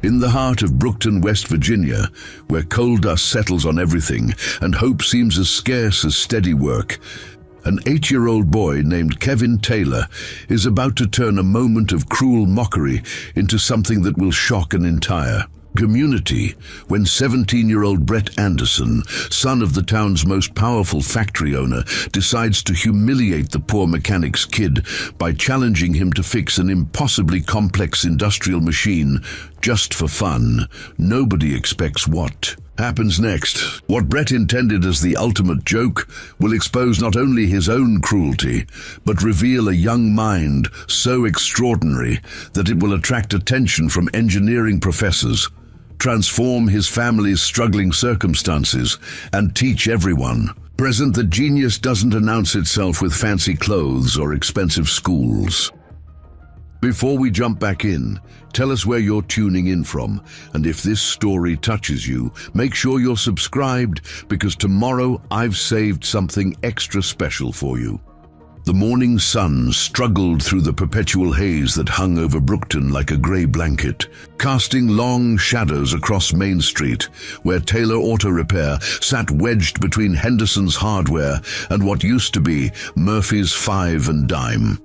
In the heart of Brookton, West Virginia, where coal dust settles on everything and hope seems as scarce as steady work, an 8-year-old boy named Kevin Taylor is about to turn a moment of cruel mockery into something that will shock an entire community when 17-year-old Brett Anderson, son of the town's most powerful factory owner, decides to humiliate the poor mechanic's kid by challenging him to fix an impossibly complex industrial machine just for fun. Nobody expects what happens next. What Brett intended as the ultimate joke will expose not only his own cruelty, but reveal a young mind so extraordinary that it will attract attention from engineering professors, transform his family's struggling circumstances, and teach everyone present that genius doesn't announce itself with fancy clothes or expensive schools. Before we jump back in, tell us where you're tuning in from, and if this story touches you, make sure you're subscribed, because tomorrow I've saved something extra special for you. The morning sun struggled through the perpetual haze that hung over Brookton like a grey blanket, casting long shadows across Main Street, where Taylor Auto Repair sat wedged between Henderson's Hardware and what used to be Murphy's Five and Dime.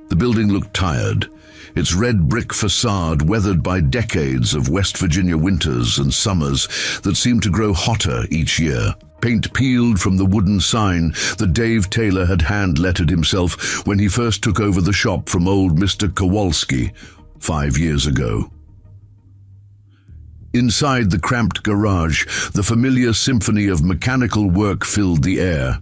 The building looked tired, its red brick facade weathered by decades of West Virginia winters and summers that seemed to grow hotter each year. Paint peeled from the wooden sign that Dave Taylor had hand-lettered himself when he first took over the shop from old Mr. Kowalski 5 years ago. Inside the cramped garage, the familiar symphony of mechanical work filled the air.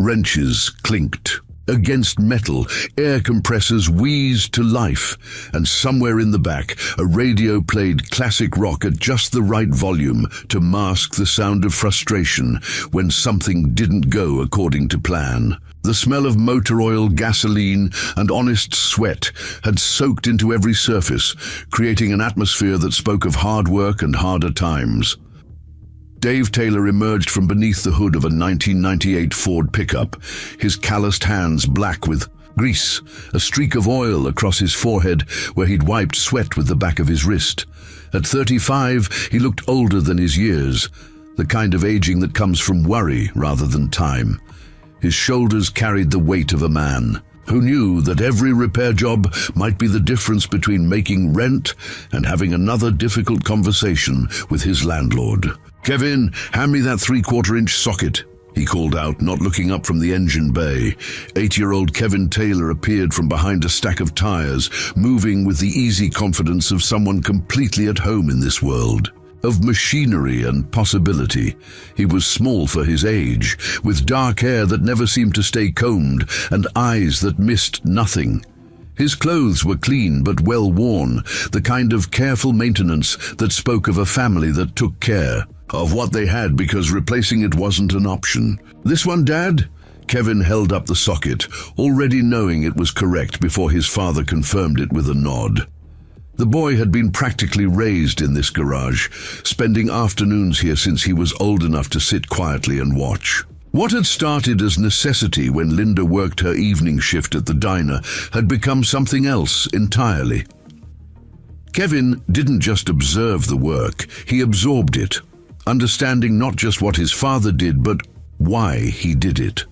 Wrenches clinked against metal, air compressors wheezed to life, and somewhere in the back, a radio played classic rock at just the right volume to mask the sound of frustration when something didn't go according to plan. The smell of motor oil, gasoline, and honest sweat had soaked into every surface, creating an atmosphere that spoke of hard work and harder times. Dave Taylor emerged from beneath the hood of a 1998 Ford pickup, his calloused hands black with grease, a streak of oil across his forehead where he'd wiped sweat with the back of his wrist. At 35, he looked older than his years, the kind of aging that comes from worry rather than time. His shoulders carried the weight of a man who knew that every repair job might be the difference between making rent and having another difficult conversation with his landlord. "Kevin, hand me that 3/4-inch socket," he called out, not looking up from the engine bay. 8-year-old Kevin Taylor appeared from behind a stack of tires, moving with the easy confidence of someone completely at home in this world of machinery and possibility. He was small for his age, with dark hair that never seemed to stay combed and eyes that missed nothing. His clothes were clean but well worn, the kind of careful maintenance that spoke of a family that took care of what they had because replacing it wasn't an option. "This one, Dad?" Kevin held up the socket, already knowing it was correct before his father confirmed it with a nod. The boy had been practically raised in this garage, spending afternoons here since he was old enough to sit quietly and watch. What had started as necessity when Linda worked her evening shift at the diner had become something else entirely. Kevin didn't just observe the work, he absorbed it, understanding not just what his father did, but why he did it.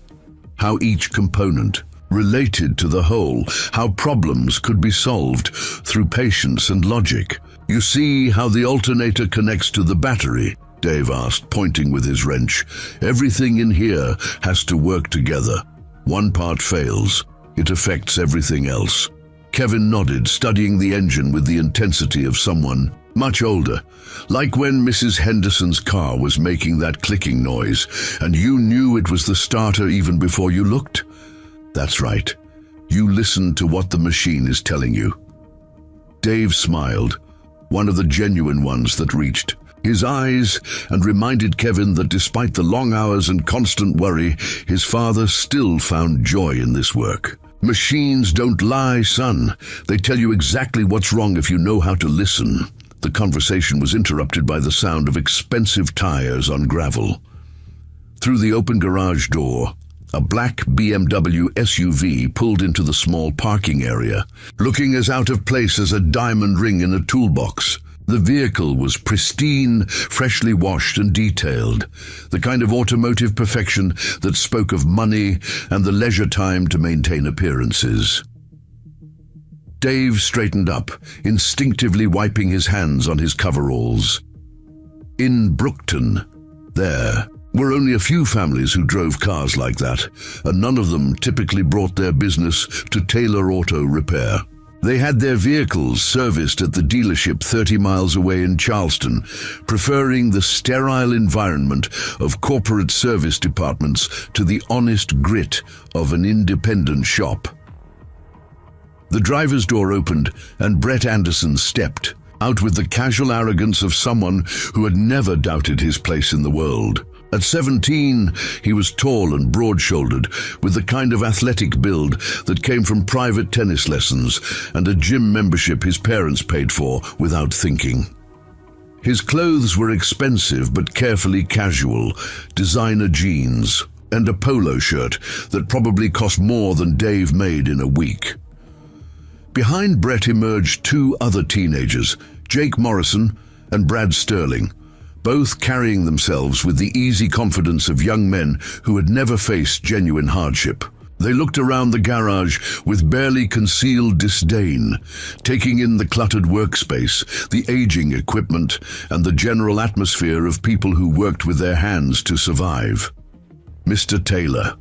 How each component related to the whole, how problems could be solved through patience and logic. "You see how the alternator connects to the battery?" Dave asked, pointing with his wrench. "Everything in here has to work together. One part fails, it affects everything else." Kevin nodded, studying the engine with the intensity of someone much older, like when Mrs. Henderson's car was making that clicking noise, and you knew it was the starter even before you looked. That's right. You listen to what the machine is telling you. Dave smiled, one of the genuine ones that reached his eyes, and reminded Kevin that despite the long hours and constant worry, his father still found joy in this work. "Machines don't lie, son. They tell you exactly what's wrong if you know how to listen." The conversation was interrupted by the sound of expensive tires on gravel. Through the open garage door, a black BMW SUV pulled into the small parking area, looking as out of place as a diamond ring in a toolbox. The vehicle was pristine, freshly washed and detailed, the kind of automotive perfection that spoke of money and the leisure time to maintain appearances. Dave straightened up, instinctively wiping his hands on his coveralls. In Brookton, there were only a few families who drove cars like that, and none of them typically brought their business to Taylor Auto Repair. They had their vehicles serviced at the dealership 30 miles away in Charleston, preferring the sterile environment of corporate service departments to the honest grit of an independent shop. The driver's door opened and Brett Anderson stepped out with the casual arrogance of someone who had never doubted his place in the world. At 17, he was tall and broad-shouldered, with the kind of athletic build that came from private tennis lessons and a gym membership his parents paid for without thinking. His clothes were expensive but carefully casual, designer jeans, and a polo shirt that probably cost more than Dave made in a week. Behind Brett emerged two other teenagers, Jake Morrison and Brad Sterling, both carrying themselves with the easy confidence of young men who had never faced genuine hardship. They looked around the garage with barely concealed disdain, taking in the cluttered workspace, the aging equipment, and the general atmosphere of people who worked with their hands to survive. "Mr. Taylor,"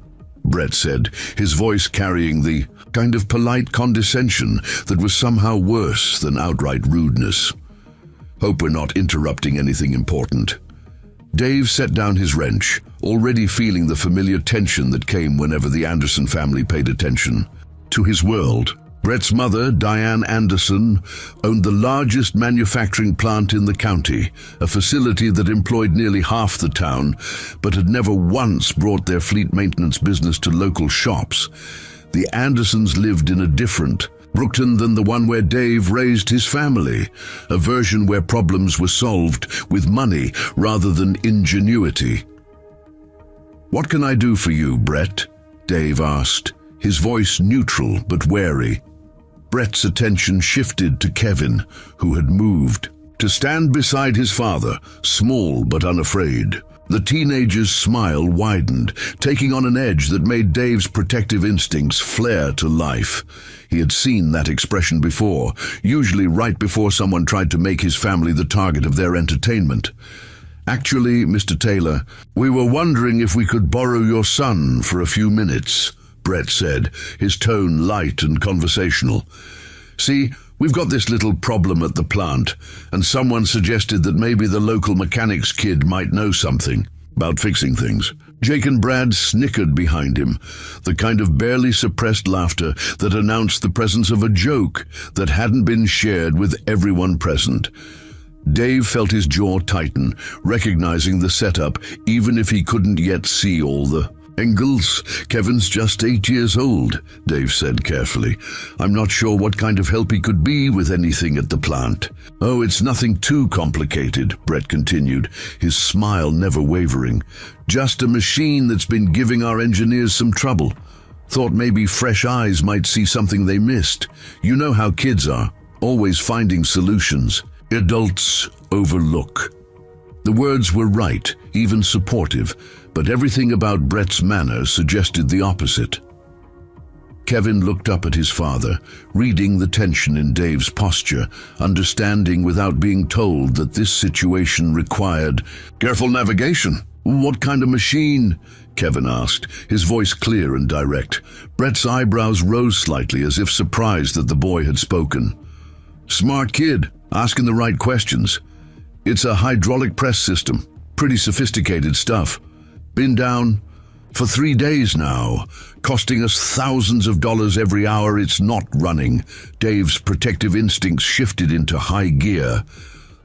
Brett said, his voice carrying the kind of polite condescension that was somehow worse than outright rudeness. "Hope we're not interrupting anything important." Dave set down his wrench, already feeling the familiar tension that came whenever the Anderson family paid attention to his world. Brett's mother, Diane Anderson, owned the largest manufacturing plant in the county, a facility that employed nearly half the town, but had never once brought their fleet maintenance business to local shops. The Andersons lived in a different Brookton than the one where Dave raised his family, a version where problems were solved with money rather than ingenuity. "What can I do for you, Brett?" Dave asked, his voice neutral but wary. Brett's attention shifted to Kevin, who had moved to stand beside his father, small but unafraid. The teenager's smile widened, taking on an edge that made Dave's protective instincts flare to life. He had seen that expression before, usually right before someone tried to make his family the target of their entertainment. "Actually, Mr. Taylor, we were wondering if we could borrow your son for a few minutes," Brett said, his tone light and conversational. "See, we've got this little problem at the plant, and someone suggested that maybe the local mechanics kid might know something about fixing things." Jake and Brad snickered behind him, the kind of barely suppressed laughter that announced the presence of a joke that hadn't been shared with everyone present. Dave felt his jaw tighten, recognizing the setup, even if he couldn't yet see all the angles. "Kevin's just 8 years old," Dave said carefully. "I'm not sure what kind of help he could be with anything at the plant." "Oh, it's nothing too complicated," Brett continued, his smile never wavering. "Just a machine that's been giving our engineers some trouble. Thought maybe fresh eyes might see something they missed. You know how kids are, always finding solutions adults overlook." The words were right, even supportive, but everything about Brett's manner suggested the opposite. Kevin looked up at his father, reading the tension in Dave's posture, understanding without being told that this situation required careful navigation. "What kind of machine?" Kevin asked, his voice clear and direct. Brett's eyebrows rose slightly as if surprised that the boy had spoken. "Smart kid, asking the right questions. It's a hydraulic press system, pretty sophisticated stuff. Been down for 3 days now, costing us thousands of dollars every hour it's not running." Dave's protective instincts shifted into high gear.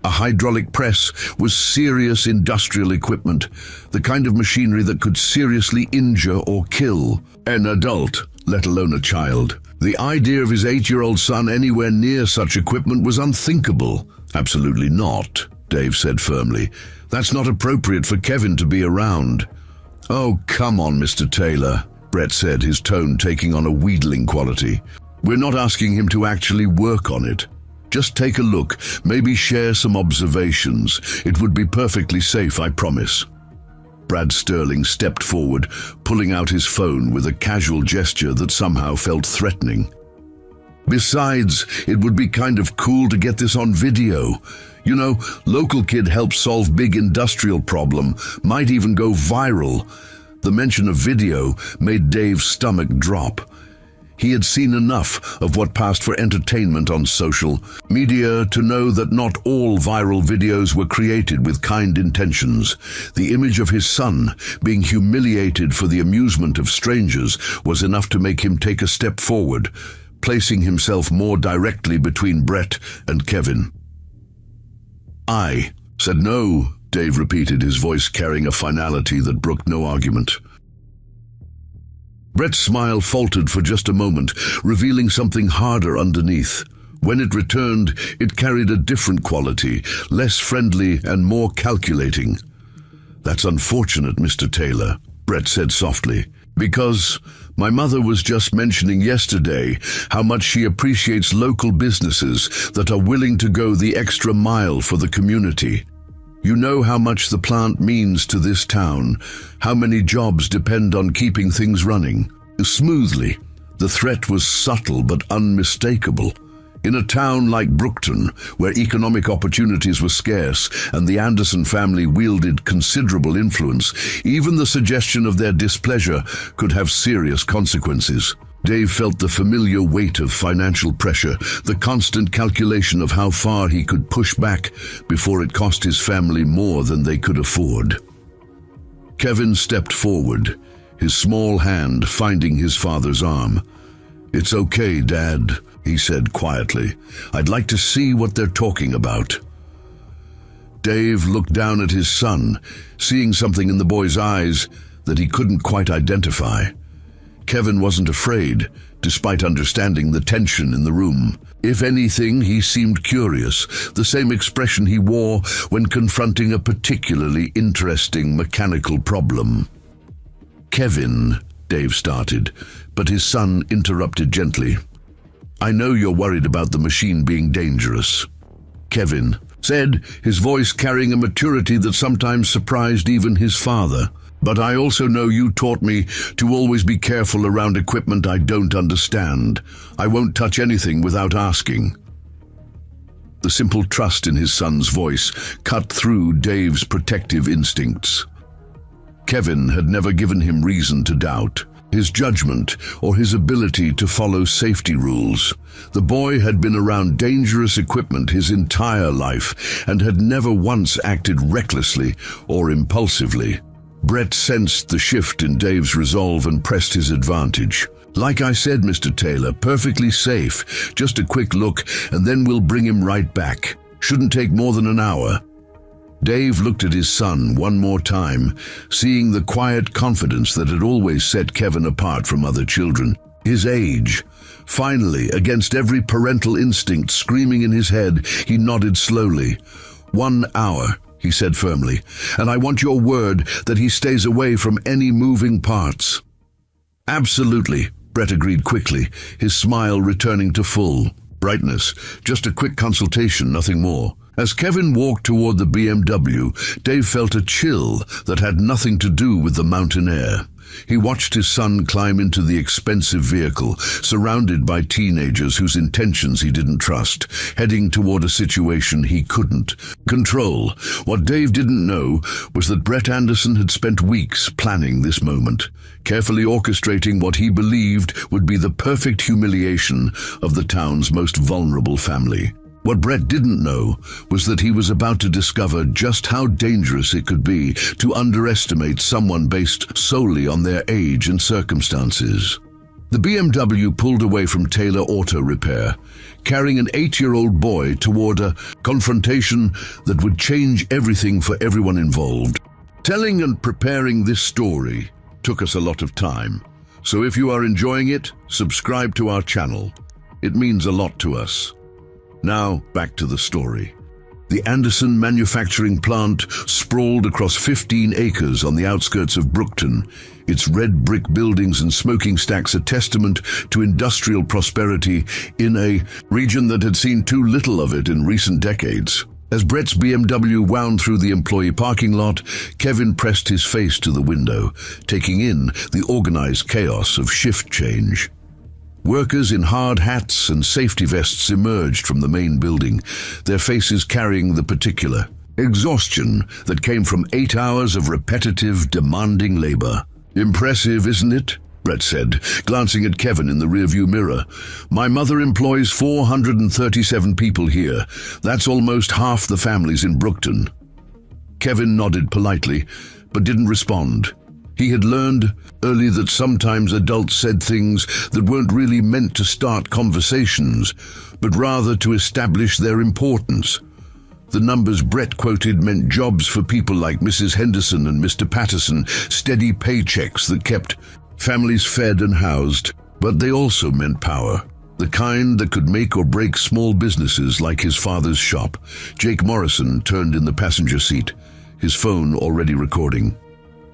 A hydraulic press was serious industrial equipment, the kind of machinery that could seriously injure or kill an adult, let alone a child. The idea of his 8-year-old son anywhere near such equipment was unthinkable. "Absolutely not," Dave said firmly. "That's not appropriate for Kevin to be around." "Oh, come on, Mr. Taylor," Brett said, his tone taking on a wheedling quality. "We're not asking him to actually work on it. Just take a look, maybe share some observations. It would be perfectly safe, I promise." Brad Sterling stepped forward, pulling out his phone with a casual gesture that somehow felt threatening. "Besides, it would be kind of cool to get this on video. You know, local kid helps solve big industrial problem, might even go viral." The mention of video made Dave's stomach drop. He had seen enough of what passed for entertainment on social media to know that not all viral videos were created with kind intentions. The image of his son being humiliated for the amusement of strangers was enough to make him take a step forward, placing himself more directly between Brett and Kevin. "I said no," Dave repeated, his voice carrying a finality that brooked no argument. Brett's smile faltered for just a moment, revealing something harder underneath. When it returned, it carried a different quality, less friendly and more calculating. "That's unfortunate, Mr. Taylor," Brett said softly, "because my mother was just mentioning yesterday how much she appreciates local businesses that are willing to go the extra mile for the community. You know how much the plant means to this town, how many jobs depend on keeping things running smoothly." The threat was subtle but unmistakable. In a town like Brookton, where economic opportunities were scarce and the Anderson family wielded considerable influence, even the suggestion of their displeasure could have serious consequences. Dave felt the familiar weight of financial pressure, the constant calculation of how far he could push back before it cost his family more than they could afford. Kevin stepped forward, his small hand finding his father's arm. "It's okay, Dad," he said quietly. "I'd like to see what they're talking about." Dave looked down at his son, seeing something in the boy's eyes that he couldn't quite identify. Kevin wasn't afraid, despite understanding the tension in the room. If anything, he seemed curious, the same expression he wore when confronting a particularly interesting mechanical problem. "Kevin," Dave started, but his son interrupted gently. "I know you're worried about the machine being dangerous," Kevin said, his voice carrying a maturity that sometimes surprised even his father. "But I also know you taught me to always be careful around equipment I don't understand. I won't touch anything without asking." The simple trust in his son's voice cut through Dave's protective instincts. Kevin had never given him reason to doubt his judgment or his ability to follow safety rules. The boy had been around dangerous equipment his entire life and had never once acted recklessly or impulsively. Brett sensed the shift in Dave's resolve and pressed his advantage. "Like I said, Mr. Taylor, perfectly safe. Just a quick look, and then we'll bring him right back. Shouldn't take more than an hour." Dave looked at his son one more time, seeing the quiet confidence that had always set Kevin apart from other children. His age. Finally, against every parental instinct screaming in his head, he nodded slowly. "1 hour. He said firmly, "and I want your word that he stays away from any moving parts." "Absolutely," Brett agreed quickly, his smile returning to full brightness. "Just a quick consultation, nothing more." As Kevin walked toward the BMW, Dave felt a chill that had nothing to do with the mountain air. He watched his son climb into the expensive vehicle, surrounded by teenagers whose intentions he didn't trust, heading toward a situation he couldn't control. What Dave didn't know was that Brett Anderson had spent weeks planning this moment, carefully orchestrating what he believed would be the perfect humiliation of the town's most vulnerable family. What Brett didn't know was that he was about to discover just how dangerous it could be to underestimate someone based solely on their age and circumstances. The BMW pulled away from Taylor Auto Repair, carrying an 8-year-old boy toward a confrontation that would change everything for everyone involved. Telling and preparing this story took us a lot of time, so if you are enjoying it, subscribe to our channel. It means a lot to us. Now, back to the story. The Anderson manufacturing plant sprawled across 15 acres on the outskirts of Brookton. Its red brick buildings and smoking stacks a testament to industrial prosperity in a region that had seen too little of it in recent decades. As Brett's BMW wound through the employee parking lot, Kevin pressed his face to the window, taking in the organized chaos of shift change. Workers in hard hats and safety vests emerged from the main building, their faces carrying the particular exhaustion that came from 8 hours of repetitive, demanding labor. "Impressive, isn't it?" Brett said, glancing at Kevin in the rearview mirror. "My mother employs 437 people here. That's almost half the families in Brookton." Kevin nodded politely, but didn't respond. He had learned early that sometimes adults said things that weren't really meant to start conversations, but rather to establish their importance. The numbers Brett quoted meant jobs for people like Mrs. Henderson and Mr. Patterson, steady paychecks that kept families fed and housed, but they also meant power, the kind that could make or break small businesses like his father's shop. Jake Morrison turned in the passenger seat, his phone already recording.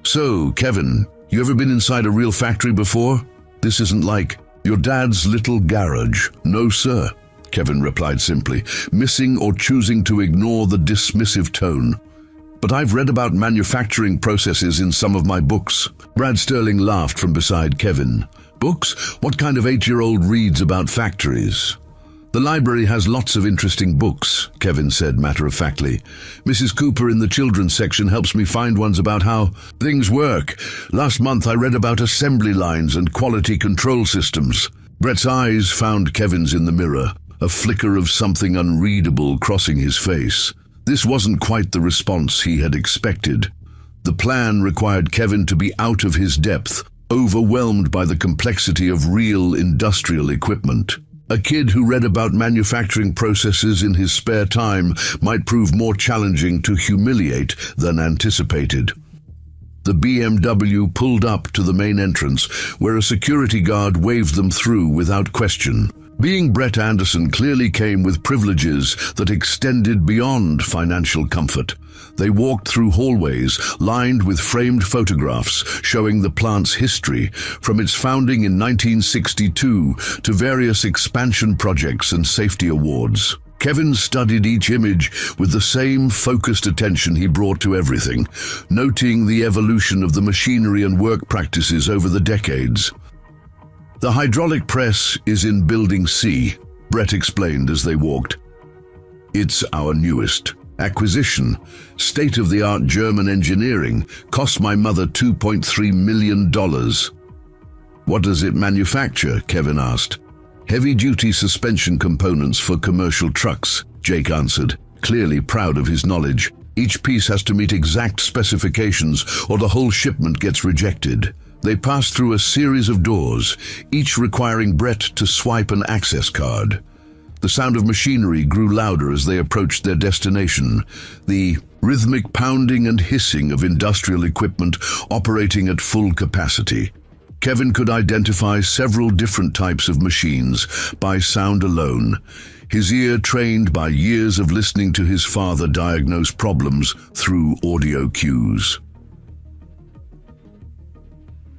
"So, Kevin, you ever been inside a real factory before? This isn't like your dad's little garage." "No, sir," Kevin replied simply, missing or choosing to ignore the dismissive tone. "But I've read about manufacturing processes in some of my books." Brad Sterling laughed from beside Kevin. "Books? What kind of 8-year-old reads about factories?" "The library has lots of interesting books," Kevin said matter-of-factly. "Mrs. Cooper in the children's section helps me find ones about how things work. Last month I read about assembly lines and quality control systems." Brett's eyes found Kevin's in the mirror, a flicker of something unreadable crossing his face. This wasn't quite the response he had expected. The plan required Kevin to be out of his depth, overwhelmed by the complexity of real industrial equipment. A kid who read about manufacturing processes in his spare time might prove more challenging to humiliate than anticipated. The BMW pulled up to the main entrance, where a security guard waved them through without question. Being Brett Anderson clearly came with privileges that extended beyond financial comfort. They walked through hallways lined with framed photographs showing the plant's history, from its founding in 1962 to various expansion projects and safety awards. Kevin studied each image with the same focused attention he brought to everything, noting the evolution of the machinery and work practices over the decades. "The hydraulic press is in Building C," Brett explained as they walked. "It's our newest acquisition. State-of-the-art German engineering. Cost my mother $2.3 million. "What does it manufacture?" Kevin asked. "Heavy-duty suspension components for commercial trucks," Jake answered, clearly proud of his knowledge. "Each piece has to meet exact specifications or the whole shipment gets rejected." They passed through a series of doors, each requiring Brett to swipe an access card. The sound of machinery grew louder as they approached their destination, the rhythmic pounding and hissing of industrial equipment operating at full capacity. Kevin could identify several different types of machines by sound alone, his ear trained by years of listening to his father diagnose problems through audio cues.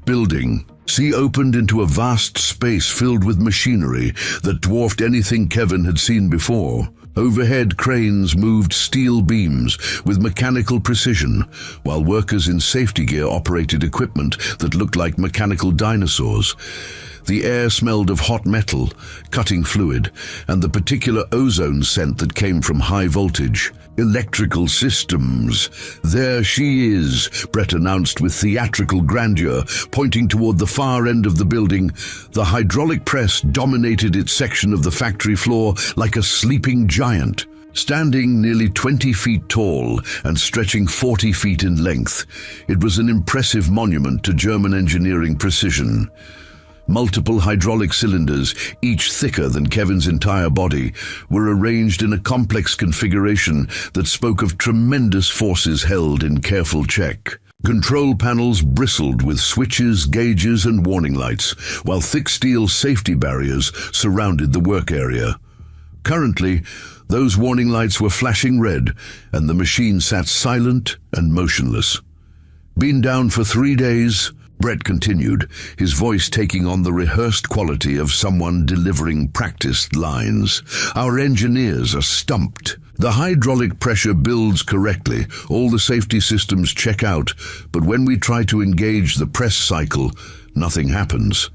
Building C opened into a vast space filled with machinery that dwarfed anything Kevin had seen before. Overhead cranes moved steel beams with mechanical precision, while workers in safety gear operated equipment that looked like mechanical dinosaurs. The air smelled of hot metal, cutting fluid, and the particular ozone scent that came from high voltage. "Electrical systems. There she is," Brett announced with theatrical grandeur, pointing toward the far end of the building. The hydraulic press dominated its section of the factory floor like a sleeping giant. Standing nearly 20 feet tall and stretching 40 feet in length, it was an impressive monument to German engineering precision. Multiple hydraulic cylinders, each thicker than Kevin's entire body, were arranged in a complex configuration that spoke of tremendous forces held in careful check. Control panels bristled with switches, gauges, and warning lights, while thick steel safety barriers surrounded the work area. Currently, Those warning lights were flashing red, and the machine sat silent and motionless. "Been down for 3 days," Brett continued, his voice taking on the rehearsed quality of someone delivering practiced lines. "Our engineers are stumped. The hydraulic pressure builds correctly, all the safety systems check out, but when we try to engage the press cycle, nothing happens."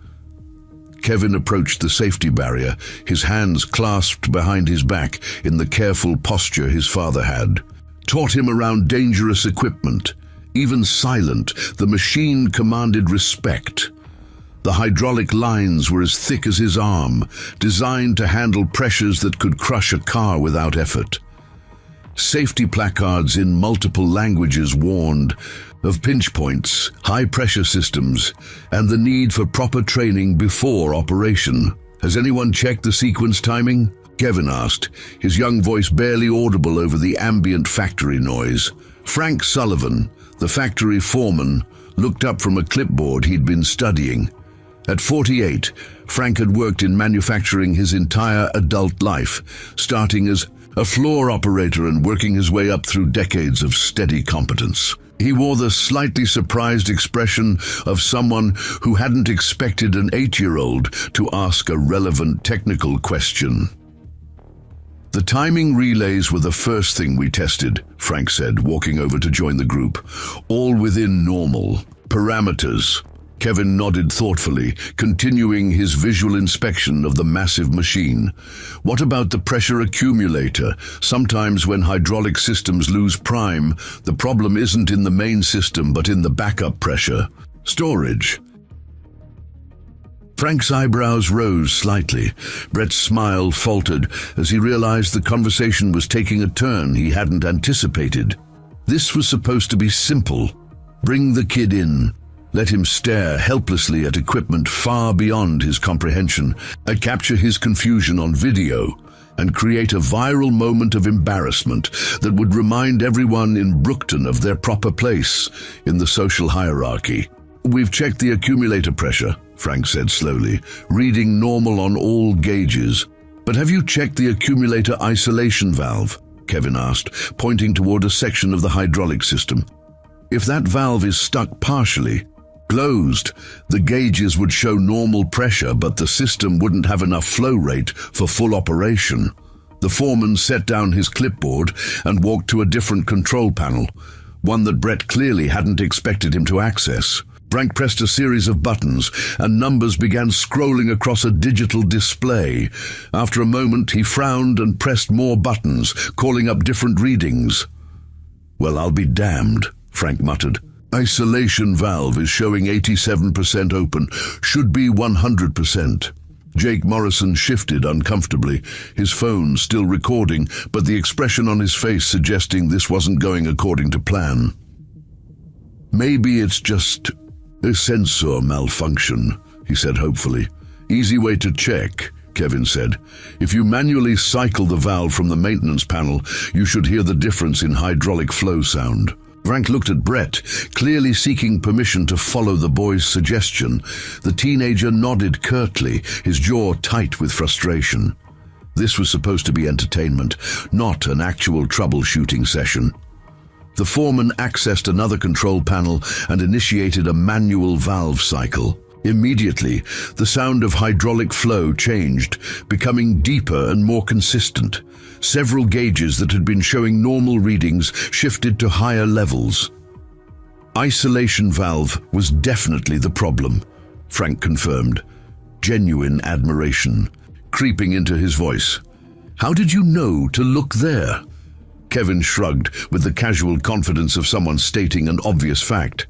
Kevin approached the safety barrier, his hands clasped behind his back in the careful posture his father had. Taught him around dangerous equipment. Even silent, the machine commanded respect. The hydraulic lines were as thick as his arm, designed to handle pressures that could crush a car without effort. Safety placards in multiple languages warned of pinch points, high-pressure systems, and the need for proper training before operation. "Has anyone checked the sequence timing?" Kevin asked, his young voice barely audible over the ambient factory noise. Frank Sullivan, the factory foreman, looked up from a clipboard he'd been studying. At 48, Frank had worked in manufacturing his entire adult life, starting as a floor operator and working his way up through decades of steady competence. He wore the slightly surprised expression of someone who hadn't expected an 8-year-old to ask a relevant technical question. "The timing relays were the first thing we tested," Frank said, walking over to join the group. "All within normal parameters." Kevin nodded thoughtfully, continuing his visual inspection of the massive machine. "What about the pressure accumulator? Sometimes when hydraulic systems lose prime, the problem isn't in the main system but in the backup pressure. Storage." Frank's eyebrows rose slightly. Brett's smile faltered as he realized the conversation was taking a turn he hadn't anticipated. This was supposed to be simple. Bring the kid in. Let him stare helplessly at equipment far beyond his comprehension, capture his confusion on video, and create a viral moment of embarrassment that would remind everyone in Brookton of their proper place in the social hierarchy. "We've checked the accumulator pressure," Frank said slowly, reading normal on all gauges. "But have you checked the accumulator isolation valve?" Kevin asked, pointing toward a section of the hydraulic system. "If that valve is stuck partially, closed, the gauges would show normal pressure, but the system wouldn't have enough flow rate for full operation." The foreman set down his clipboard and walked to a different control panel, one that Brett clearly hadn't expected him to access. Frank pressed a series of buttons, and numbers began scrolling across a digital display. After a moment, he frowned and pressed more buttons, calling up different readings. "Well, I'll be damned," Frank muttered. "Isolation valve is showing 87% open, should be 100%. Jake Morrison shifted uncomfortably, his phone still recording, but the expression on his face suggesting this wasn't going according to plan. "Maybe it's just a sensor malfunction," he said hopefully. "Easy way to check," Kevin said. "If you manually cycle the valve from the maintenance panel, you should hear the difference in hydraulic flow sound." Frank looked at Brett, clearly seeking permission to follow the boy's suggestion. The teenager nodded curtly, his jaw tight with frustration. This was supposed to be entertainment, not an actual troubleshooting session. The foreman accessed another control panel and initiated a manual valve cycle. Immediately, the sound of hydraulic flow changed, becoming deeper and more consistent. Several gauges that had been showing normal readings shifted to higher levels. Isolation valve was definitely the problem, Frank confirmed, genuine admiration creeping into his voice. "How did you know to look there?" Kevin shrugged with the casual confidence of someone stating an obvious fact.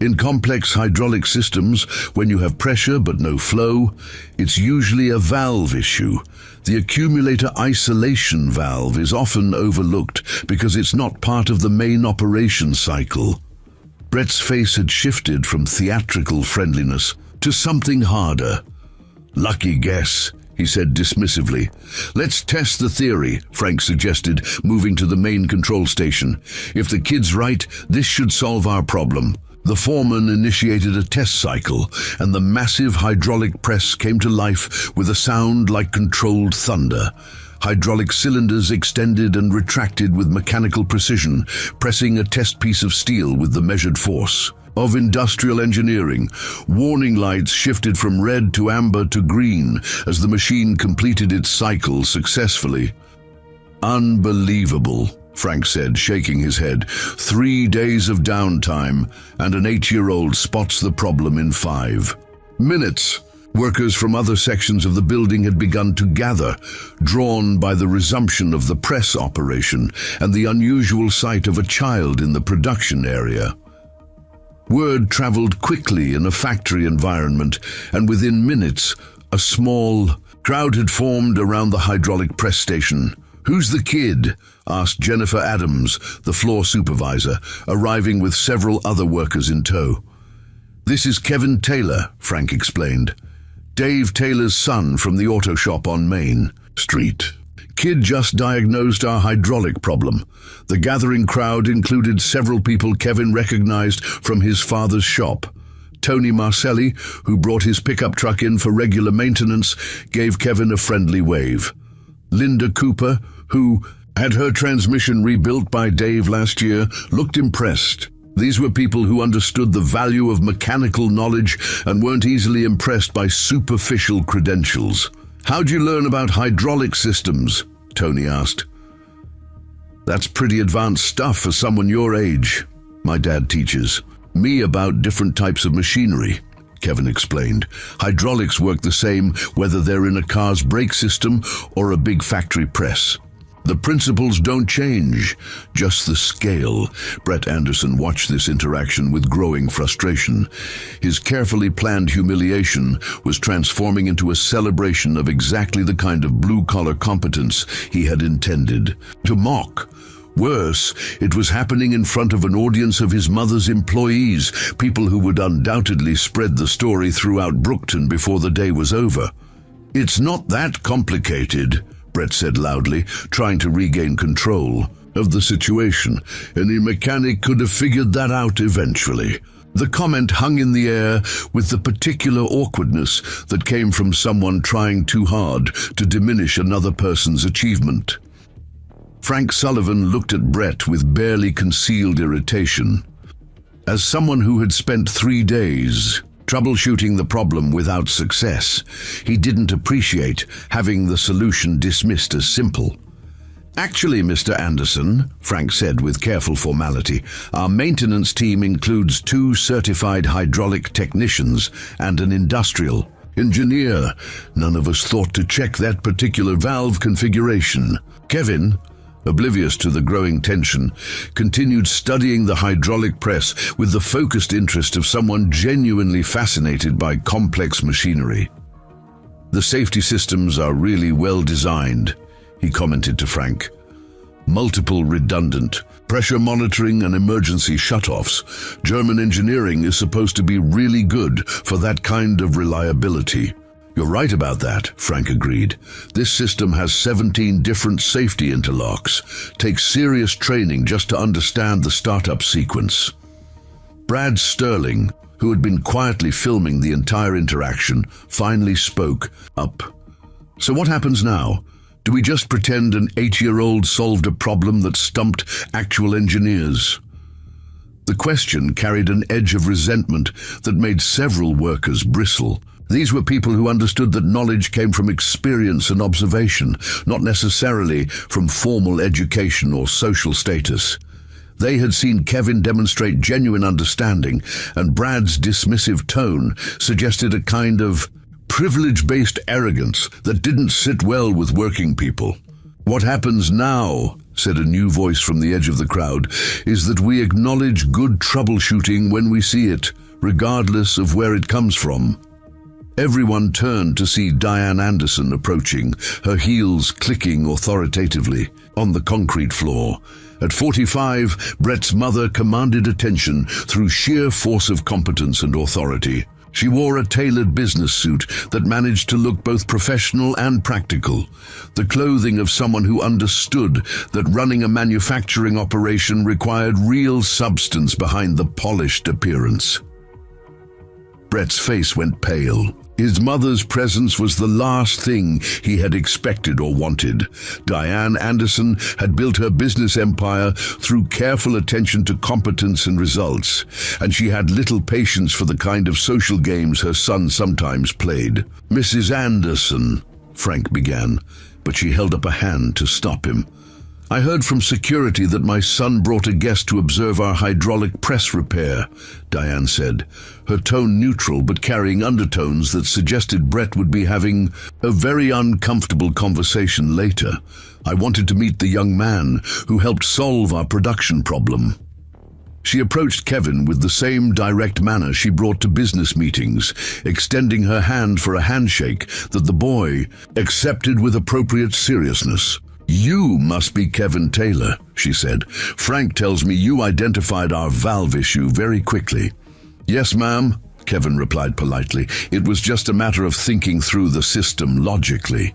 "In complex hydraulic systems, when you have pressure but no flow, it's usually a valve issue. The accumulator isolation valve is often overlooked because it's not part of the main operation cycle." Brett's face had shifted from theatrical friendliness to something harder. "Lucky guess," he said dismissively. "Let's test the theory," Frank suggested, moving to the main control station. "If the kid's right, this should solve our problem." The foreman initiated a test cycle, and the massive hydraulic press came to life with a sound like controlled thunder. Hydraulic cylinders extended and retracted with mechanical precision, pressing a test piece of steel with the measured force. Of industrial engineering, warning lights shifted from red to amber to green as the machine completed its cycle successfully. Unbelievable, Frank said, shaking his head. 3 days of downtime, and an 8-year-old spots the problem in 5 minutes. Workers from other sections of the building had begun to gather, drawn by the resumption of the press operation and the unusual sight of a child in the production area. Word traveled quickly in a factory environment, and within minutes, a small crowd had formed around the hydraulic press station. "Who's the kid?" asked Jennifer Adams, the floor supervisor, arriving with several other workers in tow. "This is Kevin Taylor," Frank explained. "Dave Taylor's son from the auto shop on Main Street. Kid just diagnosed our hydraulic problem." The gathering crowd included several people Kevin recognized from his father's shop. Tony Marcelli, who brought his pickup truck in for regular maintenance, gave Kevin a friendly wave. Linda Cooper, who had her transmission rebuilt by Dave last year, looked impressed. These were people who understood the value of mechanical knowledge and weren't easily impressed by superficial credentials. "How'd you learn about hydraulic systems?" Tony asked. "That's pretty advanced stuff for someone your age. My dad teaches me about different types of machinery," Kevin explained. "Hydraulics work the same whether they're in a car's brake system or a big factory press. The principles don't change, just the scale." Brett Anderson watched this interaction with growing frustration. His carefully planned humiliation was transforming into a celebration of exactly the kind of blue-collar competence he had intended to mock. Worse, it was happening in front of an audience of his mother's employees, people who would undoubtedly spread the story throughout Brookton before the day was over. "It's not that complicated," Brett said loudly, trying to regain control of the situation. "Any mechanic could have figured that out eventually." The comment hung in the air with the particular awkwardness that came from someone trying too hard to diminish another person's achievement. Frank Sullivan looked at Brett with barely concealed irritation. As someone who had spent 3 days troubleshooting the problem without success, he didn't appreciate having the solution dismissed as simple. "Actually, Mr. Anderson," Frank said with careful formality, "our maintenance team includes 2 certified hydraulic technicians and an industrial engineer. None of us thought to check that particular valve configuration." Kevin, oblivious to the growing tension, continued studying the hydraulic press with the focused interest of someone genuinely fascinated by complex machinery. "The safety systems are really well designed," he commented to Frank. "Multiple redundant pressure monitoring and emergency shutoffs. German engineering is supposed to be really good for that kind of reliability." "You're right about that," Frank agreed. "This system has 17 different safety interlocks. Takes serious training just to understand the startup sequence." Brad Sterling, who had been quietly filming the entire interaction, finally spoke up. "So what happens now? Do we just pretend an 8-year-old solved a problem that stumped actual engineers?" The question carried an edge of resentment that made several workers bristle. These were people who understood that knowledge came from experience and observation, not necessarily from formal education or social status. They had seen Kevin demonstrate genuine understanding, and Brad's dismissive tone suggested a kind of privilege-based arrogance that didn't sit well with working people. "What happens now," said a new voice from the edge of the crowd, "is that we acknowledge good troubleshooting when we see it, regardless of where it comes from." Everyone turned to see Diane Anderson approaching, her heels clicking authoritatively on the concrete floor. At 45, Brett's mother commanded attention through sheer force of competence and authority. She wore a tailored business suit that managed to look both professional and practical, the clothing of someone who understood that running a manufacturing operation required real substance behind the polished appearance. Brett's face went pale. His mother's presence was the last thing he had expected or wanted. Diane Anderson had built her business empire through careful attention to competence and results, and she had little patience for the kind of social games her son sometimes played. "Mrs. Anderson," Frank began, but she held up a hand to stop him. "I heard from security that my son brought a guest to observe our hydraulic press repair," Diane said, her tone neutral but carrying undertones that suggested Brett would be having a very uncomfortable conversation later. "I wanted to meet the young man who helped solve our production problem." She approached Kevin with the same direct manner she brought to business meetings, extending her hand for a handshake that the boy accepted with appropriate seriousness. "You must be Kevin Taylor," she said. "Frank tells me you identified our valve issue very quickly." "Yes, ma'am," Kevin replied politely. "It was just a matter of thinking through the system logically."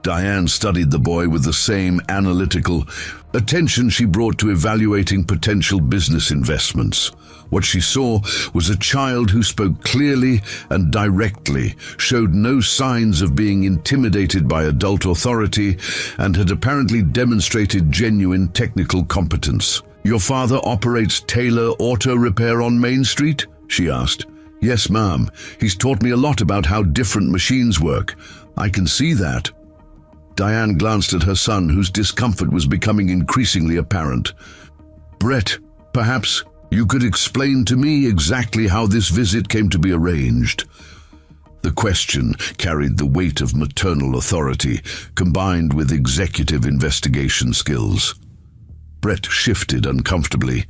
Diane studied the boy with the same analytical attention she brought to evaluating potential business investments. What she saw was a child who spoke clearly and directly, showed no signs of being intimidated by adult authority, and had apparently demonstrated genuine technical competence. "Your father operates Taylor Auto Repair on Main Street?" she asked. "Yes, ma'am. He's taught me a lot about how different machines work." "I can see that." Diane glanced at her son, whose discomfort was becoming increasingly apparent. "Brett, perhaps you could explain to me exactly how this visit came to be arranged." The question carried the weight of maternal authority, combined with executive investigation skills. Brett shifted uncomfortably,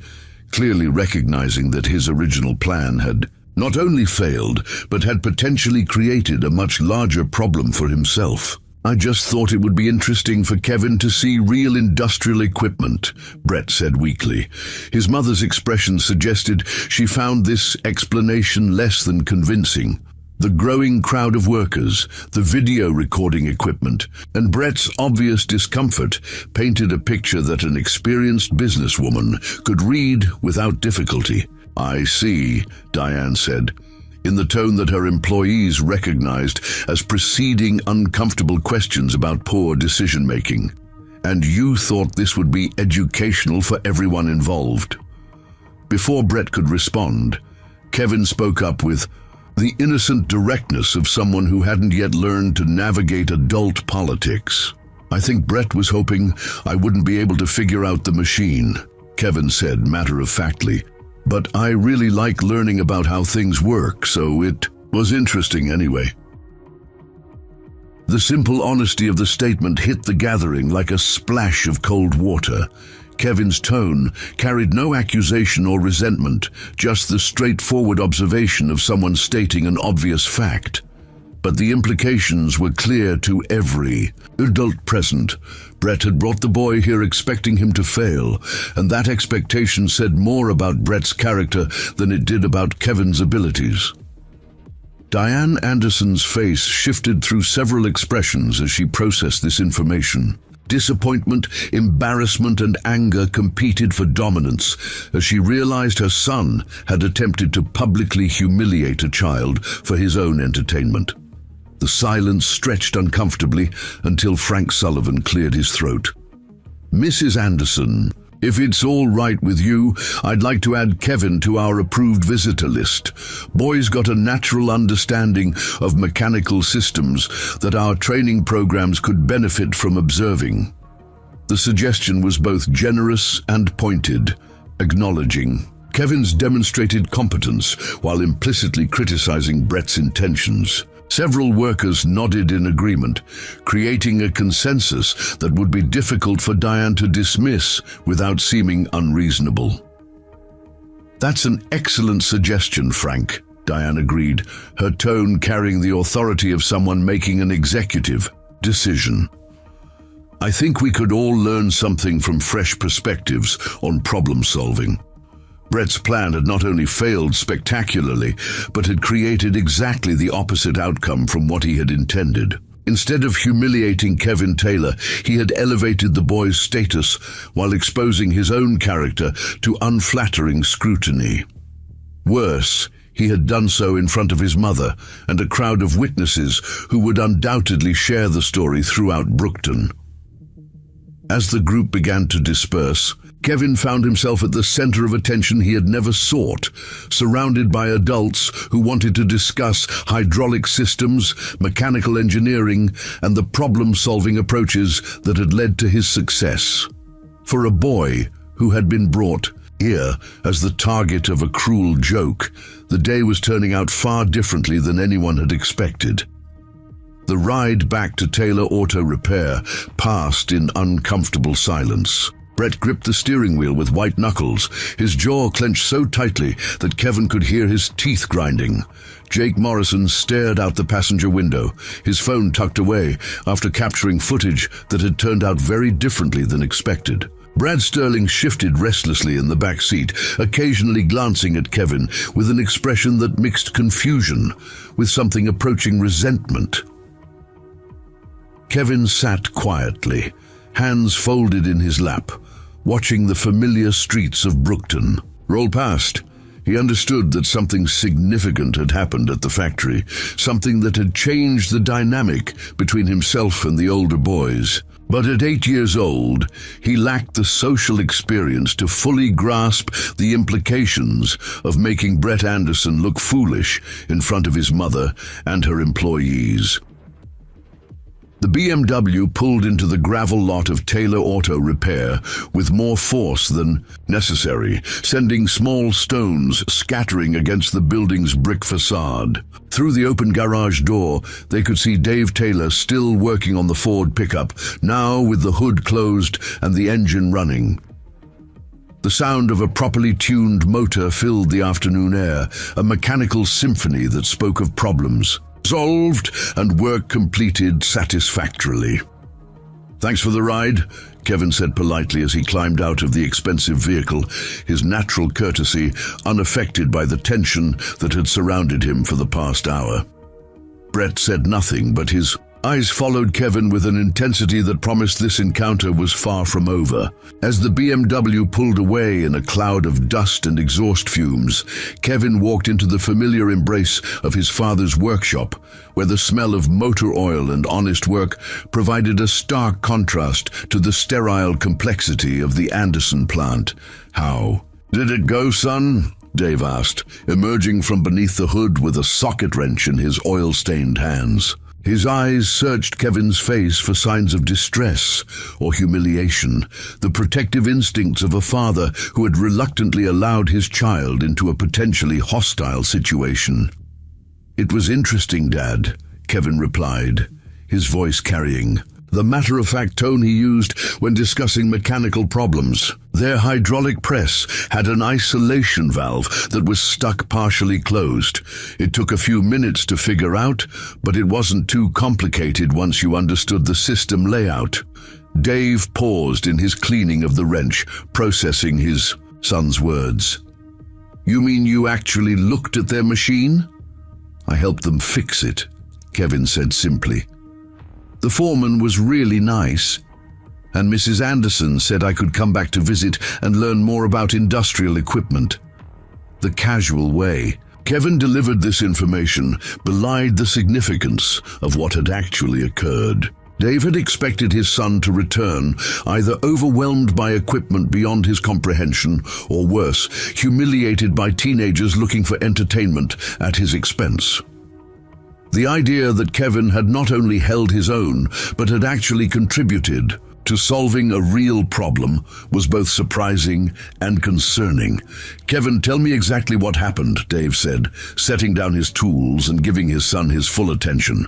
clearly recognizing that his original plan had not only failed, but had potentially created a much larger problem for himself. "I just thought it would be interesting for Kevin to see real industrial equipment," Brett said weakly. His mother's expression suggested she found this explanation less than convincing. The growing crowd of workers, the video recording equipment, and Brett's obvious discomfort painted a picture that an experienced businesswoman could read without difficulty. "I see," Diane said, in the tone that her employees recognized as preceding uncomfortable questions about poor decision-making. "And you thought this would be educational for everyone involved." Before Brett could respond, Kevin spoke up with the innocent directness of someone who hadn't yet learned to navigate adult politics. "I think Brett was hoping I wouldn't be able to figure out the machine," Kevin said matter-of-factly. "But I really like learning about how things work, so it was interesting anyway." The simple honesty of the statement hit the gathering like a splash of cold water. Kevin's tone carried no accusation or resentment, just the straightforward observation of someone stating an obvious fact. But the implications were clear to every adult present. Brett had brought the boy here expecting him to fail, and that expectation said more about Brett's character than it did about Kevin's abilities. Diane Anderson's face shifted through several expressions as she processed this information. Disappointment, embarrassment, and anger competed for dominance as she realized her son had attempted to publicly humiliate a child for his own entertainment. The silence stretched uncomfortably until Frank Sullivan cleared his throat. "Mrs. Anderson, if it's all right with you, I'd like to add Kevin to our approved visitor list. Boy's got a natural understanding of mechanical systems that our training programs could benefit from observing." The suggestion was both generous and pointed, acknowledging Kevin's demonstrated competence while implicitly criticizing Brett's intentions. Several workers nodded in agreement, creating a consensus that would be difficult for Diane to dismiss without seeming unreasonable. "That's an excellent suggestion, Frank," Diane agreed, her tone carrying the authority of someone making an executive decision. "I think we could all learn something from fresh perspectives on problem solving." Brett's plan had not only failed spectacularly, but had created exactly the opposite outcome from what he had intended. Instead of humiliating Kevin Taylor, he had elevated the boy's status while exposing his own character to unflattering scrutiny. Worse, He had done so in front of his mother and a crowd of witnesses who would undoubtedly share the story throughout Brookton. As the group began to disperse, Kevin found himself at the center of attention he had never sought, surrounded by adults who wanted to discuss hydraulic systems, mechanical engineering, and the problem-solving approaches that had led to his success. For a boy who had been brought here as the target of a cruel joke, the day was turning out far differently than anyone had expected. The ride back to Taylor Auto Repair passed in uncomfortable silence. Brett gripped the steering wheel with white knuckles, his jaw clenched so tightly that Kevin could hear his teeth grinding. Jake Morrison stared out the passenger window, his phone tucked away after capturing footage that had turned out very differently than expected. Brad Sterling shifted restlessly in the back seat, occasionally glancing at Kevin with an expression that mixed confusion with something approaching resentment. Kevin sat quietly, hands folded in his lap, watching the familiar streets of Brookton roll past. He understood that something significant had happened at the factory, something that had changed the dynamic between himself and the older boys. But at 8 years old, he lacked the social experience to fully grasp the implications of making Brett Anderson look foolish in front of his mother and her employees. The BMW pulled into the gravel lot of Taylor Auto Repair with more force than necessary, sending small stones scattering against the building's brick facade. Through the open garage door, they could see Dave Taylor still working on the Ford pickup, now with the hood closed and the engine running. The sound of a properly tuned motor filled the afternoon air, a mechanical symphony that spoke of problems solved and work completed satisfactorily. "Thanks for the ride," Kevin said politely as he climbed out of the expensive vehicle, his natural courtesy unaffected by the tension that had surrounded him for the past hour. Brett said nothing, but his eyes followed Kevin with an intensity that promised this encounter was far from over. As the BMW pulled away in a cloud of dust and exhaust fumes, Kevin walked into the familiar embrace of his father's workshop, where the smell of motor oil and honest work provided a stark contrast to the sterile complexity of the Anderson plant. "How did it go, son?" Dave asked, emerging from beneath the hood with a socket wrench in his oil-stained hands. His eyes searched Kevin's face for signs of distress or humiliation, the protective instincts of a father who had reluctantly allowed his child into a potentially hostile situation. "It was interesting, Dad," Kevin replied, his voice carrying the matter-of-fact tone he used when discussing mechanical problems. Their hydraulic press had an isolation valve that was stuck partially closed. It took a few minutes to figure out, but it wasn't too complicated once you understood the system layout. Dave paused in his cleaning of the wrench, processing his son's words. "You mean you actually looked at their machine?" "I helped them fix it," Kevin said simply. "The foreman was really nice, and Mrs. Anderson said I could come back to visit and learn more about industrial equipment." The casual way Kevin delivered this information belied the significance of what had actually occurred. Dave had expected his son to return, either overwhelmed by equipment beyond his comprehension, or worse, humiliated by teenagers looking for entertainment at his expense. The idea that Kevin had not only held his own, but had actually contributed to solving a real problem was both surprising and concerning. "Kevin, tell me exactly what happened," Dave said, setting down his tools and giving his son his full attention.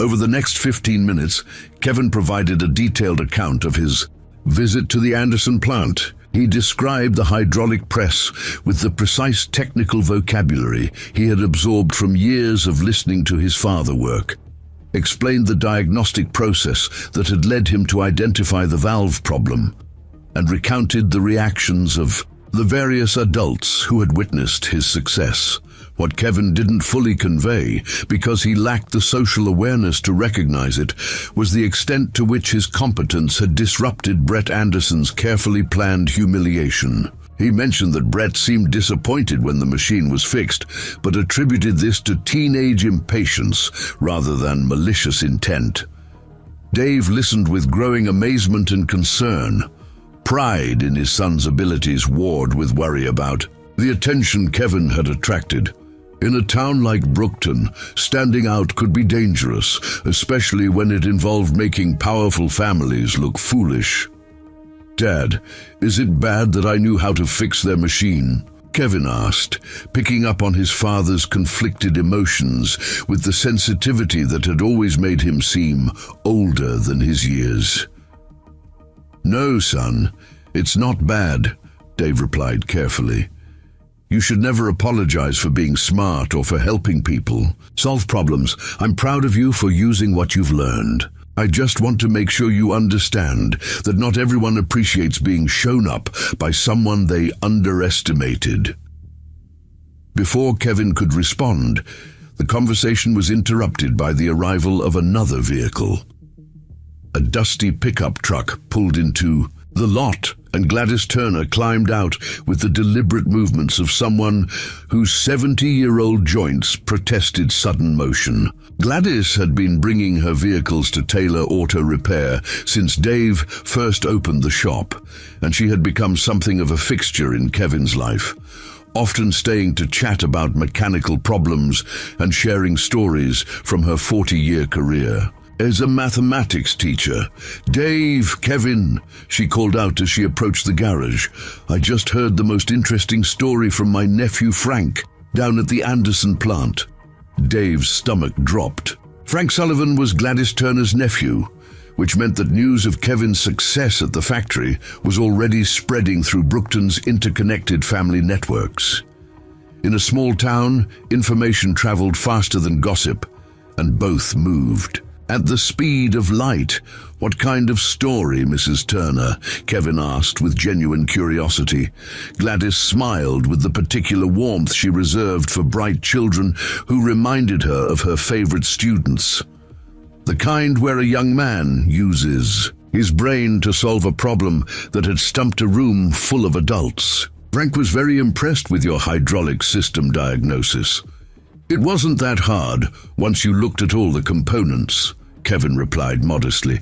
Over the next 15 minutes, Kevin provided a detailed account of his visit to the Anderson plant. He described the hydraulic press with the precise technical vocabulary he had absorbed from years of listening to his father work, explained the diagnostic process that had led him to identify the valve problem, and recounted the reactions of the various adults who had witnessed his success. What Kevin didn't fully convey, because he lacked the social awareness to recognize it, was the extent to which his competence had disrupted Brett Anderson's carefully planned humiliation. He mentioned that Brett seemed disappointed when the machine was fixed, but attributed this to teenage impatience rather than malicious intent. Dave listened with growing amazement and concern. Pride in his son's abilities warred with worry about the attention Kevin had attracted. In a town like Brookton, standing out could be dangerous, especially when it involved making powerful families look foolish. "Dad, is it bad that I knew how to fix their machine?" Kevin asked, picking up on his father's conflicted emotions with the sensitivity that had always made him seem older than his years. "No, son, it's not bad," Dave replied carefully. "You should never apologize for being smart or for helping people solve problems. I'm proud of you for using what you've learned. I just want to make sure you understand that not everyone appreciates being shown up by someone they underestimated." Before Kevin could respond, the conversation was interrupted by the arrival of another vehicle. A dusty pickup truck pulled into the lot, and Gladys Turner climbed out with the deliberate movements of someone whose 70-year-old joints protested sudden motion. Gladys had been bringing her vehicles to Taylor Auto Repair since Dave first opened the shop, and she had become something of a fixture in Kevin's life, often staying to chat about mechanical problems and sharing stories from her 40-year career. As a mathematics teacher, "Dave, Kevin," she called out as she approached the garage. "I just heard the most interesting story from my nephew Frank down at the Anderson plant." Dave's stomach dropped. Frank Sullivan was Gladys Turner's nephew, which meant that news of Kevin's success at the factory was already spreading through Brookton's interconnected family networks. In a small town, information traveled faster than gossip, and both moved at the speed of light. "What kind of story, Mrs. Turner?" Kevin asked with genuine curiosity. Gladys smiled with the particular warmth she reserved for bright children who reminded her of her favorite students. "The kind where a young man uses his brain to solve a problem that had stumped a room full of adults. Frank was very impressed with your hydraulic system diagnosis. It wasn't that hard once you looked at all the components," Kevin replied modestly.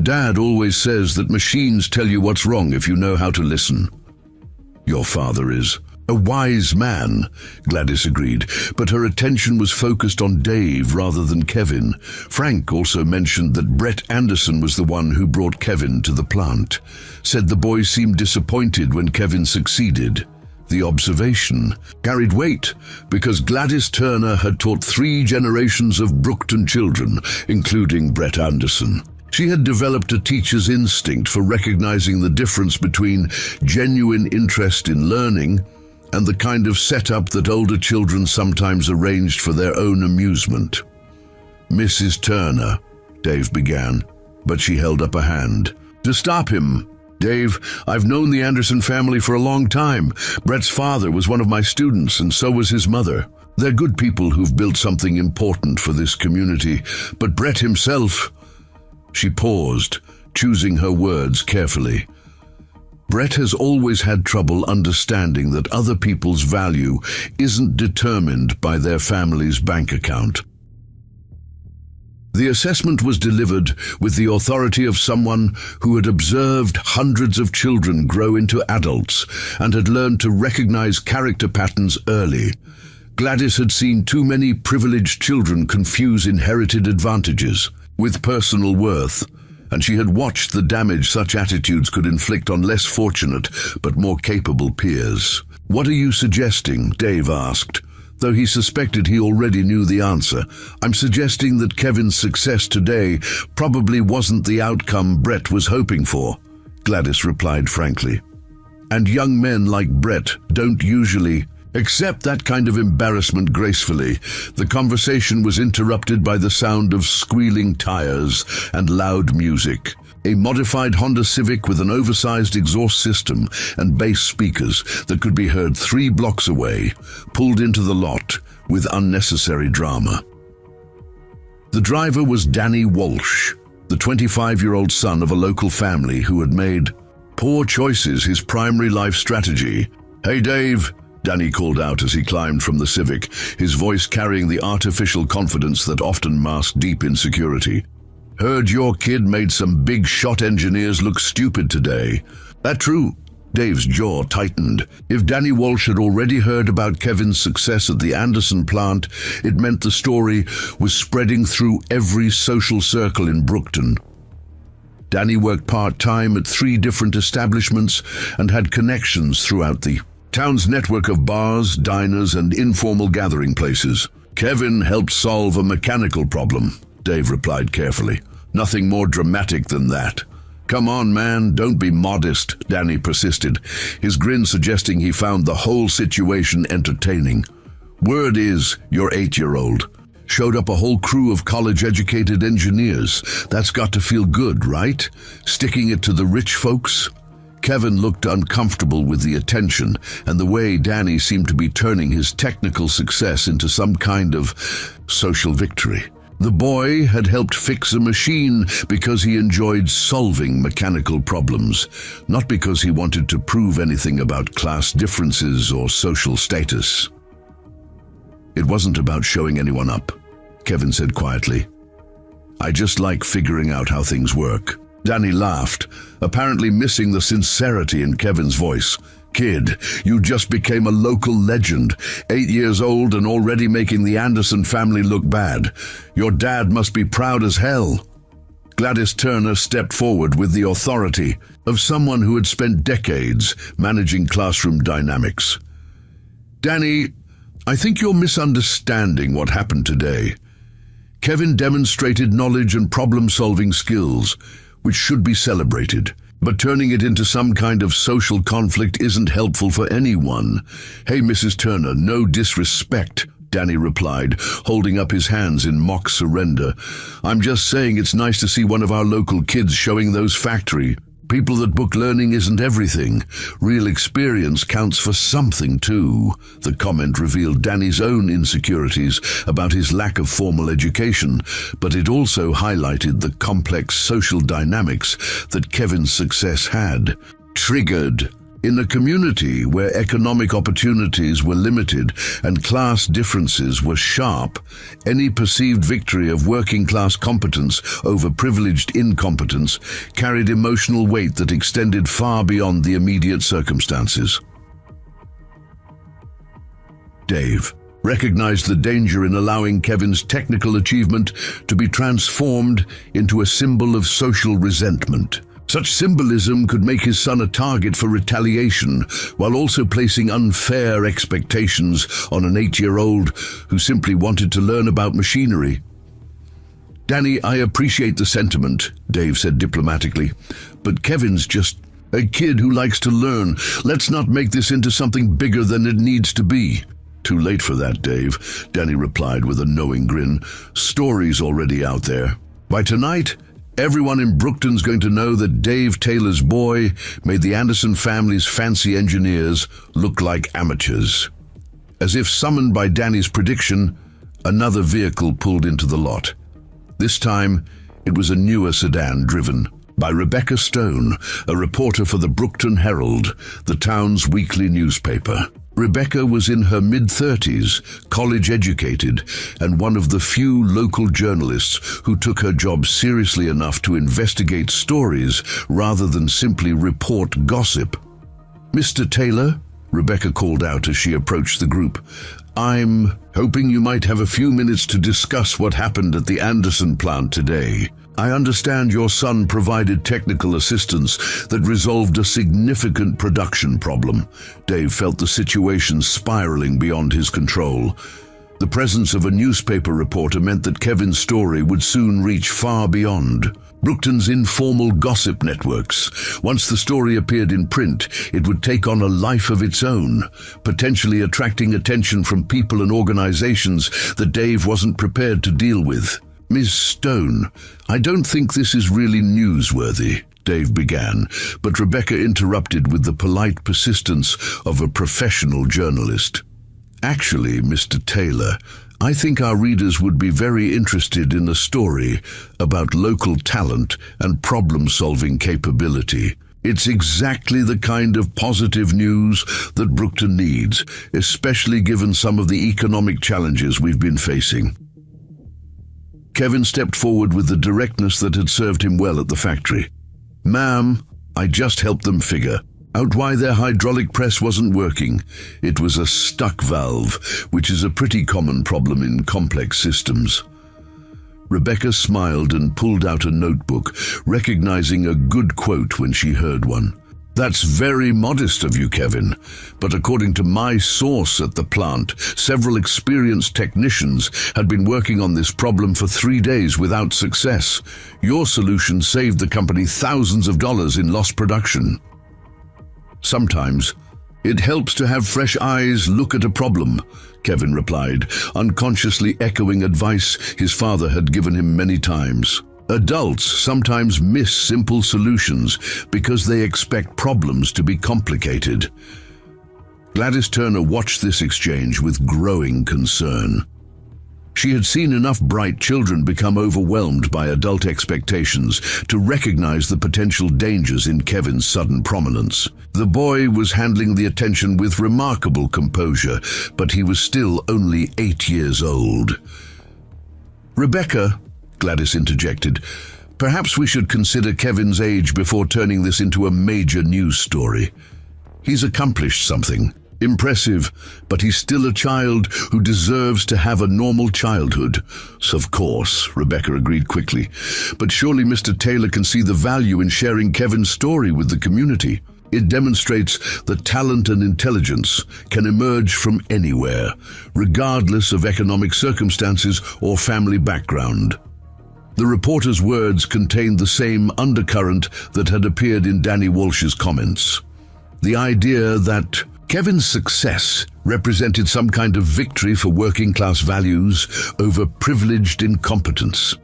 "Dad always says that machines tell you what's wrong if you know how to listen." "Your father is a wise man," Gladys agreed, but her attention was focused on Dave rather than Kevin. Frank also mentioned that Brett Anderson was the one who brought Kevin to the plant, said the boy seemed disappointed when Kevin succeeded. The observation carried weight because Gladys Turner had taught 3 generations of Brookton children, including Brett Anderson. She had developed a teacher's instinct for recognizing the difference between genuine interest in learning and the kind of setup that older children sometimes arranged for their own amusement. "Mrs. Turner," Dave began, but she held up a hand. "To stop him. Dave, I've known the Anderson family for a long time. Brett's father was one of my students, and so was his mother. They're good people who've built something important for this community, but Brett himself..." She paused, choosing her words carefully. "Brett has always had trouble understanding that other people's value isn't determined by their family's bank account." The assessment was delivered with the authority of someone who had observed hundreds of children grow into adults and had learned to recognize character patterns early. Gladys had seen too many privileged children confuse inherited advantages with personal worth, and she had watched the damage such attitudes could inflict on less fortunate but more capable peers. "What are you suggesting?" Dave asked, though he suspected he already knew the answer. "I'm suggesting that Kevin's success today probably wasn't the outcome Brett was hoping for," Gladys replied frankly. "And young men like Brett don't usually accept that kind of embarrassment gracefully." The conversation was interrupted by the sound of squealing tires and loud music. A modified Honda Civic with an oversized exhaust system and bass speakers that could be heard 3 blocks away pulled into the lot with unnecessary drama. The driver was Danny Walsh, the 25-year-old son of a local family who had made poor choices his primary life strategy. "Hey, Dave," Danny called out as he climbed from the Civic, his voice carrying the artificial confidence that often masked deep insecurity. "Heard your kid made some big shot engineers look stupid today." "That true?" Dave's jaw tightened. If Danny Walsh had already heard about Kevin's success at the Anderson plant, it meant the story was spreading through every social circle in Brookton. Danny worked part-time at 3 different establishments and had connections throughout the town's network of bars, diners, and informal gathering places. "Kevin helped solve a mechanical problem," Dave replied carefully. "Nothing more dramatic than that." "Come on, man, don't be modest," Danny persisted, his grin suggesting he found the whole situation entertaining. "Word is, your 8-year-old showed up a whole crew of college-educated engineers. That's got to feel good, right? Sticking it to the rich folks?" Kevin looked uncomfortable with the attention and the way Danny seemed to be turning his technical success into some kind of social victory. The boy had helped fix a machine because he enjoyed solving mechanical problems, not because he wanted to prove anything about class differences or social status. "It wasn't about showing anyone up," Kevin said quietly. "I just like figuring out how things work." Danny laughed, apparently missing the sincerity in Kevin's voice. "Kid, you just became a local legend, 8 years old and already making the Anderson family look bad. Your dad must be proud as hell." Gladys Turner stepped forward with the authority of someone who had spent decades managing classroom dynamics. "Danny, I think you're misunderstanding what happened today. Kevin demonstrated knowledge and problem-solving skills, which should be celebrated. But turning it into some kind of social conflict isn't helpful for anyone." "Hey, Mrs. Turner, no disrespect," Danny replied, holding up his hands in mock surrender. "I'm just saying it's nice to see one of our local kids showing those factory. People that book learning isn't everything. Real experience counts for something too." The comment revealed Danny's own insecurities about his lack of formal education, but it also highlighted the complex social dynamics that Kevin's success had triggered. In a community where economic opportunities were limited and class differences were sharp, any perceived victory of working-class competence over privileged incompetence carried emotional weight that extended far beyond the immediate circumstances. Dave recognized the danger in allowing Kevin's technical achievement to be transformed into a symbol of social resentment. Such symbolism could make his son a target for retaliation, while also placing unfair expectations on an 8-year-old who simply wanted to learn about machinery. "Danny, I appreciate the sentiment," Dave said diplomatically, "but Kevin's just a kid who likes to learn. Let's not make this into something bigger than it needs to be." "Too late for that, Dave," Danny replied with a knowing grin. "Story's already out there. By tonight, everyone in Brookton's going to know that Dave Taylor's boy made the Anderson family's fancy engineers look like amateurs." As if summoned by Danny's prediction, another vehicle pulled into the lot. This time, it was a newer sedan driven by Rebecca Stone, a reporter for the Brookton Herald, the town's weekly newspaper. Rebecca was in her mid-30s, college-educated, and one of the few local journalists who took her job seriously enough to investigate stories rather than simply report gossip. "Mr. Taylor," Rebecca called out as she approached the group, "I'm hoping you might have a few minutes to discuss what happened at the Anderson plant today. I understand your son provided technical assistance that resolved a significant production problem." Dave felt the situation spiraling beyond his control. The presence of a newspaper reporter meant that Kevin's story would soon reach far beyond Brookton's informal gossip networks. Once the story appeared in print, it would take on a life of its own, potentially attracting attention from people and organizations that Dave wasn't prepared to deal with. "Ms. Stone, I don't think this is really newsworthy," Dave began, but Rebecca interrupted with the polite persistence of a professional journalist. "Actually, Mr. Taylor, I think our readers would be very interested in a story about local talent and problem-solving capability. It's exactly the kind of positive news that Brookton needs, especially given some of the economic challenges we've been facing. Kevin stepped forward with the directness that had served him well at the factory. "Ma'am, I just helped them figure out why their hydraulic press wasn't working. It was a stuck valve, which is a pretty common problem in complex systems." Rebecca smiled and pulled out a notebook, recognizing a good quote when she heard one. "That's very modest of you, Kevin, but according to my source at the plant, several experienced technicians had been working on this problem for 3 days without success. Your solution saved the company thousands of dollars in lost production." "Sometimes it helps to have fresh eyes look at a problem," Kevin replied, unconsciously echoing advice his father had given him many times. "Adults sometimes miss simple solutions because they expect problems to be complicated." Gladys Turner watched this exchange with growing concern. She had seen enough bright children become overwhelmed by adult expectations to recognize the potential dangers in Kevin's sudden prominence. The boy was handling the attention with remarkable composure, but he was still only 8 years old. "Rebecca," Gladys interjected, "perhaps we should consider Kevin's age before turning this into a major news story. He's accomplished something. Impressive, but he's still a child who deserves to have a normal childhood." "Of course," Rebecca agreed quickly, "but surely Mr. Taylor can see the value in sharing Kevin's story with the community. It demonstrates that talent and intelligence can emerge from anywhere, regardless of economic circumstances or family background." The reporter's words contained the same undercurrent that had appeared in Danny Walsh's comments. The idea that Kevin's success represented some kind of victory for working-class values over privileged incompetence.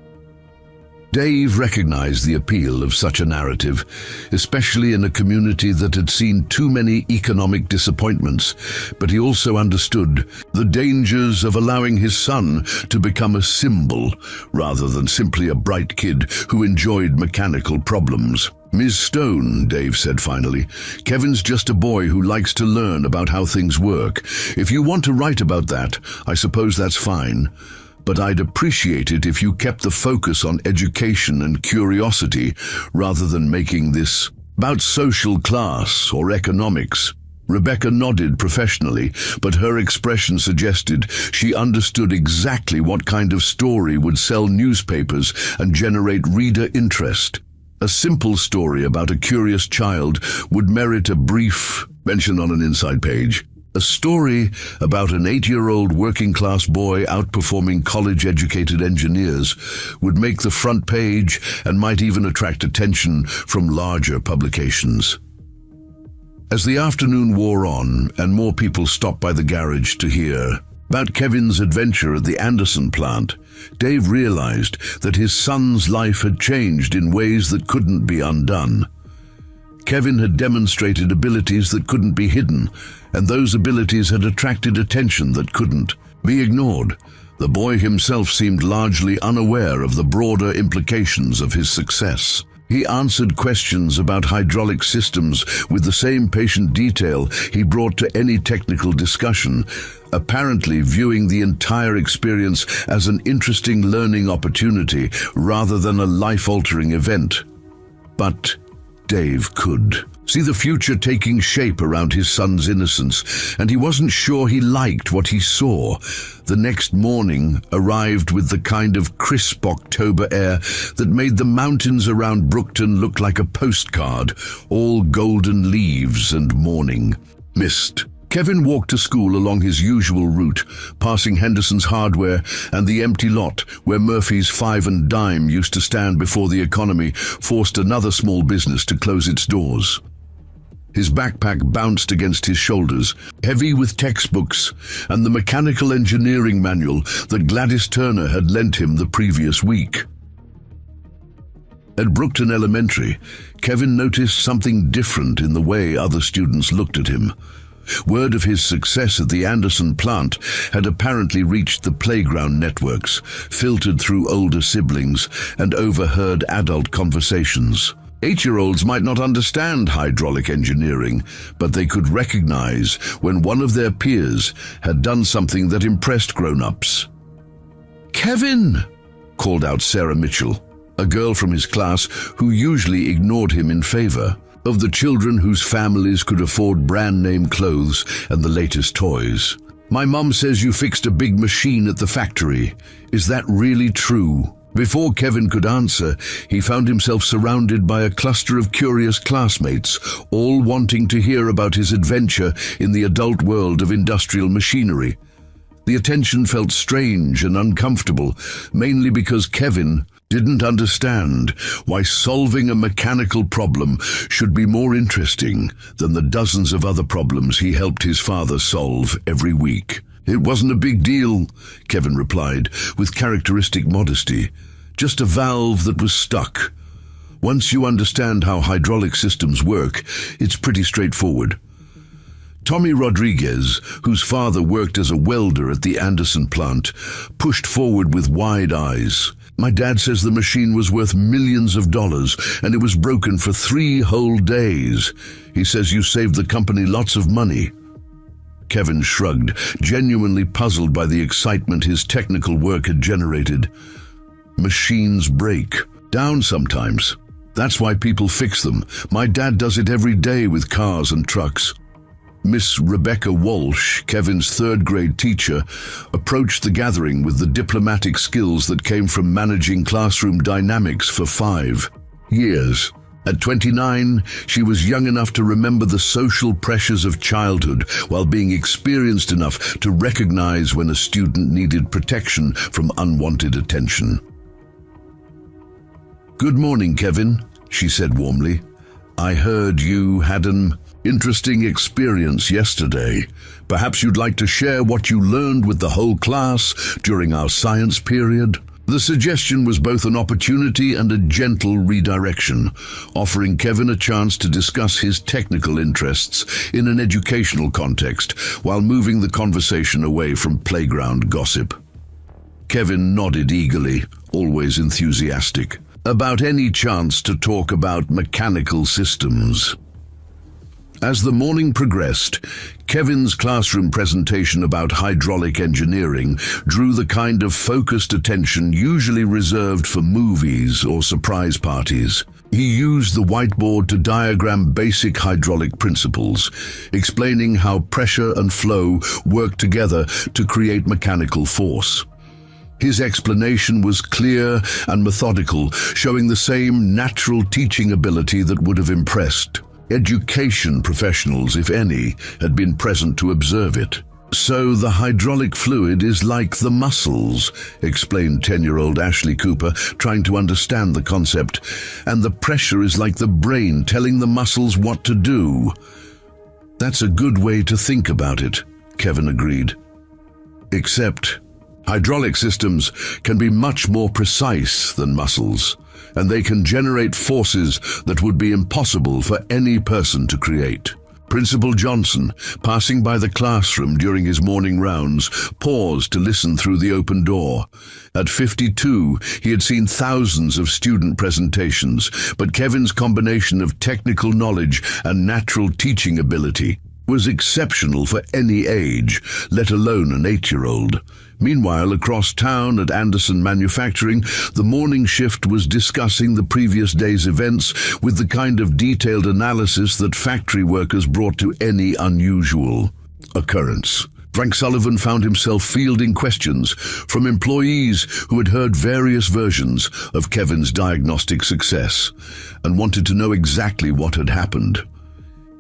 Dave recognized the appeal of such a narrative, especially in a community that had seen too many economic disappointments, but he also understood the dangers of allowing his son to become a symbol rather than simply a bright kid who enjoyed mechanical problems. "Ms. Stone," Dave said finally, "Kevin's just a boy who likes to learn about how things work. If you want to write about that, I suppose that's fine. But I'd appreciate it if you kept the focus on education and curiosity rather than making this about social class or economics." Rebecca nodded professionally, but her expression suggested she understood exactly what kind of story would sell newspapers and generate reader interest. A simple story about a curious child would merit a brief mention on an inside page. A story about an 8-year-old working-class boy outperforming college-educated engineers would make the front page and might even attract attention from larger publications. As the afternoon wore on and more people stopped by the garage to hear about Kevin's adventure at the Anderson plant, Dave realized that his son's life had changed in ways that couldn't be undone. Kevin had demonstrated abilities that couldn't be hidden, and those abilities had attracted attention that couldn't be ignored. The boy himself seemed largely unaware of the broader implications of his success. He answered questions about hydraulic systems with the same patient detail he brought to any technical discussion, apparently viewing the entire experience as an interesting learning opportunity rather than a life-altering event. But Dave could see the future taking shape around his son's innocence, and he wasn't sure he liked what he saw. The next morning arrived with the kind of crisp October air that made the mountains around Brookton look like a postcard, all golden leaves and morning mist. Kevin walked to school along his usual route, passing Henderson's Hardware and the empty lot where Murphy's Five and Dime used to stand before the economy forced another small business to close its doors. His backpack bounced against his shoulders, heavy with textbooks and the mechanical engineering manual that Gladys Turner had lent him the previous week. At Brookton Elementary, Kevin noticed something different in the way other students looked at him. Word of his success at the Anderson plant had apparently reached the playground networks, filtered through older siblings, and overheard adult conversations. 8-year-olds might not understand hydraulic engineering, but they could recognize when one of their peers had done something that impressed grown-ups. "Kevin!" called out Sarah Mitchell, a girl from his class who usually ignored him in favor of the children whose families could afford brand-name clothes and the latest toys. "My mom says you fixed a big machine at the factory. Is that really true?" Before Kevin could answer, he found himself surrounded by a cluster of curious classmates, all wanting to hear about his adventure in the adult world of industrial machinery. The attention felt strange and uncomfortable, mainly because Kevin didn't understand why solving a mechanical problem should be more interesting than the dozens of other problems he helped his father solve every week. "It wasn't a big deal," Kevin replied, with characteristic modesty. "Just a valve that was stuck. Once you understand how hydraulic systems work, it's pretty straightforward." Tommy Rodriguez, whose father worked as a welder at the Anderson plant, pushed forward with wide eyes. "My dad says the machine was worth millions of dollars, and it was broken for 3 whole days. He says you saved the company lots of money." Kevin shrugged, genuinely puzzled by the excitement his technical work had generated. "Machines break down sometimes. That's why people fix them. My dad does it every day with cars and trucks." Miss Rebecca Walsh, Kevin's 3rd-grade teacher, approached the gathering with the diplomatic skills that came from managing classroom dynamics for 5 years. At 29, she was young enough to remember the social pressures of childhood while being experienced enough to recognize when a student needed protection from unwanted attention. "Good morning, Kevin," she said warmly. "I heard you had an interesting experience yesterday. Perhaps you'd like to share what you learned with the whole class during our science period?" The suggestion was both an opportunity and a gentle redirection, offering Kevin a chance to discuss his technical interests in an educational context while moving the conversation away from playground gossip. Kevin nodded eagerly, always enthusiastic, about any chance to talk about mechanical systems. As the morning progressed, Kevin's classroom presentation about hydraulic engineering drew the kind of focused attention usually reserved for movies or surprise parties. He used the whiteboard to diagram basic hydraulic principles, explaining how pressure and flow work together to create mechanical force. His explanation was clear and methodical, showing the same natural teaching ability that would have impressed education professionals, if any, had been present to observe it. "So the hydraulic fluid is like the muscles," explained 10-year-old Ashley Cooper, trying to understand the concept, "and the pressure is like the brain telling the muscles what to do." "That's a good way to think about it," Kevin agreed. "Except hydraulic systems can be much more precise than muscles, and they can generate forces that would be impossible for any person to create." Principal Johnson, passing by the classroom during his morning rounds, paused to listen through the open door. At 52, he had seen thousands of student presentations, but Kevin's combination of technical knowledge and natural teaching ability was exceptional for any age, let alone an 8-year-old. Meanwhile, across town at Anderson Manufacturing, the morning shift was discussing the previous day's events with the kind of detailed analysis that factory workers brought to any unusual occurrence. Frank Sullivan found himself fielding questions from employees who had heard various versions of Kevin's diagnostic success and wanted to know exactly what had happened.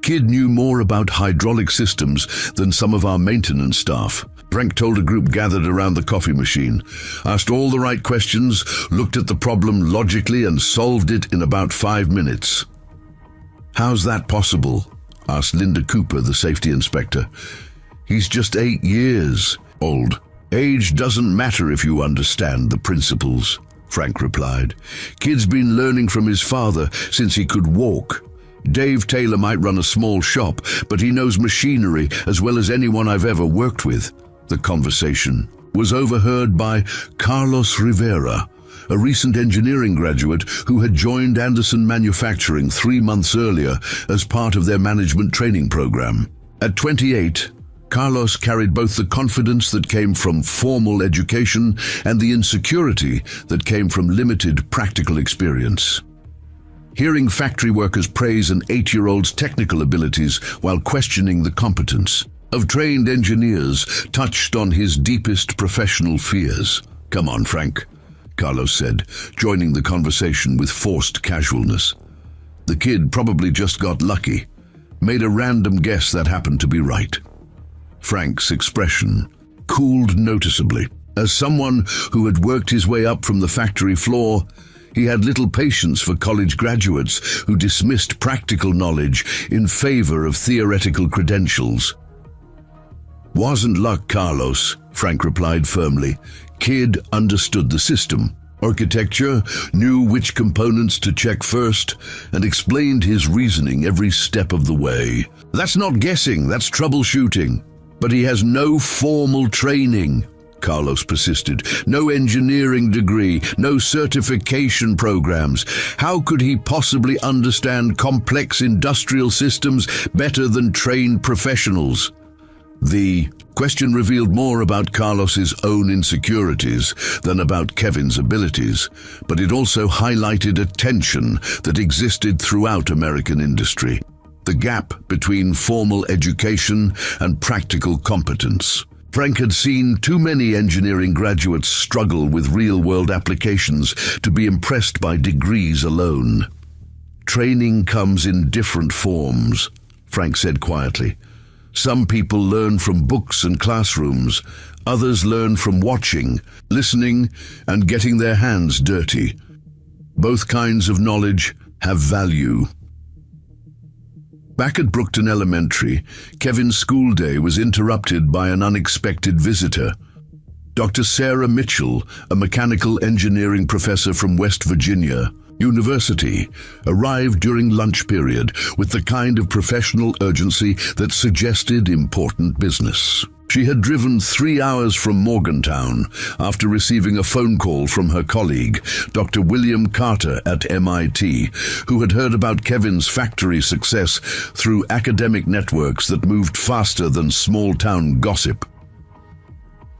Kid knew more about hydraulic systems than some of our maintenance staff. Frank told a group gathered around the coffee machine, asked all the right questions, looked at the problem logically, and solved it in about 5 minutes. "How's that possible?" asked Linda Cooper, the safety inspector. "He's just 8 years old. Age doesn't matter if you understand the principles," Frank replied. "Kid's been learning from his father since he could walk. Dave Taylor might run a small shop, but he knows machinery as well as anyone I've ever worked with." The conversation was overheard by Carlos Rivera, a recent engineering graduate who had joined Anderson Manufacturing 3 months earlier as part of their management training program. At 28, Carlos carried both the confidence that came from formal education and the insecurity that came from limited practical experience. Hearing factory workers praise an 8-year-old's technical abilities while questioning the competence of trained engineers touched on his deepest professional fears. "Come on, Frank," Carlos said, joining the conversation with forced casualness. The kid probably just got lucky, made a random guess that happened to be right. Frank's expression cooled noticeably. As someone who had worked his way up from the factory floor, he had little patience for college graduates who dismissed practical knowledge in favor of theoretical credentials. "Wasn't luck, Carlos," Frank replied firmly. "Kid understood the system, architecture, knew which components to check first, and explained his reasoning every step of the way. That's not guessing, that's troubleshooting. But he has no formal training," Carlos persisted. "No engineering degree, no certification programs. How could he possibly understand complex industrial systems better than trained professionals?" The question revealed more about Carlos's own insecurities than about Kevin's abilities, but it also highlighted a tension that existed throughout American industry: the gap between formal education and practical competence. Frank had seen too many engineering graduates struggle with real-world applications to be impressed by degrees alone. "Training comes in different forms," Frank said quietly. "Some people learn from books and classrooms. Others learn from watching, listening, and getting their hands dirty. Both kinds of knowledge have value." Back at Brookton Elementary, Kevin's school day was interrupted by an unexpected visitor. Dr. Sarah Mitchell, a mechanical engineering professor from West Virginia University, arrived during lunch period with the kind of professional urgency that suggested important business. She had driven 3 hours from Morgantown after receiving a phone call from her colleague, Dr. William Carter at MIT, who had heard about Kevin's factory success through academic networks that moved faster than small-town gossip.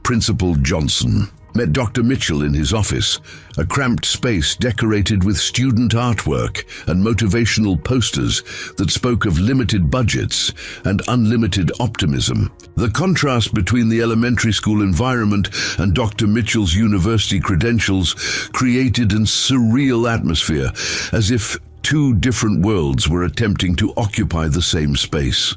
Principal Johnson met Dr. Mitchell in his office, a cramped space decorated with student artwork and motivational posters that spoke of limited budgets and unlimited optimism. The contrast between the elementary school environment and Dr. Mitchell's university credentials created a surreal atmosphere, as if two different worlds were attempting to occupy the same space.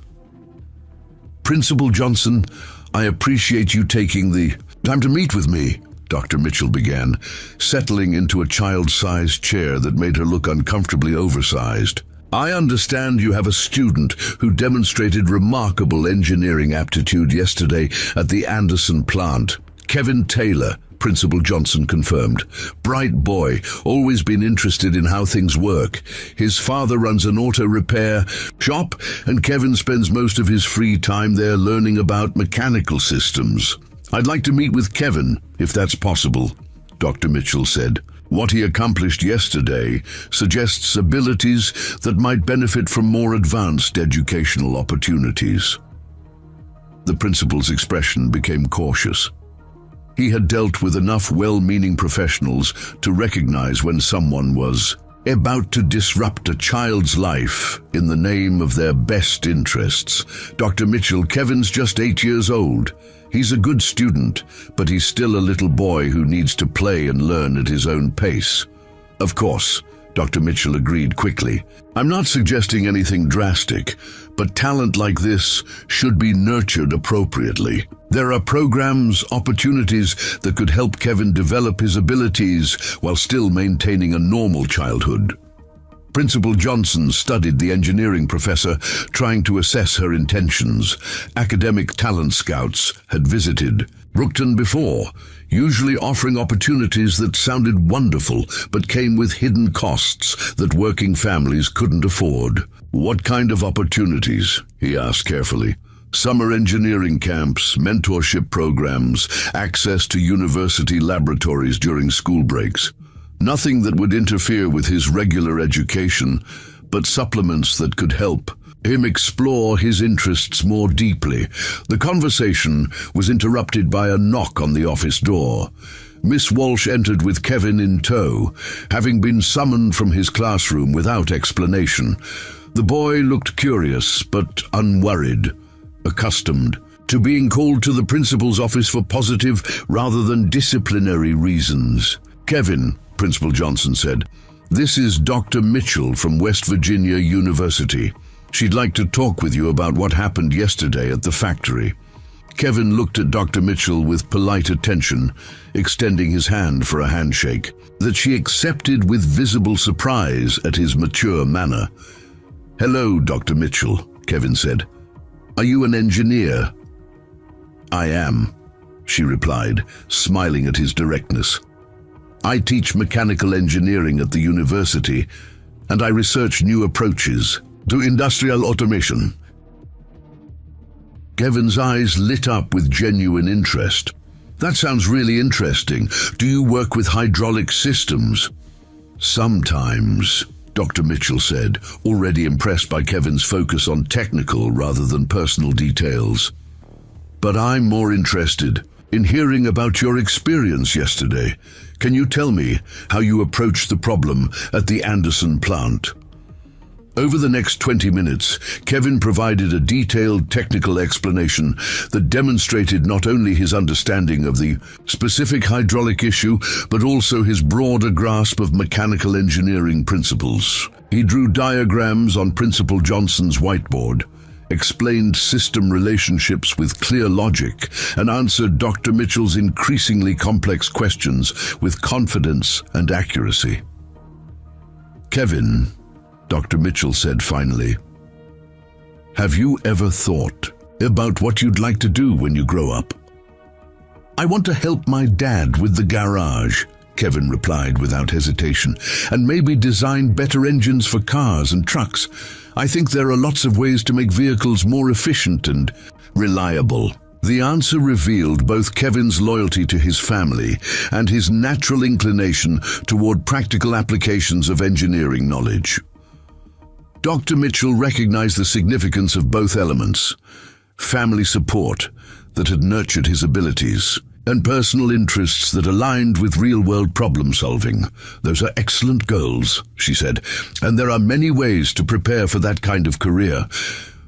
"Principal Johnson, I appreciate you taking the time to meet with me," Dr. Mitchell began, settling into a child-sized chair that made her look uncomfortably oversized. "I understand you have a student who demonstrated remarkable engineering aptitude yesterday at the Anderson plant. Kevin Taylor," Principal Johnson confirmed. "Bright boy, always been interested in how things work. His father runs an auto repair shop, and Kevin spends most of his free time there learning about mechanical systems. I'd like to meet with Kevin, if that's possible," Dr. Mitchell said. "What he accomplished yesterday suggests abilities that might benefit from more advanced educational opportunities." The principal's expression became cautious. He had dealt with enough well-meaning professionals to recognize when someone was about to disrupt a child's life in the name of their best interests. "Dr. Mitchell, Kevin's just 8 years old. He's a good student, but he's still a little boy who needs to play and learn at his own pace." "Of course," Dr. Mitchell agreed quickly. "I'm not suggesting anything drastic, but talent like this should be nurtured appropriately. There are programs, opportunities that could help Kevin develop his abilities while still maintaining a normal childhood." Principal Johnson studied the engineering professor, trying to assess her intentions. Academic talent scouts had visited Brookton before, usually offering opportunities that sounded wonderful but came with hidden costs that working families couldn't afford. "What kind of opportunities?" he asked carefully. "Summer engineering camps, mentorship programs, access to university laboratories during school breaks." Nothing that would interfere with his regular education, but supplements that could help him explore his interests more deeply. The conversation was interrupted by a knock on the office door. Miss Walsh entered with Kevin in tow, having been summoned from his classroom without explanation. The boy looked curious but unworried, accustomed to being called to the principal's office for positive rather than disciplinary reasons. "Kevin," Principal Johnson said, "this is Dr. Mitchell from West Virginia University. She'd like to talk with you about what happened yesterday at the factory." Kevin looked at Dr. Mitchell with polite attention, extending his hand for a handshake, that she accepted with visible surprise at his mature manner. "Hello, Dr. Mitchell," Kevin said. "Are you an engineer?" "I am," she replied, smiling at his directness. "I teach mechanical engineering at the university, and I research new approaches to industrial automation." Kevin's eyes lit up with genuine interest. "That sounds really interesting. Do you work with hydraulic systems?" "Sometimes," Dr. Mitchell said, already impressed by Kevin's focus on technical rather than personal details. "But I'm more interested in hearing about your experience yesterday. Can you tell me how you approached the problem at the Anderson plant?" Over the next 20 minutes, Kevin provided a detailed technical explanation that demonstrated not only his understanding of the specific hydraulic issue, but also his broader grasp of mechanical engineering principles. He drew diagrams on Principal Johnson's whiteboard, explained system relationships with clear logic, and answered Dr. Mitchell's increasingly complex questions with confidence and accuracy. "Kevin," Dr. Mitchell said finally, "have you ever thought about what you'd like to do when you grow up?" "I want to help my dad with the garage," Kevin replied without hesitation, "and maybe design better engines for cars and trucks. I think there are lots of ways to make vehicles more efficient and reliable." The answer revealed both Kevin's loyalty to his family and his natural inclination toward practical applications of engineering knowledge. Dr. Mitchell recognized the significance of both elements: family support that had nurtured his abilities, and personal interests that aligned with real-world problem-solving. "Those are excellent goals," she said, "and there are many ways to prepare for that kind of career.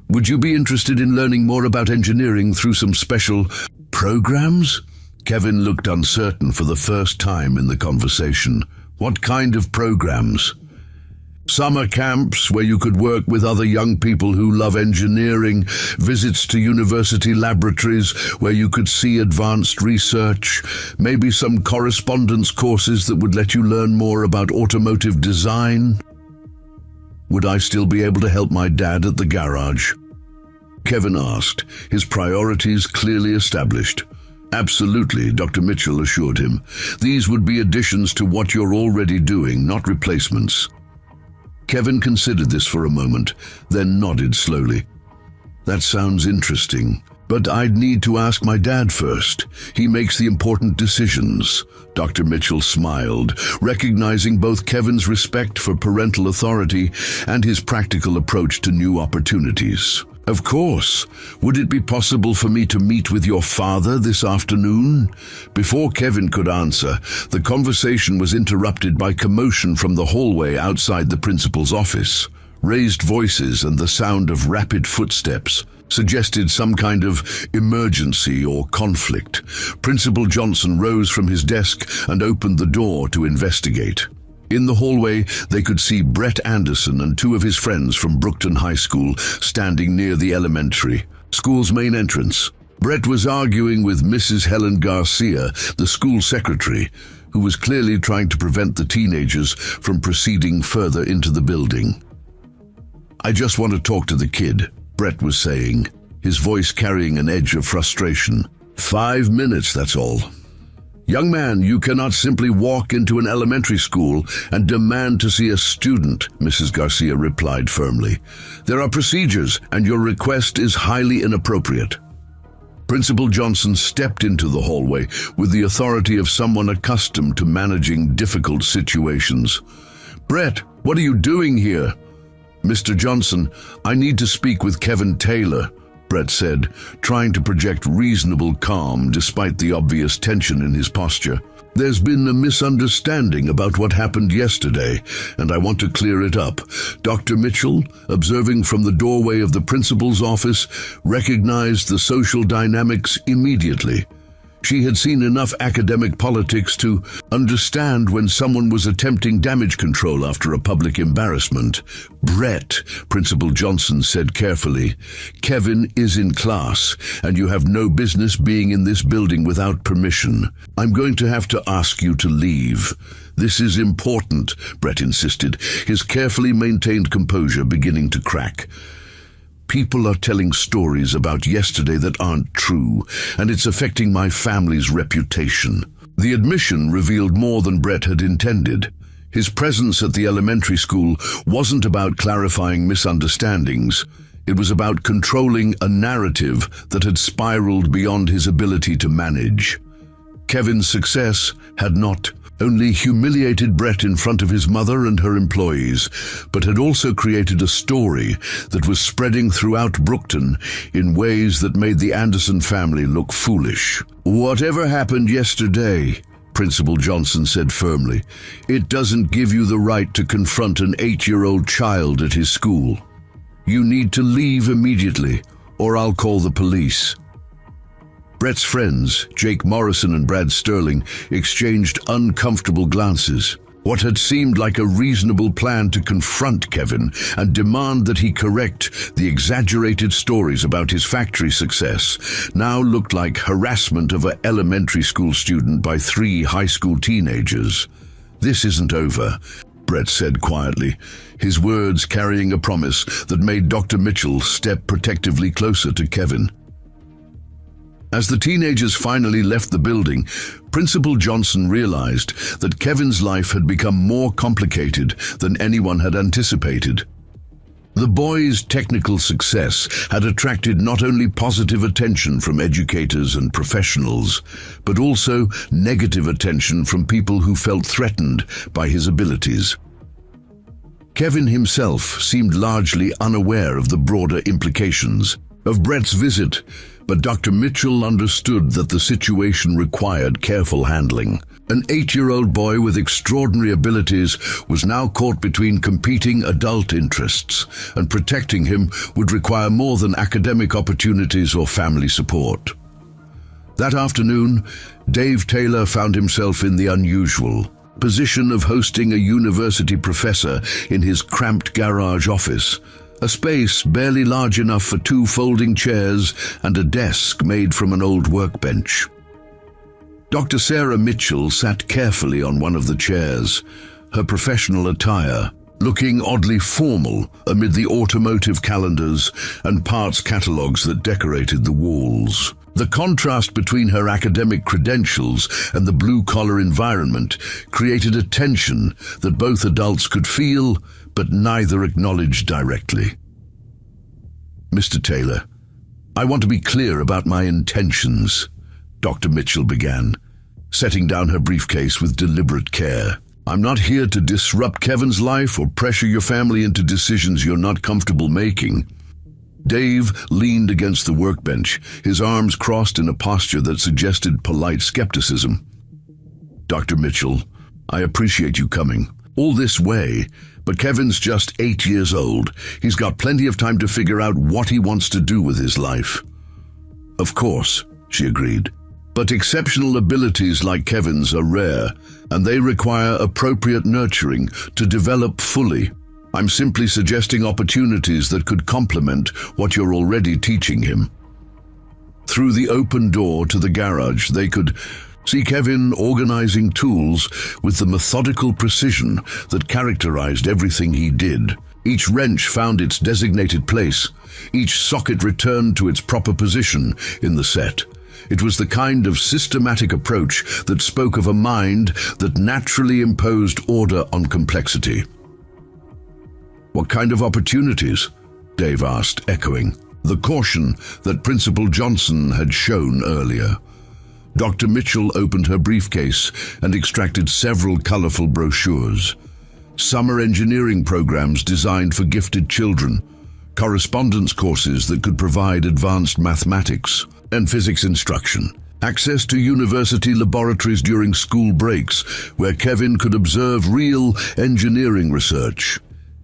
Would you be interested in learning more about engineering through some special programs?" Kevin looked uncertain for the first time in the conversation. "What kind of programs?" "Summer camps where you could work with other young people who love engineering, visits to university laboratories where you could see advanced research, maybe some correspondence courses that would let you learn more about automotive design." "Would I still be able to help my dad at the garage?" Kevin asked, his priorities clearly established. "Absolutely," Dr. Mitchell assured him. "These would be additions to what you're already doing, not replacements." Kevin considered this for a moment, then nodded slowly. "That sounds interesting, but I'd need to ask my dad first. He makes the important decisions." Dr. Mitchell smiled, recognizing both Kevin's respect for parental authority and his practical approach to new opportunities. "Of course. Would it be possible for me to meet with your father this afternoon?" Before Kevin could answer, the conversation was interrupted by commotion from the hallway outside the principal's office. Raised voices and the sound of rapid footsteps suggested some kind of emergency or conflict. Principal Johnson rose from his desk and opened the door to investigate. In the hallway, they could see Brett Anderson and two of his friends from Brookton High School standing near the elementary school's main entrance. Brett was arguing with Mrs. Helen Garcia, the school secretary, who was clearly trying to prevent the teenagers from proceeding further into the building. "I just want to talk to the kid," Brett was saying, his voice carrying an edge of frustration. 5 minutes, that's all." "Young man, you cannot simply walk into an elementary school and demand to see a student," Mrs. Garcia replied firmly. "There are procedures, and your request is highly inappropriate." Principal Johnson stepped into the hallway with the authority of someone accustomed to managing difficult situations. "Brett, what are you doing here?" "Mr. Johnson, I need to speak with Kevin Taylor," Brett said, trying to project reasonable calm despite the obvious tension in his posture. "There's been a misunderstanding about what happened yesterday, and I want to clear it up." Dr. Mitchell, observing from the doorway of the principal's office, recognized the social dynamics immediately. She had seen enough academic politics to understand when someone was attempting damage control after a public embarrassment. "Brett," Principal Johnson said carefully, "Kevin is in class, and you have no business being in this building without permission. I'm going to have to ask you to leave." "This is important," Brett insisted, his carefully maintained composure beginning to crack. "People are telling stories about yesterday that aren't true, and it's affecting my family's reputation." The admission revealed more than Brett had intended. His presence at the elementary school wasn't about clarifying misunderstandings. It was about controlling a narrative that had spiraled beyond his ability to manage. Kevin's success had not only humiliated Brett in front of his mother and her employees, but had also created a story that was spreading throughout Brookton in ways that made the Anderson family look foolish. "Whatever happened yesterday," Principal Johnson said firmly, "it doesn't give you the right to confront an 8-year-old child at his school. You need to leave immediately, or I'll call the police." Brett's friends, Jake Morrison and Brad Sterling, exchanged uncomfortable glances. What had seemed like a reasonable plan to confront Kevin and demand that he correct the exaggerated stories about his factory success now looked like harassment of an elementary school student by 3 high school teenagers. "This isn't over," Brett said quietly, his words carrying a promise that made Dr. Mitchell step protectively closer to Kevin. As the teenagers finally left the building, Principal Johnson realized that Kevin's life had become more complicated than anyone had anticipated. The boy's technical success had attracted not only positive attention from educators and professionals, but also negative attention from people who felt threatened by his abilities. Kevin himself seemed largely unaware of the broader implications of Brett's visit, but Dr. Mitchell understood that the situation required careful handling. An 8-year-old boy with extraordinary abilities was now caught between competing adult interests, and protecting him would require more than academic opportunities or family support. That afternoon, Dave Taylor found himself in the unusual position of hosting a university professor in his cramped garage office, a space barely large enough for 2 folding chairs and a desk made from an old workbench. Dr. Sarah Mitchell sat carefully on one of the chairs, her professional attire looking oddly formal amid the automotive calendars and parts catalogues that decorated the walls. The contrast between her academic credentials and the blue-collar environment created a tension that both adults could feel, but neither acknowledged directly. "Mr. Taylor, I want to be clear about my intentions," Dr. Mitchell began, setting down her briefcase with deliberate care. "I'm not here to disrupt Kevin's life or pressure your family into decisions you're not comfortable making." Dave leaned against the workbench, his arms crossed in a posture that suggested polite skepticism. "Dr. Mitchell, I appreciate you coming all this way, but Kevin's just 8 years old. He's got plenty of time to figure out what he wants to do with his life." "Of course," she agreed. "But exceptional abilities like Kevin's are rare, and they require appropriate nurturing to develop fully. I'm simply suggesting opportunities that could complement what you're already teaching him." Through the open door to the garage, they could see Kevin organizing tools with the methodical precision that characterized everything he did. Each wrench found its designated place, each socket returned to its proper position in the set. It was the kind of systematic approach that spoke of a mind that naturally imposed order on complexity. "What kind of opportunities?" Dave asked, echoing. the caution that Principal Johnson had shown earlier. Dr. Mitchell opened her briefcase and extracted several colorful brochures. Summer engineering programs designed for gifted children, correspondence courses that could provide advanced mathematics and physics instruction, access to university laboratories during school breaks where Kevin could observe real engineering research.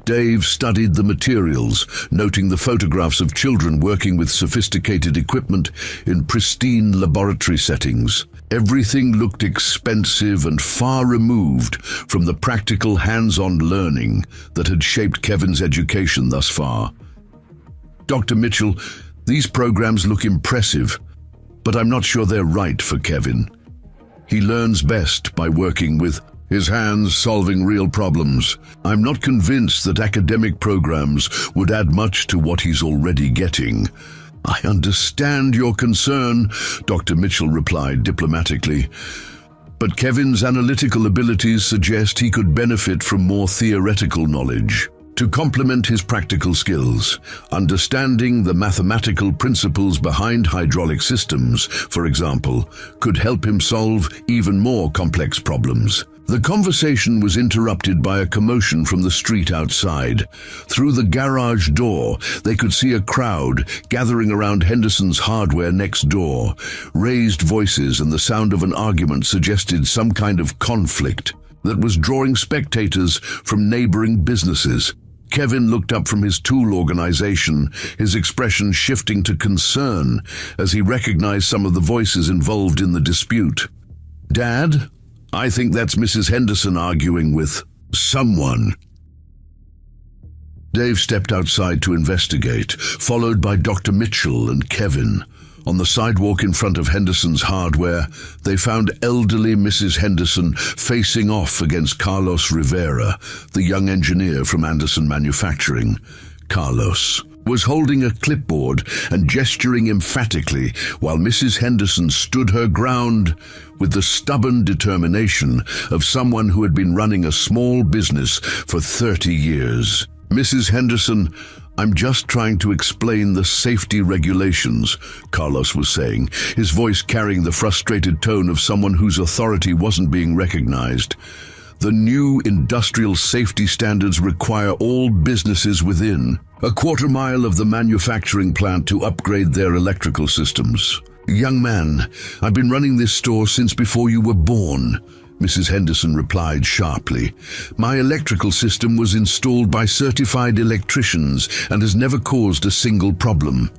Dave studied the materials, noting the photographs of children working with sophisticated equipment in pristine laboratory settings. Everything looked expensive and far removed from the practical hands-on learning that had shaped Kevin's education thus far. Dr. Mitchell, these programs look impressive, but I'm not sure they're right for Kevin. He learns best by working with his hands, solving real problems. I'm not convinced that academic programs would add much to what he's already getting. I understand your concern, Dr. Mitchell replied diplomatically. But Kevin's analytical abilities suggest he could benefit from more theoretical knowledge to complement his practical skills. Understanding the mathematical principles behind hydraulic systems, for example, could help him solve even more complex problems. The conversation was interrupted by a commotion from the street outside. Through the garage door, they could see a crowd gathering around Henderson's hardware next door. Raised voices and the sound of an argument suggested some kind of conflict that was drawing spectators from neighboring businesses. Kevin looked up from his tool organization, his expression shifting to concern as he recognized some of the voices involved in the dispute. "Dad, I think that's Mrs. Henderson arguing with someone." Dave stepped outside to investigate, followed by Dr. Mitchell and Kevin. On the sidewalk in front of Henderson's hardware, they found elderly Mrs. Henderson facing off against Carlos Rivera, the young engineer from Anderson Manufacturing. Carlos was holding a clipboard and gesturing emphatically, while Mrs. Henderson stood her ground with the stubborn determination of someone who had been running a small business for 30 years. "Mrs. Henderson, I'm just trying to explain the safety regulations," Carlos was saying, his voice carrying the frustrated tone of someone whose authority wasn't being recognized. "The new industrial safety standards require all businesses within a quarter-mile of the manufacturing plant to upgrade their electrical systems." "Young man, I've been running this store since before you were born," Mrs. Henderson replied sharply. "My electrical system was installed by certified electricians and has never caused a single problem."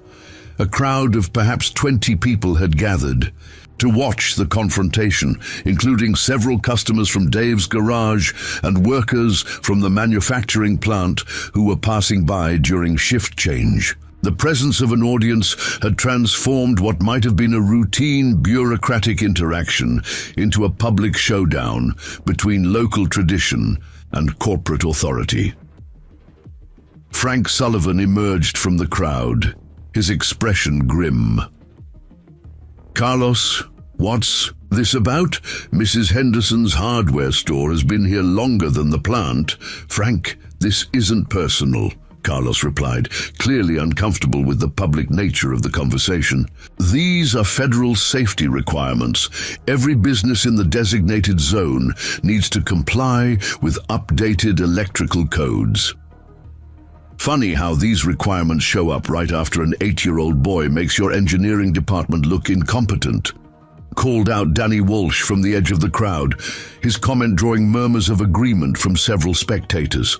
A crowd of perhaps 20 people had gathered to watch the confrontation, including several customers from Dave's garage and workers from the manufacturing plant who were passing by during shift change. The presence of an audience had transformed what might have been a routine bureaucratic interaction into a public showdown between local tradition and corporate authority. Frank Sullivan emerged from the crowd, his expression grim. "Carlos, what's this about? Mrs. Henderson's hardware store has been here longer than the plant." "Frank, this isn't personal," Carlos replied, clearly uncomfortable with the public nature of the conversation. "These are federal safety requirements. Every business in the designated zone needs to comply with updated electrical codes." "Funny how these requirements show up right after an 8-year-old boy makes your engineering department look incompetent," called out Danny Walsh from the edge of the crowd, his comment drawing murmurs of agreement from several spectators.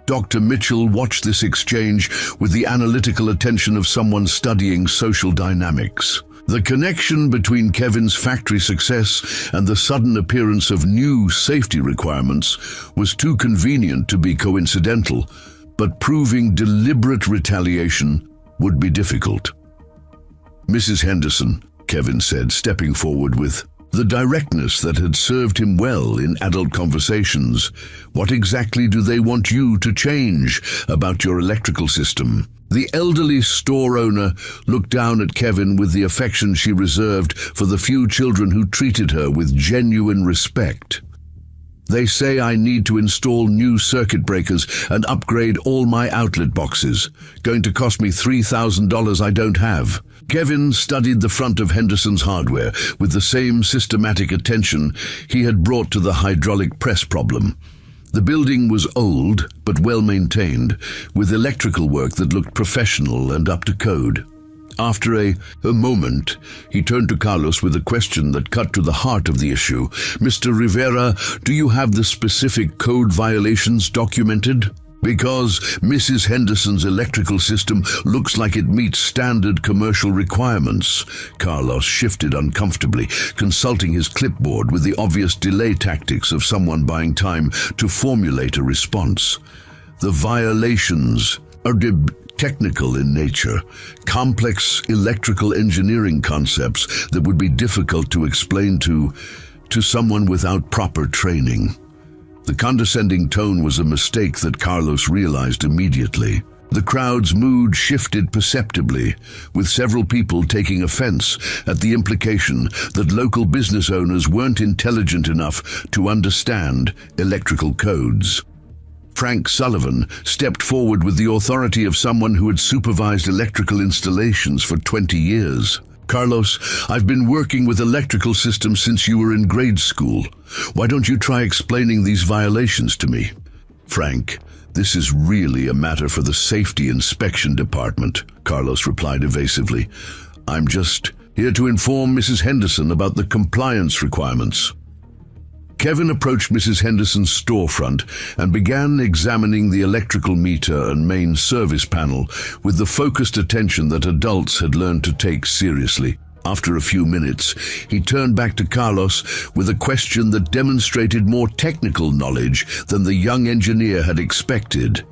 Dr. Mitchell watched this exchange with the analytical attention of someone studying social dynamics. The connection between Kevin's factory success and the sudden appearance of new safety requirements was too convenient to be coincidental, but proving deliberate retaliation would be difficult. "Mrs. Henderson," Kevin said, stepping forward with the directness that had served him well in adult conversations, "what exactly do they want you to change about your electrical system?" The elderly store owner looked down at Kevin with the affection she reserved for the few children who treated her with genuine respect. They say I need to install new circuit breakers and upgrade all my outlet boxes. Going to cost me $3,000 I don't have. Kevin studied the front of Henderson's hardware with the same systematic attention he had brought to the hydraulic press problem. The building was old but well maintained, with electrical work that looked professional and up to code. After a moment, he turned to Carlos with a question that cut to the heart of the issue. "Mr. Rivera, do you have the specific code violations documented? Because Mrs. Henderson's electrical system looks like it meets standard commercial requirements." Carlos shifted uncomfortably, consulting his clipboard with the obvious delay tactics of someone buying time to formulate a response. "The violations are technical in nature, complex electrical engineering concepts that would be difficult to explain to someone without proper training." The condescending tone was a mistake that Carlos realized immediately. The crowd's mood shifted perceptibly, with several people taking offense at the implication that local business owners weren't intelligent enough to understand electrical codes. Frank Sullivan stepped forward with the authority of someone who had supervised electrical installations for 20 years. "Carlos, I've been working with electrical systems since you were in grade school. Why don't you try explaining these violations to me?" "Frank, this is really a matter for the Safety Inspection Department," Carlos replied evasively. "I'm just here to inform Mrs. Henderson about the compliance requirements." Kevin approached Mrs. Henderson's storefront and began examining the electrical meter and main service panel with the focused attention that adults had learned to take seriously. After a few minutes, he turned back to Carlos with a question that demonstrated more technical knowledge than the young engineer had expected.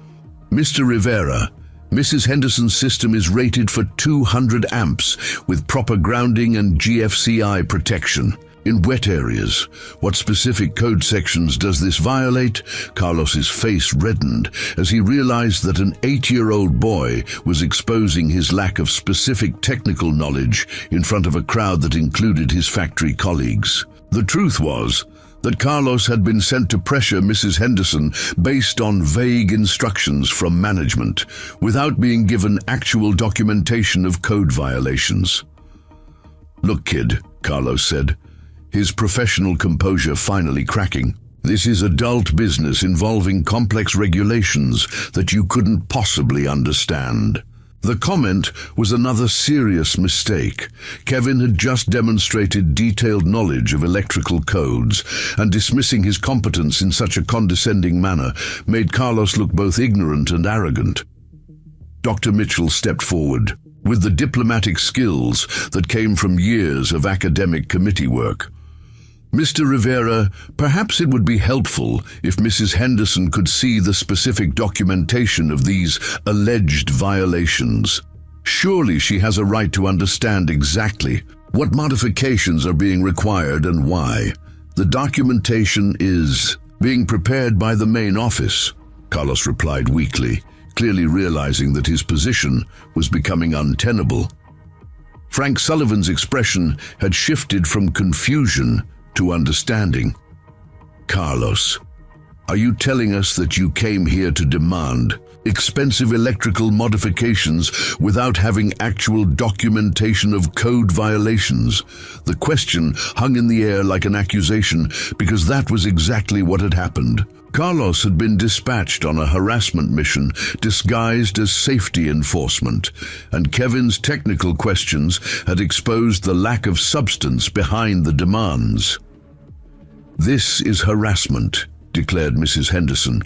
"Mr. Rivera, Mrs. Henderson's system is rated for 200 amps with proper grounding and GFCI protection. In wet areas, what specific code sections does this violate?" Carlos's face reddened as he realized that an 8-year-old boy was exposing his lack of specific technical knowledge in front of a crowd that included his factory colleagues. The truth was that Carlos had been sent to pressure Mrs. Henderson based on vague instructions from management, without being given actual documentation of code violations. "Look, kid," Carlos said, his professional composure finally cracking. "This is adult business involving complex regulations that you couldn't possibly understand." The comment was another serious mistake. Kevin had just demonstrated detailed knowledge of electrical codes, and dismissing his competence in such a condescending manner made Carlos look both ignorant and arrogant. Dr. Mitchell stepped forward, with the diplomatic skills that came from years of academic committee work. "Mr. Rivera, perhaps it would be helpful if Mrs. Henderson could see the specific documentation of these alleged violations. Surely she has a right to understand exactly what modifications are being required and why. The documentation is being prepared by the main office," Carlos replied weakly, clearly realizing that his position was becoming untenable. Frank Sullivan's expression had shifted from confusion to understanding. "Carlos, are you telling us that you came here to demand expensive electrical modifications without having actual documentation of code violations?" The question hung in the air like an accusation, because that was exactly what had happened. Carlos had been dispatched on a harassment mission disguised as safety enforcement, and Kevin's technical questions had exposed the lack of substance behind the demands. "This is harassment," declared Mrs. Henderson,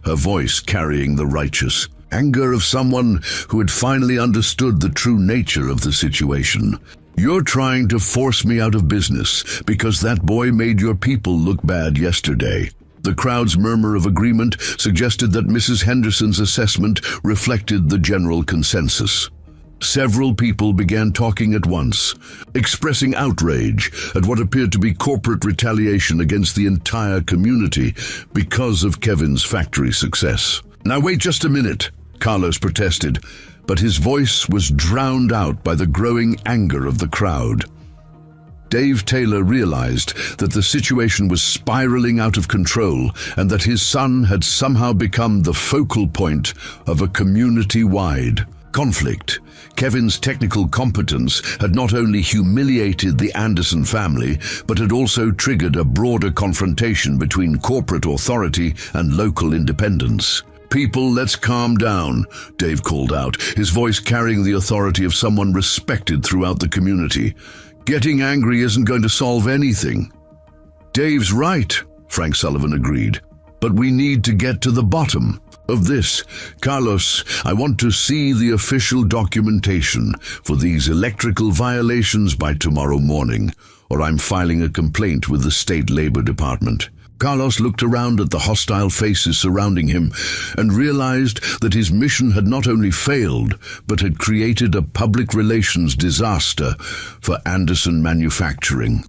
her voice carrying the righteous anger of someone who had finally understood the true nature of the situation. "You're trying to force me out of business because that boy made your people look bad yesterday." The crowd's murmur of agreement suggested that Mrs. Henderson's assessment reflected the general consensus. Several people began talking at once, expressing outrage at what appeared to be corporate retaliation against the entire community because of Kevin's factory success. "Now wait just a minute," Carlos protested, but his voice was drowned out by the growing anger of the crowd. Dave Taylor realized that the situation was spiraling out of control and that his son had somehow become the focal point of a community-wide conflict. Kevin's technical competence had not only humiliated the Anderson family, but had also triggered a broader confrontation between corporate authority and local independence. "People, let's calm down," Dave called out, his voice carrying the authority of someone respected throughout the community. "Getting angry isn't going to solve anything." "Dave's right," Frank Sullivan agreed. "But we need to get to the bottom of this. Carlos, I want to see the official documentation for these electrical violations by tomorrow morning, or I'm filing a complaint with the State Labor Department." Carlos looked around at the hostile faces surrounding him and realized that his mission had not only failed, but had created a public relations disaster for Anderson Manufacturing.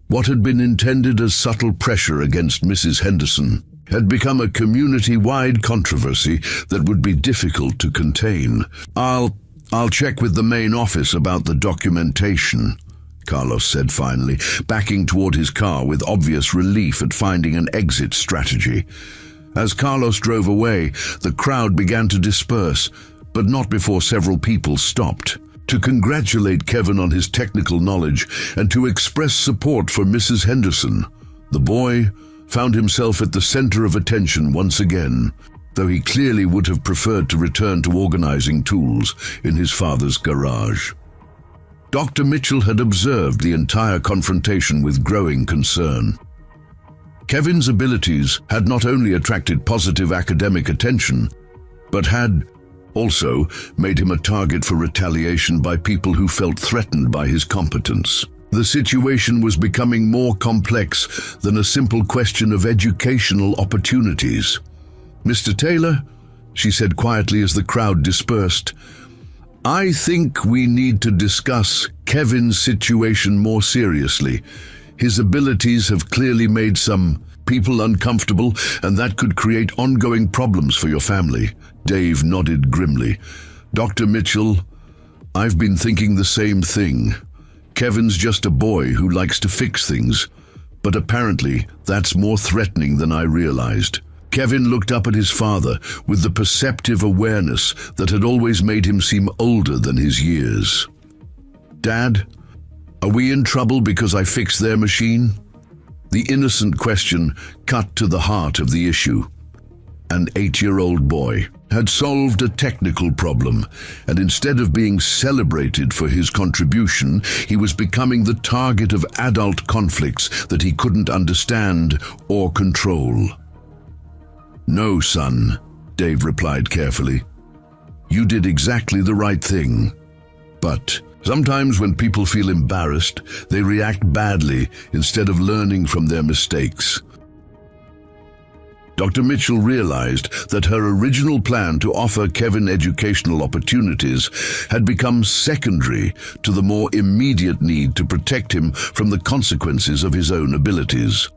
What had been intended as subtle pressure against Mrs. Henderson had become a community-wide controversy that would be difficult to contain. I'll check with the main office about the documentation," Carlos said finally, backing toward his car with obvious relief at finding an exit strategy. As Carlos drove away, the crowd began to disperse, but not before several people stopped to congratulate Kevin on his technical knowledge and to express support for Mrs. Henderson. The boy found himself at the center of attention once again, though he clearly would have preferred to return to organizing tools in his father's garage. Dr. Mitchell had observed the entire confrontation with growing concern. Kevin's abilities had not only attracted positive academic attention, but had also made him a target for retaliation by people who felt threatened by his competence. The situation was becoming more complex than a simple question of educational opportunities. "Mr. Taylor," she said quietly as the crowd dispersed, "I think we need to discuss Kevin's situation more seriously. His abilities have clearly made some people uncomfortable, and that could create ongoing problems for your family." Dave nodded grimly. "Dr. Mitchell, I've been thinking the same thing. Kevin's just a boy who likes to fix things, but apparently that's more threatening than I realized." Kevin looked up at his father with the perceptive awareness that had always made him seem older than his years. "Dad, are we in trouble because I fixed their machine?" The innocent question cut to the heart of the issue. An 8-year-old boy had solved a technical problem, and instead of being celebrated for his contribution, he was becoming the target of adult conflicts that he couldn't understand or control. "No, son," Dave replied carefully. "You did exactly the right thing. But sometimes when people feel embarrassed, they react badly instead of learning from their mistakes." Dr. Mitchell realized that her original plan to offer Kevin educational opportunities had become secondary to the more immediate need to protect him from the consequences of his own abilities.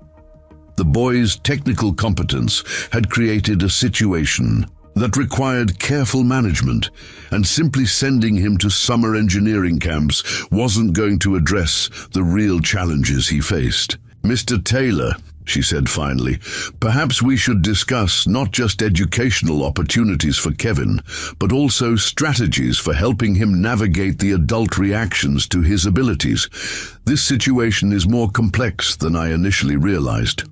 The boy's technical competence had created a situation that required careful management, and simply sending him to summer engineering camps wasn't going to address the real challenges he faced. "Mr. Taylor," she said finally, "perhaps we should discuss not just educational opportunities for Kevin, but also strategies for helping him navigate the adult reactions to his abilities. This situation is more complex than I initially realized."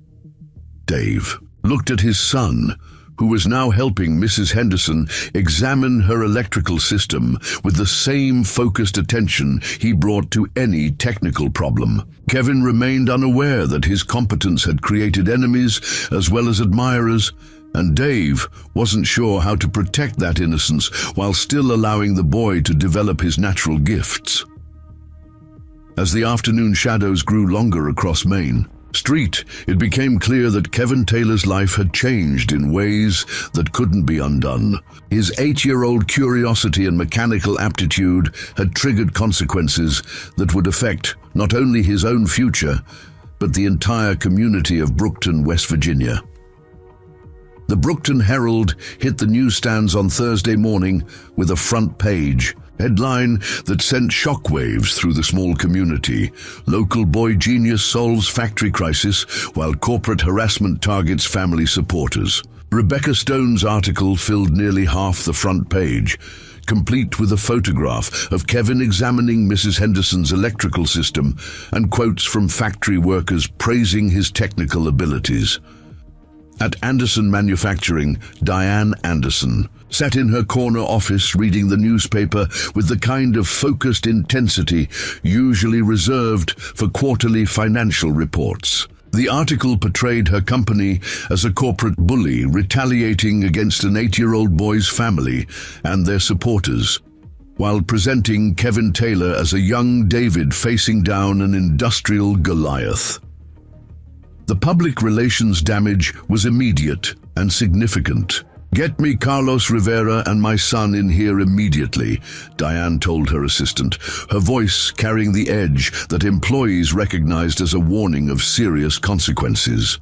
Dave looked at his son, who was now helping Mrs. Henderson examine her electrical system with the same focused attention he brought to any technical problem. Kevin remained unaware that his competence had created enemies as well as admirers, and Dave wasn't sure how to protect that innocence while still allowing the boy to develop his natural gifts. As the afternoon shadows grew longer across Main Street, it became clear that Kevin Taylor's life had changed in ways that couldn't be undone. His 8-year-old curiosity and mechanical aptitude had triggered consequences that would affect not only his own future, but the entire community of Brookton, West Virginia. The Brookton Herald hit the newsstands on Thursday morning with a front page Headline that sent shockwaves through the small community. Local boy genius solves factory crisis while corporate harassment targets family supporters. Rebecca Stone's article filled nearly half the front page, complete with a photograph of Kevin examining Mrs. Henderson's electrical system and quotes from factory workers praising his technical abilities. At Anderson Manufacturing, Diane Anderson sat in her corner office reading the newspaper with the kind of focused intensity usually reserved for quarterly financial reports. The article portrayed her company as a corporate bully retaliating against an 8-year-old boy's family and their supporters, while presenting Kevin Taylor as a young David facing down an industrial Goliath. The public relations damage was immediate and significant. "Get me Carlos Rivera and my son in here immediately," Diane told her assistant, her voice carrying the edge that employees recognized as a warning of serious consequences.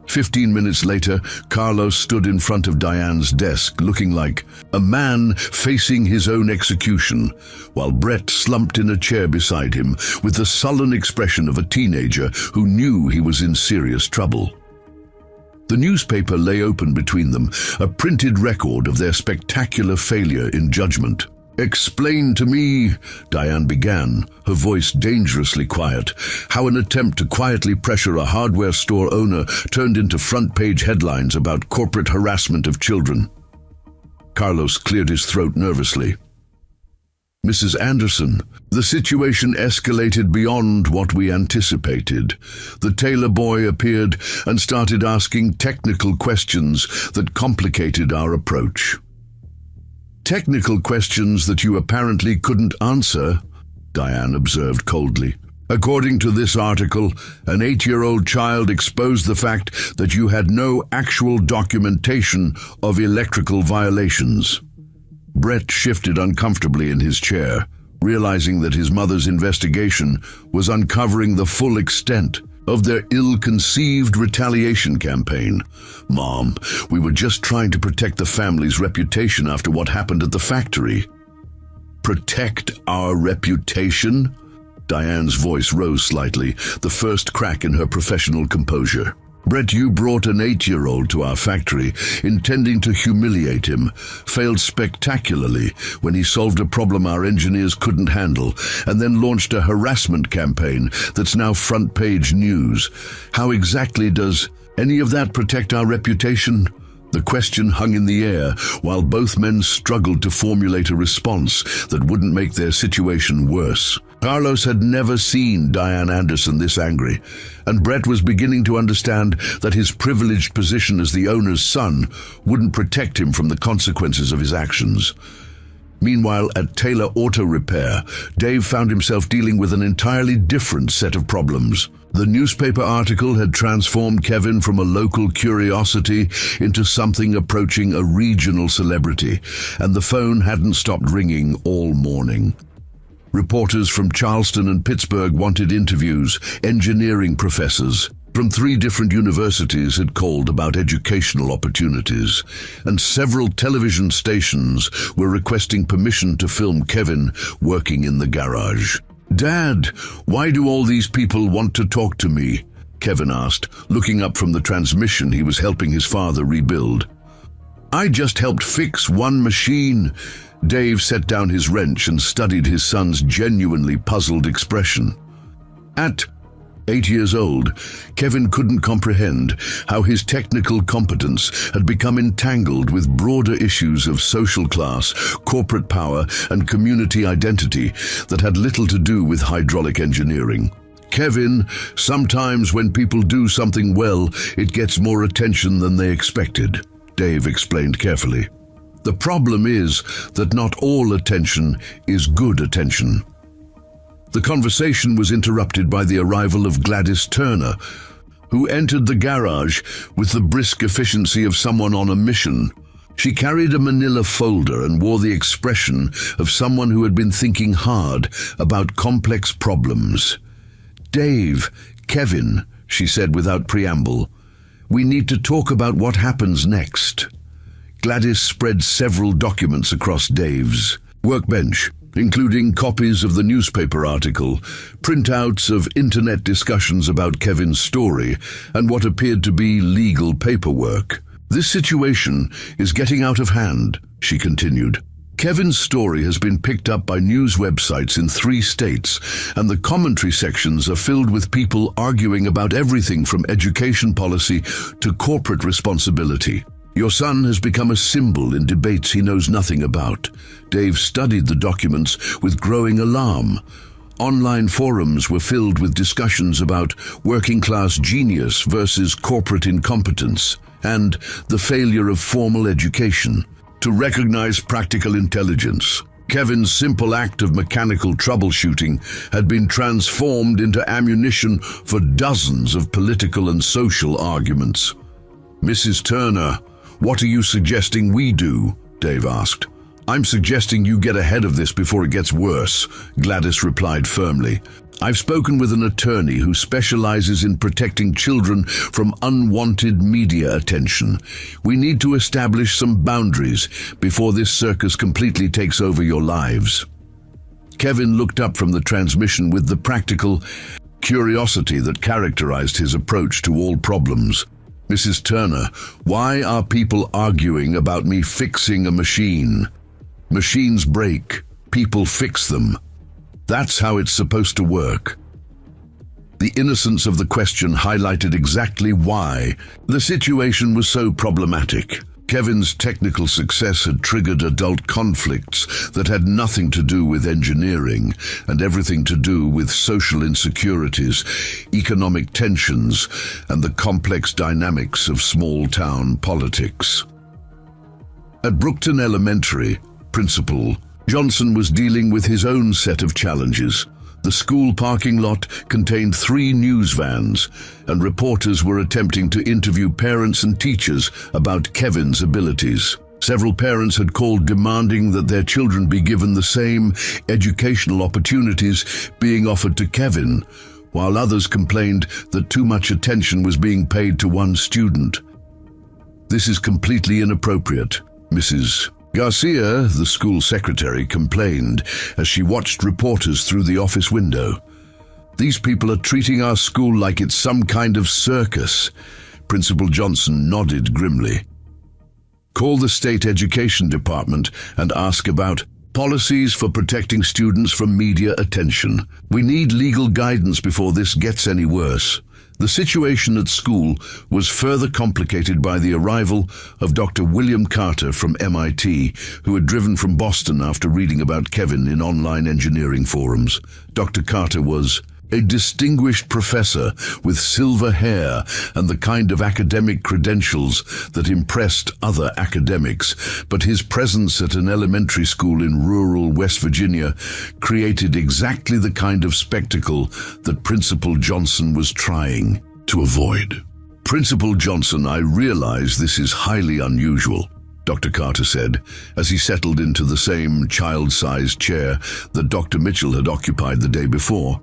15 minutes later, Carlos stood in front of Diane's desk, looking like a man facing his own execution, while Brett slumped in a chair beside him with the sullen expression of a teenager who knew he was in serious trouble. The newspaper lay open between them, a printed record of their spectacular failure in judgment. "Explain to me," Diane began, her voice dangerously quiet, how an attempt to quietly pressure a hardware store owner turned into front-page headlines about corporate harassment of children. Carlos cleared his throat nervously. "Mrs. Anderson, the situation escalated beyond what we anticipated. The Taylor boy appeared and started asking technical questions that complicated our approach." "Technical questions that you apparently couldn't answer," Diane observed coldly. "According to this article, an 8-year-old child exposed the fact that you had no actual documentation of electrical violations." Brett shifted uncomfortably in his chair, realizing that his mother's investigation was uncovering the full extent of their ill-conceived retaliation campaign. "Mom, we were just trying to protect the family's reputation after what happened at the factory." "Protect our reputation?" Diane's voice rose slightly, the first crack in her professional composure. "Brett, you brought an 8-year-old to our factory, intending to humiliate him, failed spectacularly when he solved a problem our engineers couldn't handle, and then launched a harassment campaign that's now front-page news. How exactly does any of that protect our reputation?" The question hung in the air while both men struggled to formulate a response that wouldn't make their situation worse. Carlos had never seen Diane Anderson this angry, and Brett was beginning to understand that his privileged position as the owner's son wouldn't protect him from the consequences of his actions. Meanwhile, at Taylor Auto Repair, Dave found himself dealing with an entirely different set of problems. The newspaper article had transformed Kevin from a local curiosity into something approaching a regional celebrity, and the phone hadn't stopped ringing all morning. Reporters from Charleston and Pittsburgh wanted interviews. Engineering professors from 3 different universities had called about educational opportunities, and several television stations were requesting permission to film Kevin working in the garage. "Dad, why do all these people want to talk to me?" Kevin asked, looking up from the transmission he was helping his father rebuild. "I just helped fix one machine." Dave set down his wrench and studied his son's genuinely puzzled expression. At 8 years old, Kevin couldn't comprehend how his technical competence had become entangled with broader issues of social class, corporate power, and community identity that had little to do with hydraulic engineering. "Kevin, sometimes when people do something well, it gets more attention than they expected," Dave explained carefully. "The problem is that not all attention is good attention." The conversation was interrupted by the arrival of Gladys Turner, who entered the garage with the brisk efficiency of someone on a mission. She carried a manila folder and wore the expression of someone who had been thinking hard about complex problems. "Dave, Kevin," she said without preamble, "we need to talk about what happens next." Gladys spread several documents across Dave's. Workbench, including copies of the newspaper article, printouts of internet discussions about Kevin's story, and what appeared to be legal paperwork. This situation is getting out of hand, she continued. Kevin's story has been picked up by news websites in 3 states, and the commentary sections are filled with people arguing about everything from education policy to corporate responsibility. Your son has become a symbol in debates he knows nothing about. Dave studied the documents with growing alarm. Online forums were filled with discussions about working-class genius versus corporate incompetence, and the failure of formal education to recognize practical intelligence. Kevin's simple act of mechanical troubleshooting had been transformed into ammunition for dozens of political and social arguments. "Mrs. Turner, what are you suggesting we do?" Dave asked. "I'm suggesting you get ahead of this before it gets worse," Gladys replied firmly. "I've spoken with an attorney who specializes in protecting children from unwanted media attention. We need to establish some boundaries before this circus completely takes over your lives." Kevin looked up from the transmission with the practical curiosity that characterized his approach to all problems. "Mrs. Turner, why are people arguing about me fixing a machine? Machines break, people fix them. That's how it's supposed to work." The innocence of the question highlighted exactly why the situation was so problematic. Kevin's technical success had triggered adult conflicts that had nothing to do with engineering and everything to do with social insecurities, economic tensions, and the complex dynamics of small-town politics. At Brookton Elementary, Principal Johnson was dealing with his own set of challenges. The school parking lot contained 3 news vans, and reporters were attempting to interview parents and teachers about Kevin's abilities. Several parents had called demanding that their children be given the same educational opportunities being offered to Kevin, while others complained that too much attention was being paid to one student. "This is completely inappropriate," Mrs. Garcia, the school secretary, complained as she watched reporters through the office window. "These people are treating our school like it's some kind of circus." Principal Johnson nodded grimly. "Call the state education department and ask about policies for protecting students from media attention. We need legal guidance before this gets any worse." The situation at school was further complicated by the arrival of Dr. William Carter from MIT, who had driven from Boston after reading about Kevin in online engineering forums. Dr. Carter was a distinguished professor with silver hair and the kind of academic credentials that impressed other academics, but his presence at an elementary school in rural West Virginia created exactly the kind of spectacle that Principal Johnson was trying to avoid. "Principal Johnson, I realize this is highly unusual," Dr. Carter said, as he settled into the same child-sized chair that Dr. Mitchell had occupied the day before.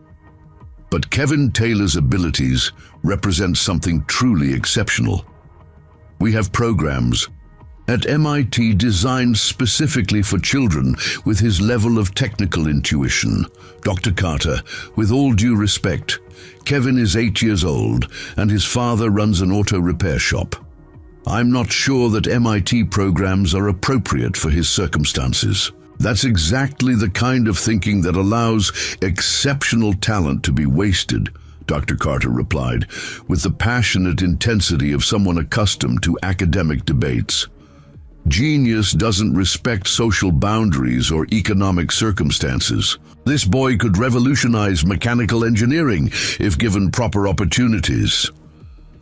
"But Kevin Taylor's abilities represent something truly exceptional. We have programs at MIT designed specifically for children with his level of technical intuition. Dr. Carter, with all due respect, Kevin is 8 years old and his father runs an auto repair shop. I'm not sure that MIT programs are appropriate for his circumstances." "That's exactly the kind of thinking that allows exceptional talent to be wasted," Dr. Carter replied, with the passionate intensity of someone accustomed to academic debates. "Genius doesn't respect social boundaries or economic circumstances. This boy could revolutionize mechanical engineering if given proper opportunities."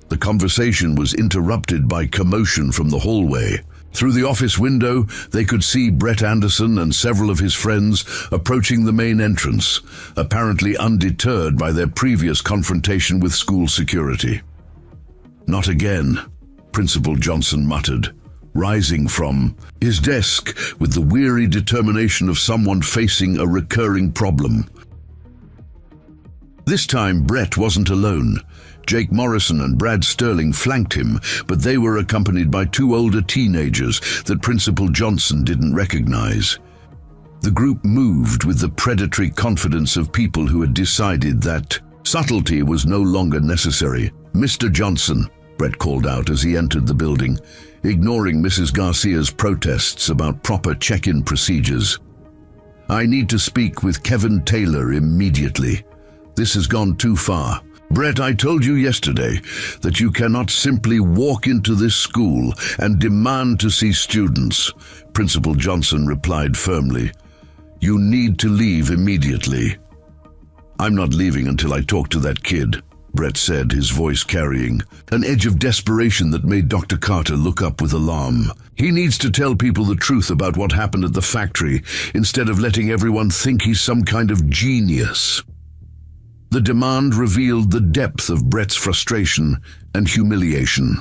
The conversation was interrupted by commotion from the hallway. Through the office window, they could see Brett Anderson and several of his friends approaching the main entrance, apparently undeterred by their previous confrontation with school security. "Not again," Principal Johnson muttered, rising from his desk with the weary determination of someone facing a recurring problem. This time, Brett wasn't alone. Jake Morrison and Brad Sterling flanked him, but they were accompanied by 2 older teenagers that Principal Johnson didn't recognize. The group moved with the predatory confidence of people who had decided that subtlety was no longer necessary. "Mr. Johnson," Brett called out as he entered the building, ignoring Mrs. Garcia's protests about proper check-in procedures. "I need to speak with Kevin Taylor immediately. This has gone too far." "Brett, I told you yesterday that you cannot simply walk into this school and demand to see students," Principal Johnson replied firmly. "You need to leave immediately." "I'm not leaving until I talk to that kid," Brett said, his voice carrying an edge of desperation that made Dr. Carter look up with alarm. "He needs to tell people the truth about what happened at the factory instead of letting everyone think he's some kind of genius." The demand revealed the depth of Brett's frustration and humiliation.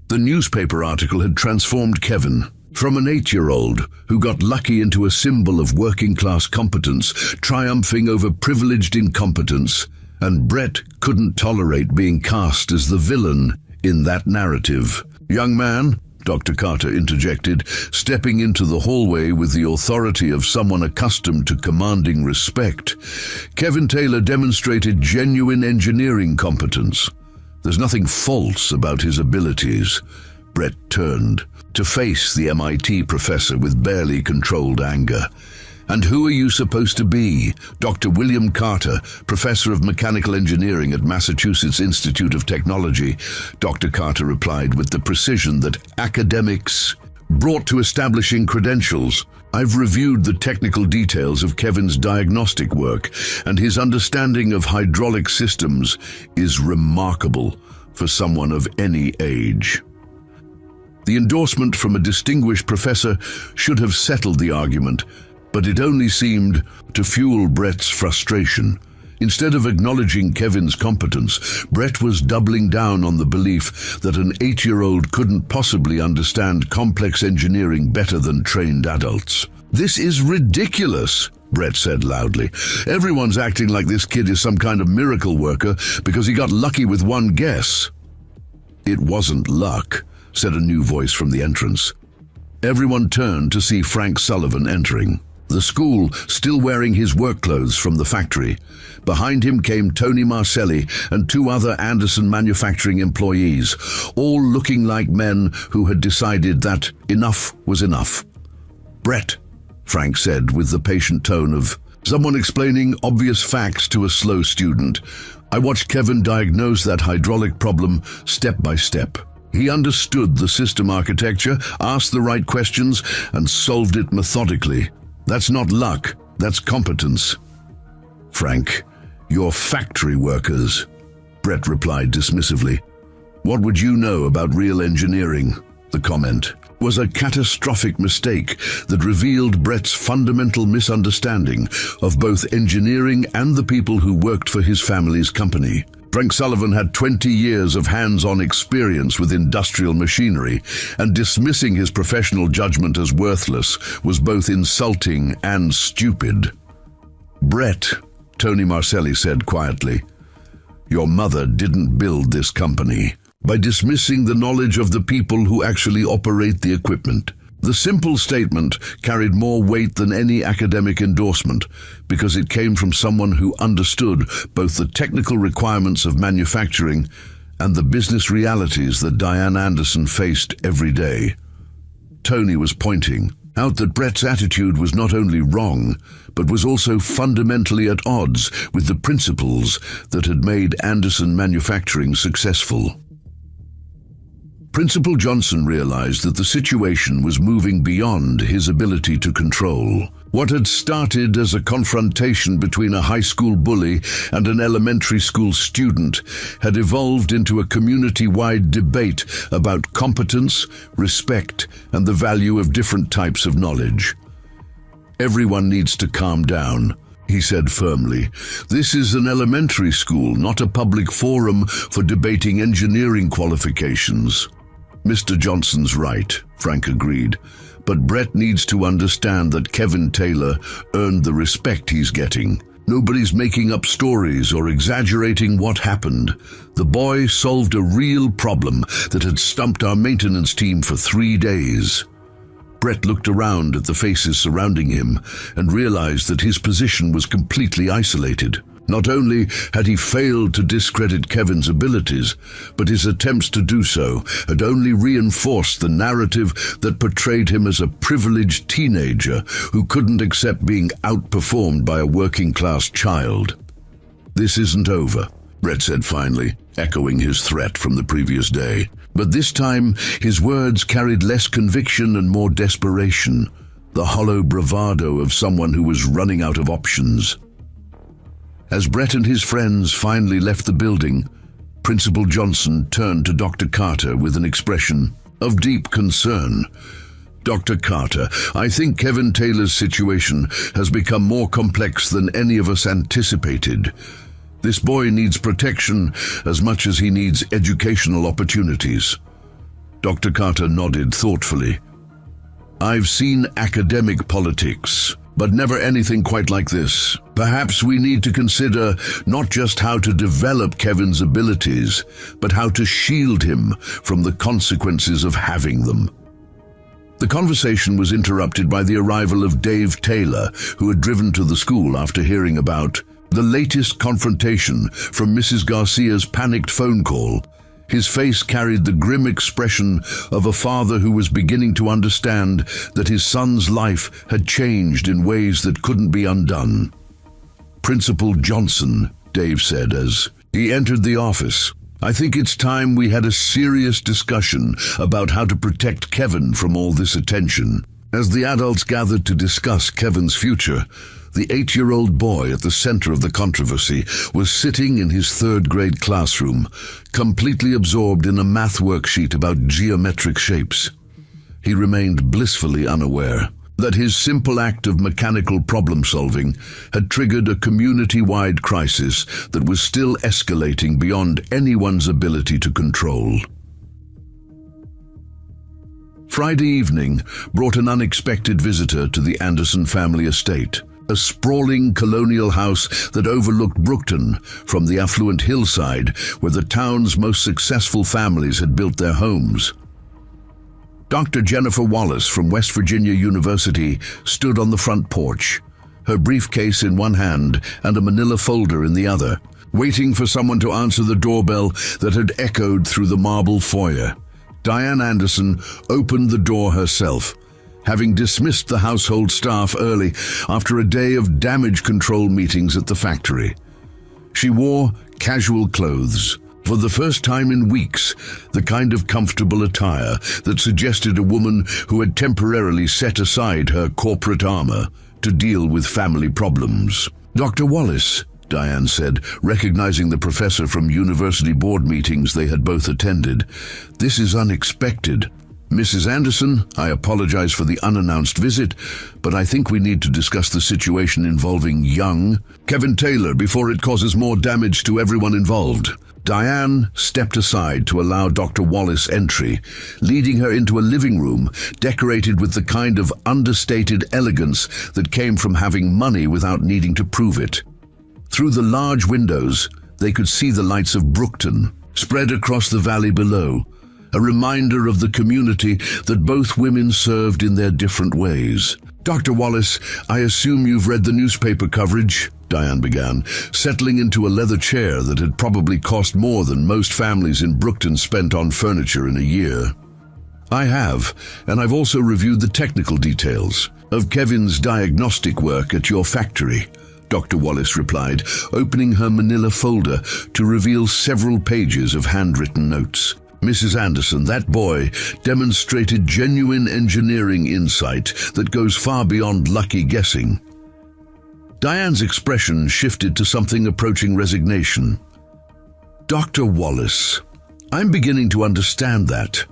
The newspaper article had transformed Kevin from an 8-year-old who got lucky into a symbol of working-class competence, triumphing over privileged incompetence, and Brett couldn't tolerate being cast as the villain in that narrative. "Young man," Dr. Carter interjected, stepping into the hallway with the authority of someone accustomed to commanding respect. Kevin Taylor demonstrated genuine engineering competence. "There's nothing false about his abilities." Brett turned to face the MIT professor with barely controlled anger. "And who are you supposed to be?" Dr. William Carter, professor of mechanical engineering at Massachusetts Institute of Technology, Dr. Carter replied with the precision that academics brought to establishing credentials. "I've reviewed the technical details of Kevin's diagnostic work, and his understanding of hydraulic systems is remarkable for someone of any age." The endorsement from a distinguished professor should have settled the argument, but it only seemed to fuel Brett's frustration. Instead of acknowledging Kevin's competence, Brett was doubling down on the belief that an 8-year-old couldn't possibly understand complex engineering better than trained adults. "This is ridiculous," Brett said loudly. "Everyone's acting like this kid is some kind of miracle worker because he got lucky with one guess." "It wasn't luck," said a new voice from the entrance. Everyone turned to see Frank Sullivan entering the school, still wearing his work clothes from the factory. Behind him came Tony Marcelli and 2 other Anderson manufacturing employees, all looking like men who had decided that enough was enough. "Brett," Frank said with the patient tone of someone explaining obvious facts to a slow student, "I watched Kevin diagnose that hydraulic problem step by step. He understood the system architecture, asked the right questions, and solved it methodically. That's not luck, that's competence." "Frank, you're factory workers," Brett replied dismissively. "What would you know about real engineering?" The comment was a catastrophic mistake that revealed Brett's fundamental misunderstanding of both engineering and the people who worked for his family's company. Frank Sullivan had 20 years of hands-on experience with industrial machinery, and dismissing his professional judgment as worthless was both insulting and stupid. "Brett," Tony Marcelli said quietly, "your mother didn't build this company by dismissing the knowledge of the people who actually operate the equipment." The simple statement carried more weight than any academic endorsement because it came from someone who understood both the technical requirements of manufacturing and the business realities that Diane Anderson faced every day. Tony was pointing out that Brett's attitude was not only wrong, but was also fundamentally at odds with the principles that had made Anderson manufacturing successful. Principal Johnson realized that the situation was moving beyond his ability to control. What had started as a confrontation between a high school bully and an elementary school student had evolved into a community-wide debate about competence, respect, and the value of different types of knowledge. "Everyone needs to calm down," he said firmly. "This is an elementary school, not a public forum for debating engineering qualifications." "Mr. Johnson's right," Frank agreed, "but Brett needs to understand that Kevin Taylor earned the respect he's getting. Nobody's making up stories or exaggerating what happened. The boy solved a real problem that had stumped our maintenance team for 3 days." Brett looked around at the faces surrounding him and realized that his position was completely isolated. Not only had he failed to discredit Kevin's abilities, but his attempts to do so had only reinforced the narrative that portrayed him as a privileged teenager who couldn't accept being outperformed by a working-class child. "This isn't over," Brett said finally, echoing his threat from the previous day. But this time, his words carried less conviction and more desperation, the hollow bravado of someone who was running out of options. As Brett and his friends finally left the building, Principal Johnson turned to Dr. Carter with an expression of deep concern. "Dr. Carter, I think Kevin Taylor's situation has become more complex than any of us anticipated. This boy needs protection as much as he needs educational opportunities." Dr. Carter nodded thoughtfully. "I've seen academic politics, but never anything quite like this. Perhaps we need to consider not just how to develop Kevin's abilities, but how to shield him from the consequences of having them." The conversation was interrupted by the arrival of Dave Taylor, who had driven to the school after hearing about the latest confrontation from Mrs. Garcia's panicked phone call. His face carried the grim expression of a father who was beginning to understand that his son's life had changed in ways that couldn't be undone. "Principal Johnson," Dave said as he entered the office, "I think it's time we had a serious discussion about how to protect Kevin from all this attention." As the adults gathered to discuss Kevin's future, the 8-year-old boy at the center of the controversy was sitting in his third-grade classroom, completely absorbed in a math worksheet about geometric shapes. He remained blissfully unaware that his simple act of mechanical problem-solving had triggered a community-wide crisis that was still escalating beyond anyone's ability to control. Friday evening brought an unexpected visitor to the Anderson family estate, a sprawling colonial house that overlooked Brookton from the affluent hillside where the town's most successful families had built their homes. Dr. Jennifer Wallace from West Virginia University stood on the front porch, her briefcase in one hand and a manila folder in the other, waiting for someone to answer the doorbell that had echoed through the marble foyer. Diane Anderson opened the door herself, having dismissed the household staff early after a day of damage control meetings at the factory. She wore casual clothes, for the first time in weeks, the kind of comfortable attire that suggested a woman who had temporarily set aside her corporate armor to deal with family problems. "Dr. Wallace," Diane said, recognizing the professor from university board meetings they had both attended, "this is unexpected. Mrs. Anderson, I apologize for the unannounced visit, but I think we need to discuss the situation involving young Kevin Taylor before it causes more damage to everyone involved." Diane stepped aside to allow Dr. Wallace entry, leading her into a living room decorated with the kind of understated elegance that came from having money without needing to prove it. Through the large windows, they could see the lights of Brookton spread across the valley below, a reminder of the community that both women served in their different ways. "Dr. Wallace, I assume you've read the newspaper coverage," Diane began, settling into a leather chair that had probably cost more than most families in Brookton spent on furniture in a year. "I have, and I've also reviewed the technical details of Kevin's diagnostic work at your factory," Dr. Wallace replied, opening her manila folder to reveal several pages of handwritten notes. "Mrs. Anderson, that boy demonstrated genuine engineering insight that goes far beyond lucky guessing." Diane's expression shifted to something approaching resignation. "Dr. Wallace, I'm beginning to understand that.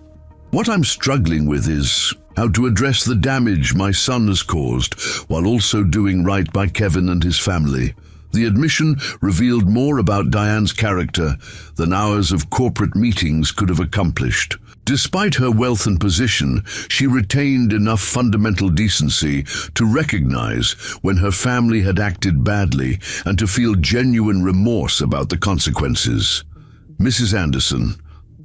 What I'm struggling with is how to address the damage my son has caused while also doing right by Kevin and his family." The admission revealed more about Diane's character than hours of corporate meetings could have accomplished. Despite her wealth and position, she retained enough fundamental decency to recognize when her family had acted badly and to feel genuine remorse about the consequences. "Mrs. Anderson,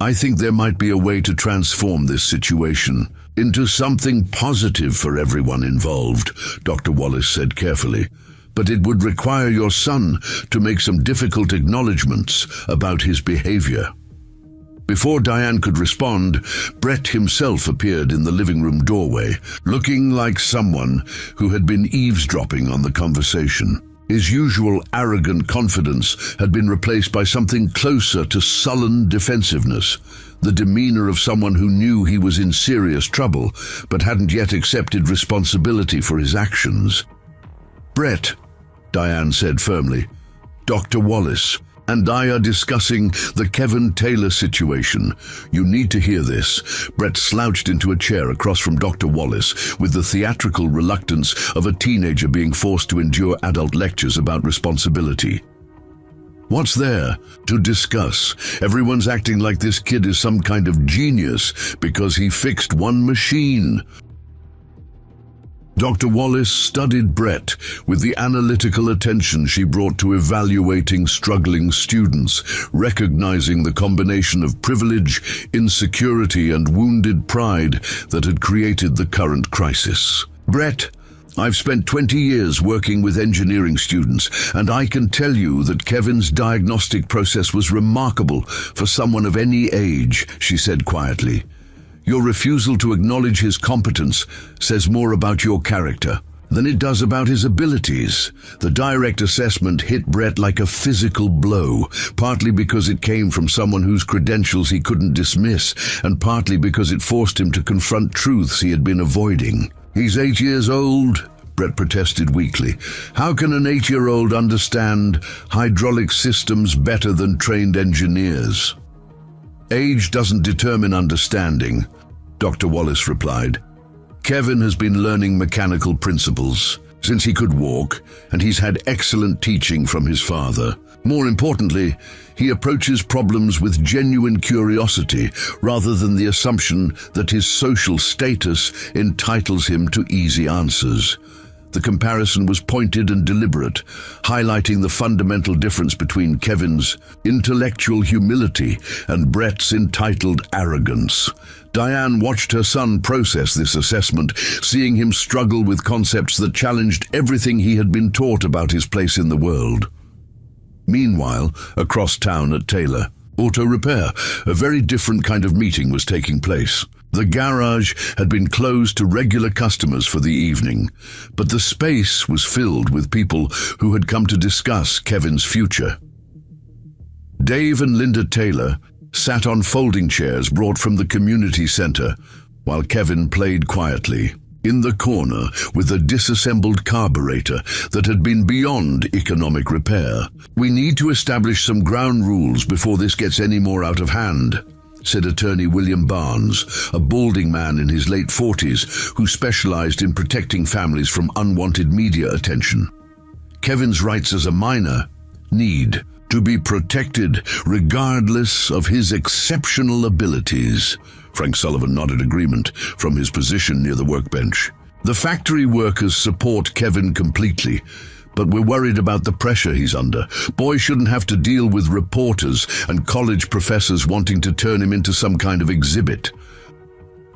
I think there might be a way to transform this situation. into something positive for everyone involved, Dr. Wallace said carefully. But it would require your son to make some difficult acknowledgments about his behavior. Before Diane could respond, Brett himself appeared in the living room doorway, looking like someone who had been eavesdropping on the conversation. His usual arrogant confidence had been replaced by something closer to sullen defensiveness, the demeanor of someone who knew he was in serious trouble, but hadn't yet accepted responsibility for his actions. "Brett," Diane said firmly, "Dr. Wallace and I are discussing the Kevin Taylor situation. You need to hear this." Brett slouched into a chair across from Dr. Wallace with the theatrical reluctance of a teenager being forced to endure adult lectures about responsibility. "What's there to discuss? Everyone's acting like this kid is some kind of genius because he fixed one machine." Dr. Wallace studied Brett with the analytical attention she brought to evaluating struggling students, recognizing the combination of privilege, insecurity, and wounded pride that had created the current crisis. "Brett, I've spent 20 years working with engineering students, and I can tell you that Kevin's diagnostic process was remarkable for someone of any age," she said quietly. "Your refusal to acknowledge his competence says more about your character than it does about his abilities." The direct assessment hit Brett like a physical blow, partly because it came from someone whose credentials he couldn't dismiss, and partly because it forced him to confront truths he had been avoiding. "He's 8 years old," Brett protested weakly. "How can an 8-year-old understand hydraulic systems better than trained engineers?" "Age doesn't determine understanding," Dr. Wallace replied. "Kevin has been learning mechanical principles since he could walk, and he's had excellent teaching from his father. More importantly, he approaches problems with genuine curiosity rather than the assumption that his social status entitles him to easy answers." The comparison was pointed and deliberate, highlighting the fundamental difference between Kevin's intellectual humility and Brett's entitled arrogance. Diane watched her son process this assessment, seeing him struggle with concepts that challenged everything he had been taught about his place in the world. Meanwhile, across town at Taylor Auto Repair, a very different kind of meeting was taking place. The garage had been closed to regular customers for the evening, but the space was filled with people who had come to discuss Kevin's future. Dave and Linda Taylor sat on folding chairs brought from the community center, while Kevin played quietly in the corner with a disassembled carburetor that had been beyond economic repair. "We need to establish some ground rules before this gets any more out of hand," said attorney William Barnes, a balding man in his late 40s who specialized in protecting families from unwanted media attention. "Kevin's rights as a minor need to be protected regardless of his exceptional abilities." Frank Sullivan nodded agreement from his position near the workbench. "The factory workers support Kevin completely, but we're worried about the pressure he's under. Boy shouldn't have to deal with reporters and college professors wanting to turn him into some kind of exhibit."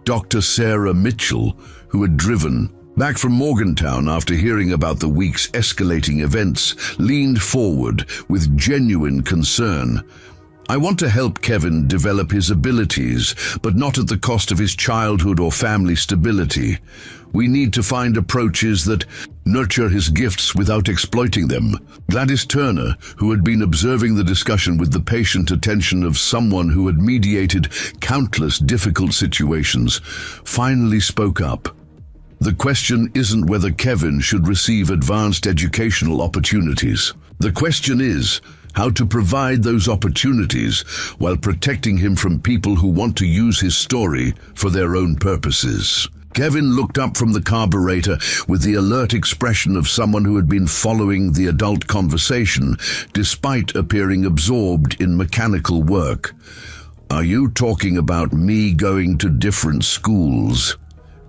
Dr. Sarah Mitchell, who had driven back from Morgantown after hearing about the week's escalating events, leaned forward with genuine concern. "I want to help Kevin develop his abilities, but not at the cost of his childhood or family stability. We need to find approaches that nurture his gifts without exploiting them." Gladys Turner, who had been observing the discussion with the patient attention of someone who had mediated countless difficult situations, finally spoke up. "The question isn't whether Kevin should receive advanced educational opportunities. The question is how to provide those opportunities while protecting him from people who want to use his story for their own purposes." Kevin looked up from the carburetor with the alert expression of someone who had been following the adult conversation, despite appearing absorbed in mechanical work. "Are you talking about me going to different schools?"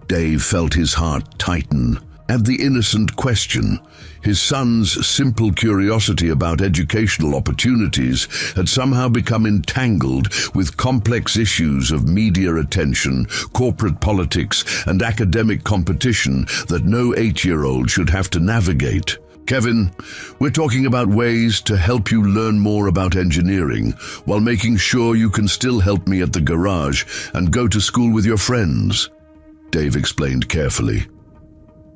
Dave felt his heart tighten. At the innocent question, his son's simple curiosity about educational opportunities had somehow become entangled with complex issues of media attention, corporate politics, and academic competition that no 8-year-old should have to navigate. Kevin, we're talking about ways to help you learn more about engineering while making sure you can still help me at the garage and go to school with your friends, Dave explained carefully.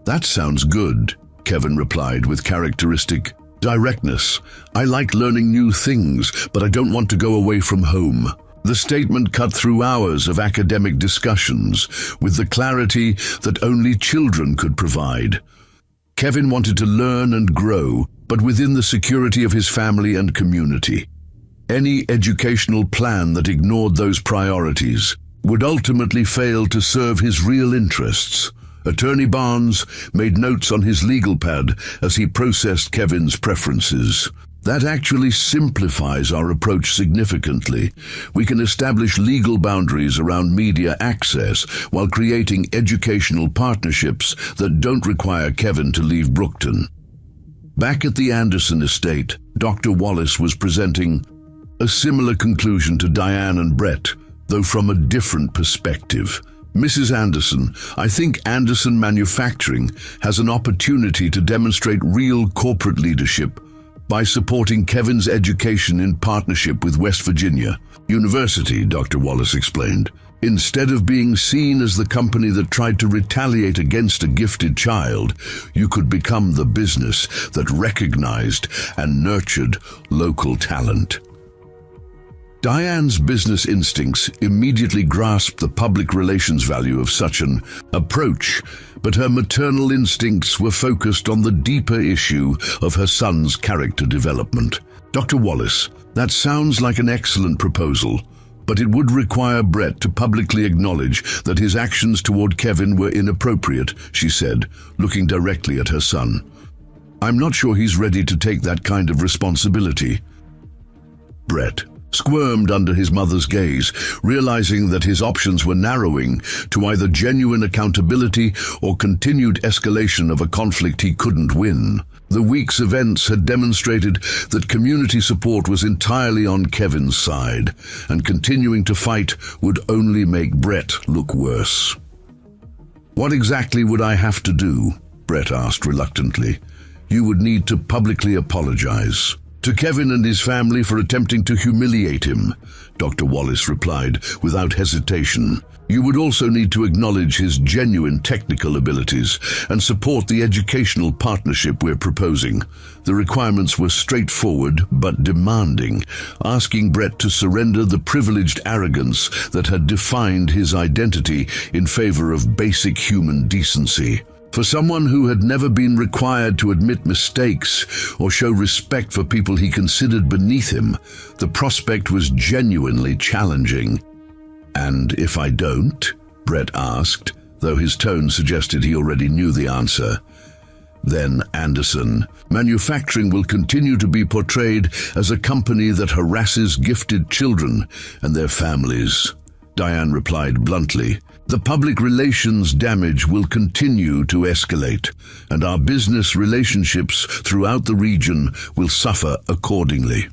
That sounds good, Kevin replied with characteristic directness. I like learning new things, but I don't want to go away from home. The statement cut through hours of academic discussions with the clarity that only children could provide. Kevin wanted to learn and grow, but within the security of his family and community. Any educational plan that ignored those priorities would ultimately fail to serve his real interests. Attorney Barnes made notes on his legal pad as he processed Kevin's preferences. That actually simplifies our approach significantly. We can establish legal boundaries around media access while creating educational partnerships that don't require Kevin to leave Brookton. Back at the Anderson estate, Dr. Wallace was presenting a similar conclusion to Diane and Brett, though from a different perspective. Mrs. Anderson, I think Anderson Manufacturing has an opportunity to demonstrate real corporate leadership by supporting Kevin's education in partnership with West Virginia University, Dr. Wallace explained. Instead of being seen as the company that tried to retaliate against a gifted child, you could become the business that recognized and nurtured local talent. Diane's business instincts immediately grasped the public relations value of such an approach, but her maternal instincts were focused on the deeper issue of her son's character development. Dr. Wallace, that sounds like an excellent proposal, but it would require Brett to publicly acknowledge that his actions toward Kevin were inappropriate, she said, looking directly at her son. I'm not sure he's ready to take that kind of responsibility. Brett squirmed under his mother's gaze, realizing that his options were narrowing to either genuine accountability or continued escalation of a conflict he couldn't win. The week's events had demonstrated that community support was entirely on Kevin's side, and continuing to fight would only make Brett look worse. What exactly would I have to do? Brett asked reluctantly. You would need to publicly apologize to Kevin and his family for attempting to humiliate him, Dr. Wallace replied without hesitation. You would also need to acknowledge his genuine technical abilities and support the educational partnership we're proposing. The requirements were straightforward but demanding, asking Brett to surrender the privileged arrogance that had defined his identity in favor of basic human decency. For someone who had never been required to admit mistakes or show respect for people he considered beneath him, the prospect was genuinely challenging. And if I don't? Brett asked, though his tone suggested he already knew the answer. Then Anderson Manufacturing will continue to be portrayed as a company that harasses gifted children and their families, Diane replied bluntly. The public relations damage will continue to escalate, and our business relationships throughout the region will suffer accordingly.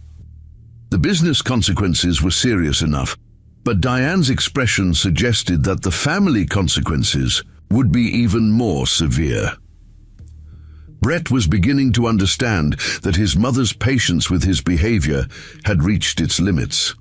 The business consequences were serious enough, but Diane's expression suggested that the family consequences would be even more severe. Brett was beginning to understand that his mother's patience with his behavior had reached its limits.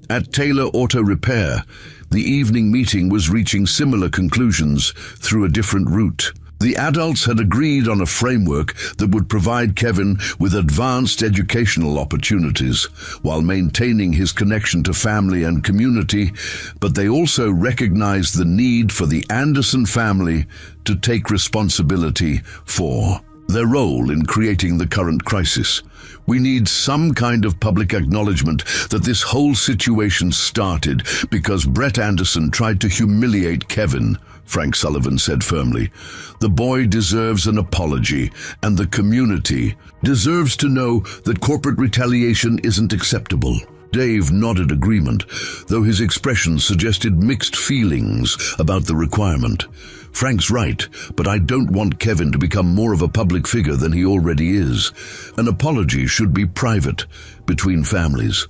At Taylor Auto Repair, the evening meeting was reaching similar conclusions through a different route. The adults had agreed on a framework that would provide Kevin with advanced educational opportunities while maintaining his connection to family and community, but they also recognized the need for the Anderson family to take responsibility for their role in creating the current crisis. We need some kind of public acknowledgement that this whole situation started because Brett Anderson tried to humiliate Kevin, Frank Sullivan said firmly. The boy deserves an apology, and the community deserves to know that corporate retaliation isn't acceptable. Dave nodded agreement, though his expression suggested mixed feelings about the requirement. Frank's right, but I don't want Kevin to become more of a public figure than he already is. An apology should be private, between families.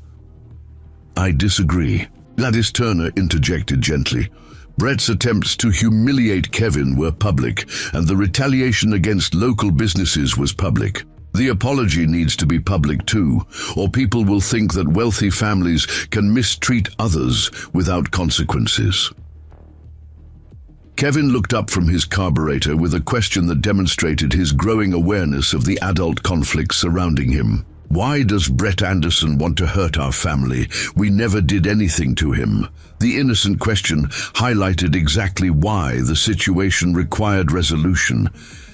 I disagree. Gladys Turner interjected gently. Brett's attempts to humiliate Kevin were public, and the retaliation against local businesses was public. The apology needs to be public too, or people will think that wealthy families can mistreat others without consequences. Kevin looked up from his carburetor with a question that demonstrated his growing awareness of the adult conflicts surrounding him. Why does Brett Anderson want to hurt our family? We never did anything to him. The innocent question highlighted exactly why the situation required resolution.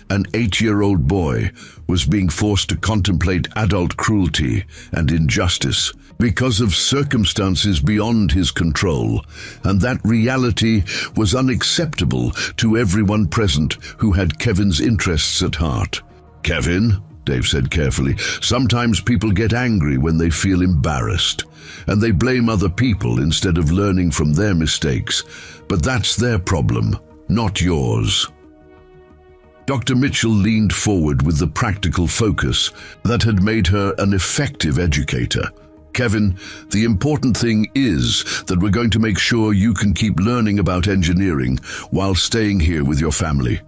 An 8-year-old boy was being forced to contemplate adult cruelty and injustice because of circumstances beyond his control, and that reality was unacceptable to everyone present who had Kevin's interests at heart. Kevin, Dave said carefully, sometimes people get angry when they feel embarrassed, and they blame other people instead of learning from their mistakes. But that's their problem, not yours. Dr. Mitchell leaned forward with the practical focus that had made her an effective educator. Kevin, the important thing is that we're going to make sure you can keep learning about engineering while staying here with your family.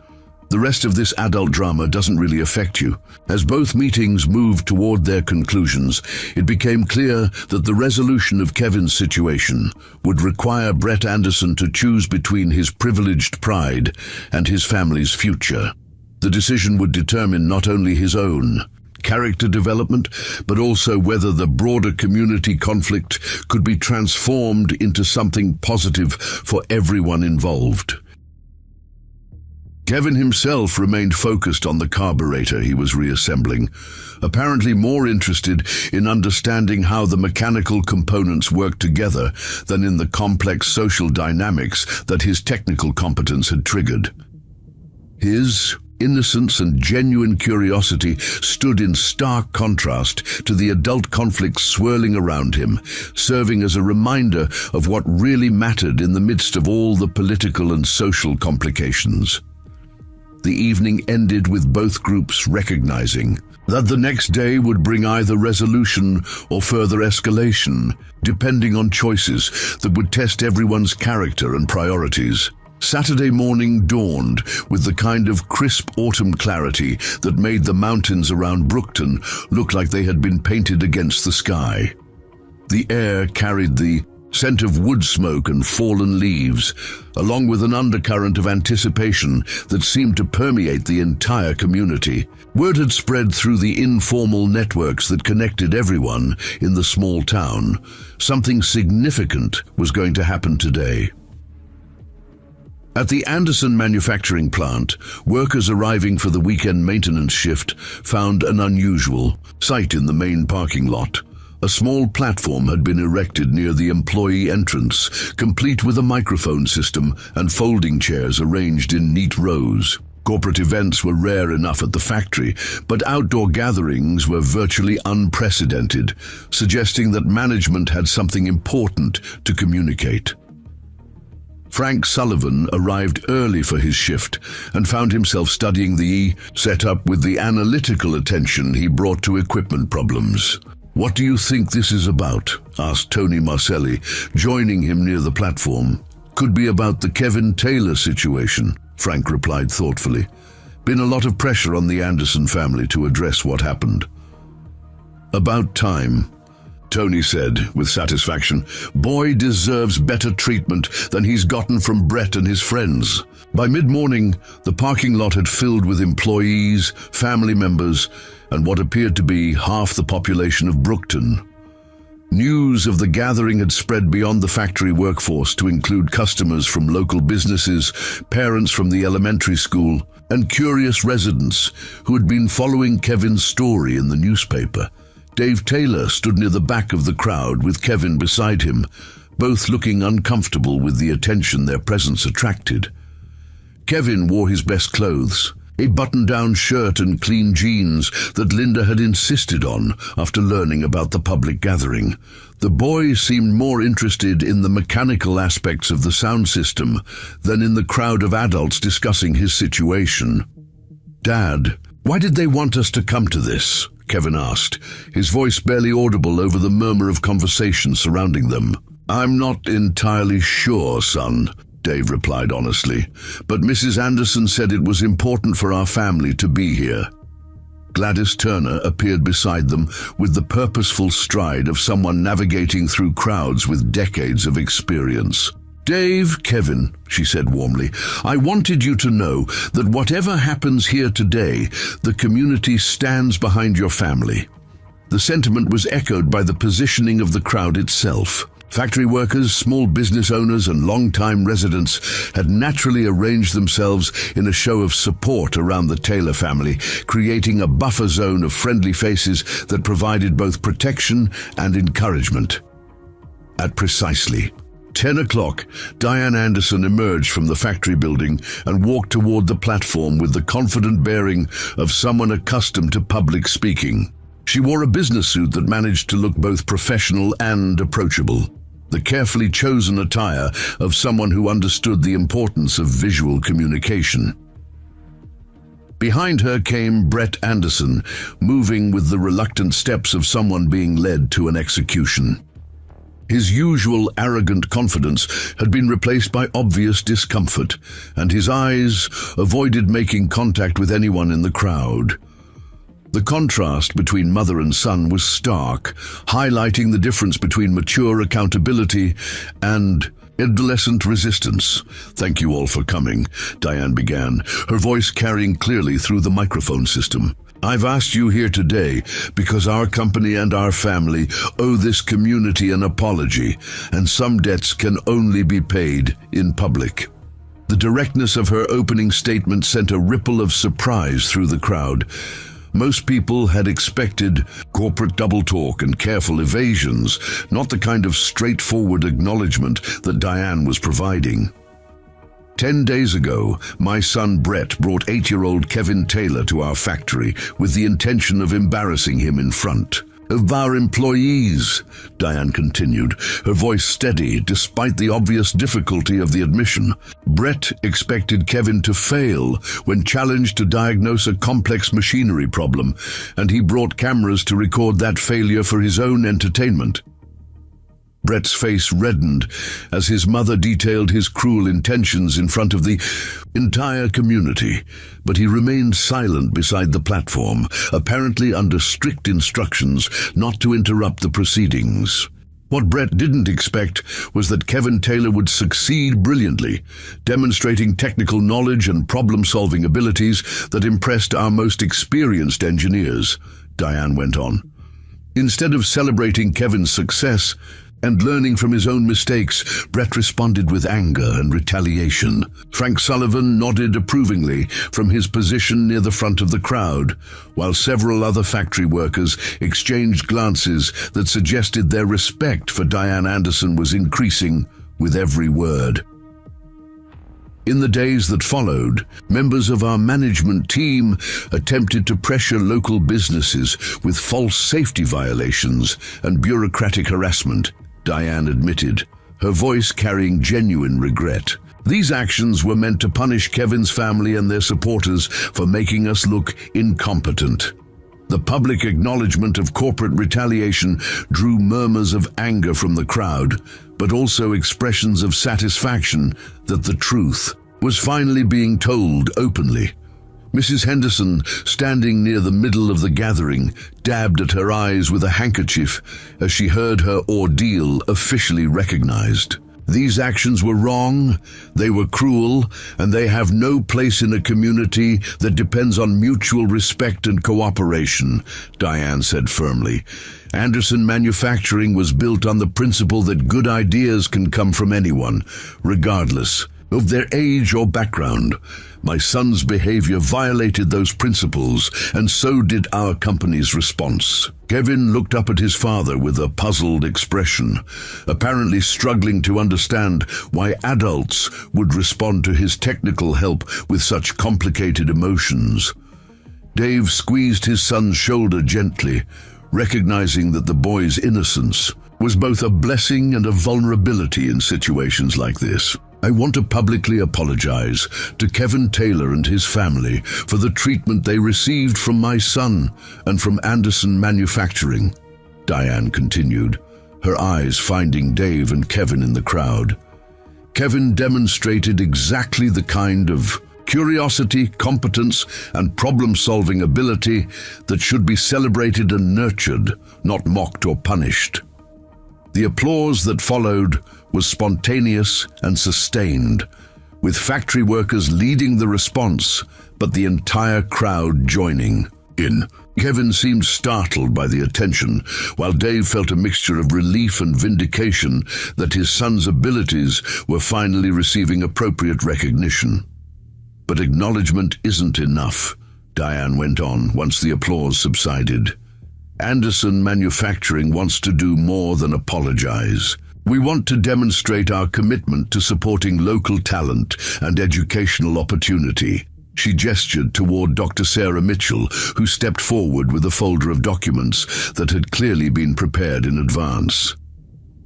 The rest of this adult drama doesn't really affect you. As both meetings moved toward their conclusions, it became clear that the resolution of Kevin's situation would require Brett Anderson to choose between his privileged pride and his family's future. The decision would determine not only his own character development, but also whether the broader community conflict could be transformed into something positive for everyone involved. Kevin himself remained focused on the carburetor he was reassembling, apparently more interested in understanding how the mechanical components worked together than in the complex social dynamics that his technical competence had triggered. His innocence and genuine curiosity stood in stark contrast to the adult conflicts swirling around him, serving as a reminder of what really mattered in the midst of all the political and social complications. The evening ended with both groups recognizing that the next day would bring either resolution or further escalation, depending on choices that would test everyone's character and priorities. Saturday morning dawned with the kind of crisp autumn clarity that made the mountains around Brookton look like they had been painted against the sky. The air carried the scent of wood smoke and fallen leaves, along with an undercurrent of anticipation that seemed to permeate the entire community. Word had spread through the informal networks that connected everyone in the small town. Something significant was going to happen today. At the Anderson manufacturing plant, workers arriving for the weekend maintenance shift found an unusual sight in the main parking lot. A small platform had been erected near the employee entrance, complete with a microphone system and folding chairs arranged in neat rows. Corporate events were rare enough at the factory, but outdoor gatherings were virtually unprecedented, suggesting that management had something important to communicate. Frank Sullivan arrived early for his shift and found himself studying the setup with the analytical attention he brought to equipment problems. "What do you think this is about?" asked Tony Marcelli, joining him near the platform. "Could be about the Kevin Taylor situation," Frank replied thoughtfully. "Been a lot of pressure on the Anderson family to address what happened." "About time," Tony said with satisfaction. "Boy deserves better treatment than he's gotten from Brett and his friends." By mid-morning, the parking lot had filled with employees, family members, and what appeared to be half the population of Brookton. News of the gathering had spread beyond the factory workforce to include customers from local businesses, parents from the elementary school, and curious residents who had been following Kevin's story in the newspaper. Dave Taylor stood near the back of the crowd with Kevin beside him, both looking uncomfortable with the attention their presence attracted. Kevin wore his best clothes, a button-down shirt and clean jeans that Linda had insisted on after learning about the public gathering. The boy seemed more interested in the mechanical aspects of the sound system than in the crowd of adults discussing his situation. "Dad, why did they want us to come to this?" Kevin asked, his voice barely audible over the murmur of conversation surrounding them. "I'm not entirely sure, son," Dave replied honestly, "but Mrs. Anderson said it was important for our family to be here." Gladys Turner appeared beside them with the purposeful stride of someone navigating through crowds with decades of experience. "Dave, Kevin," she said warmly, "I wanted you to know that whatever happens here today, the community stands behind your family." The sentiment was echoed by the positioning of the crowd itself. Factory workers, small business owners, and long-time residents had naturally arranged themselves in a show of support around the Taylor family, creating a buffer zone of friendly faces that provided both protection and encouragement. At precisely 10 o'clock, Diane Anderson emerged from the factory building and walked toward the platform with the confident bearing of someone accustomed to public speaking. She wore a business suit that managed to look both professional and approachable, the carefully chosen attire of someone who understood the importance of visual communication. Behind her came Brett Anderson, moving with the reluctant steps of someone being led to an execution. His usual arrogant confidence had been replaced by obvious discomfort, and his eyes avoided making contact with anyone in the crowd. The contrast between mother and son was stark, highlighting the difference between mature accountability and adolescent resistance. "Thank you all for coming," Diane began, her voice carrying clearly through the microphone system. "I've asked you here today because our company and our family owe this community an apology, and some debts can only be paid in public." The directness of her opening statement sent a ripple of surprise through the crowd. Most people had expected corporate double talk and careful evasions, not the kind of straightforward acknowledgement that Diane was providing. 10 days ago, my son Brett brought 8-year-old Kevin Taylor to our factory with the intention of embarrassing him in front of our employees, Diane continued, her voice steady despite the obvious difficulty of the admission. Brett expected Kevin to fail when challenged to diagnose a complex machinery problem, and he brought cameras to record that failure for his own entertainment. Brett's face reddened as his mother detailed his cruel intentions in front of the entire community, but he remained silent beside the platform, apparently under strict instructions not to interrupt the proceedings. What Brett didn't expect was that Kevin Taylor would succeed brilliantly, demonstrating technical knowledge and problem-solving abilities that impressed our most experienced engineers, Diane went on. Instead of celebrating Kevin's success and learning from his own mistakes, Brett responded with anger and retaliation. Frank Sullivan nodded approvingly from his position near the front of the crowd, while several other factory workers exchanged glances that suggested their respect for Diane Anderson was increasing with every word. In the days that followed, members of our management team attempted to pressure local businesses with false safety violations and bureaucratic harassment, Diane admitted, her voice carrying genuine regret. These actions were meant to punish Kevin's family and their supporters for making us look incompetent. The public acknowledgement of corporate retaliation drew murmurs of anger from the crowd, but also expressions of satisfaction that the truth was finally being told openly. Mrs. Henderson, standing near the middle of the gathering, dabbed at her eyes with a handkerchief as she heard her ordeal officially recognized. These actions were wrong, they were cruel, and they have no place in a community that depends on mutual respect and cooperation, Diane said firmly. Anderson Manufacturing was built on the principle that good ideas can come from anyone, regardless of their age or background. My son's behavior violated those principles, and so did our company's response. Kevin looked up at his father with a puzzled expression, apparently struggling to understand why adults would respond to his technical help with such complicated emotions. Dave squeezed his son's shoulder gently, recognizing that the boy's innocence was both a blessing and a vulnerability in situations like this. I want to publicly apologize to Kevin Taylor and his family for the treatment they received from my son and from Anderson Manufacturing, Diane continued, her eyes finding Dave and Kevin in the crowd. Kevin demonstrated exactly the kind of curiosity, competence, and problem-solving ability that should be celebrated and nurtured, not mocked or punished. The applause that followed was spontaneous and sustained, with factory workers leading the response, but the entire crowd joining in. Kevin seemed startled by the attention, while Dave felt a mixture of relief and vindication that his son's abilities were finally receiving appropriate recognition. But acknowledgement isn't enough, Diane went on once the applause subsided. Anderson Manufacturing wants to do more than apologize. We want to demonstrate our commitment to supporting local talent and educational opportunity. She gestured toward Dr. Sarah Mitchell, who stepped forward with a folder of documents that had clearly been prepared in advance.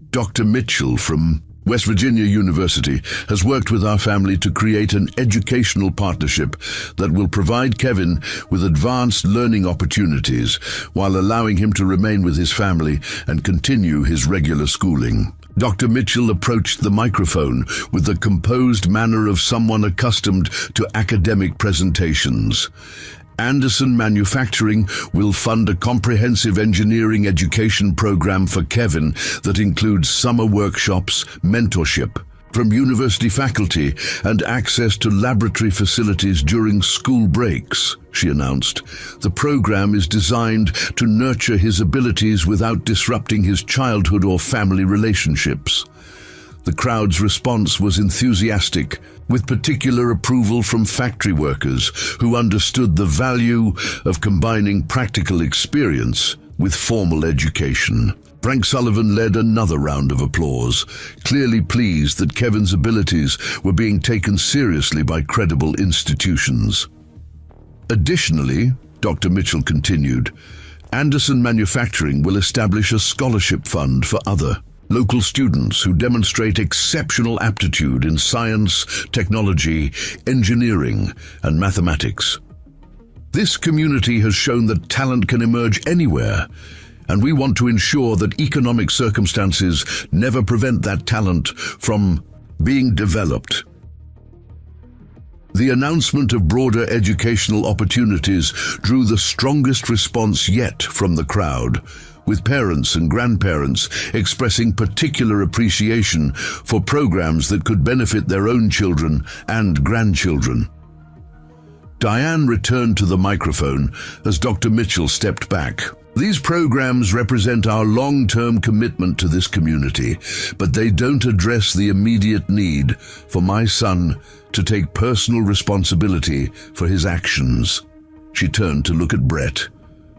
Dr. Mitchell from West Virginia University has worked with our family to create an educational partnership that will provide Kevin with advanced learning opportunities while allowing him to remain with his family and continue his regular schooling. Dr. Mitchell approached the microphone with the composed manner of someone accustomed to academic presentations. Anderson Manufacturing will fund a comprehensive engineering education program for Kevin that includes summer workshops, mentorship from university faculty, and access to laboratory facilities during school breaks, she announced. The program is designed to nurture his abilities without disrupting his childhood or family relationships. The crowd's response was enthusiastic, with particular approval from factory workers who understood the value of combining practical experience with formal education. Frank Sullivan led another round of applause, clearly pleased that Kevin's abilities were being taken seriously by credible institutions. Additionally, Dr. Mitchell continued, Anderson Manufacturing will establish a scholarship fund for other local students who demonstrate exceptional aptitude in science, technology, engineering, and mathematics. This community has shown that talent can emerge anywhere, and we want to ensure that economic circumstances never prevent that talent from being developed. The announcement of broader educational opportunities drew the strongest response yet from the crowd, with parents and grandparents expressing particular appreciation for programs that could benefit their own children and grandchildren. Diane returned to the microphone as Dr. Mitchell stepped back. These programs represent our long-term commitment to this community, but they don't address the immediate need for my son to take personal responsibility for his actions. She turned to look at Brett,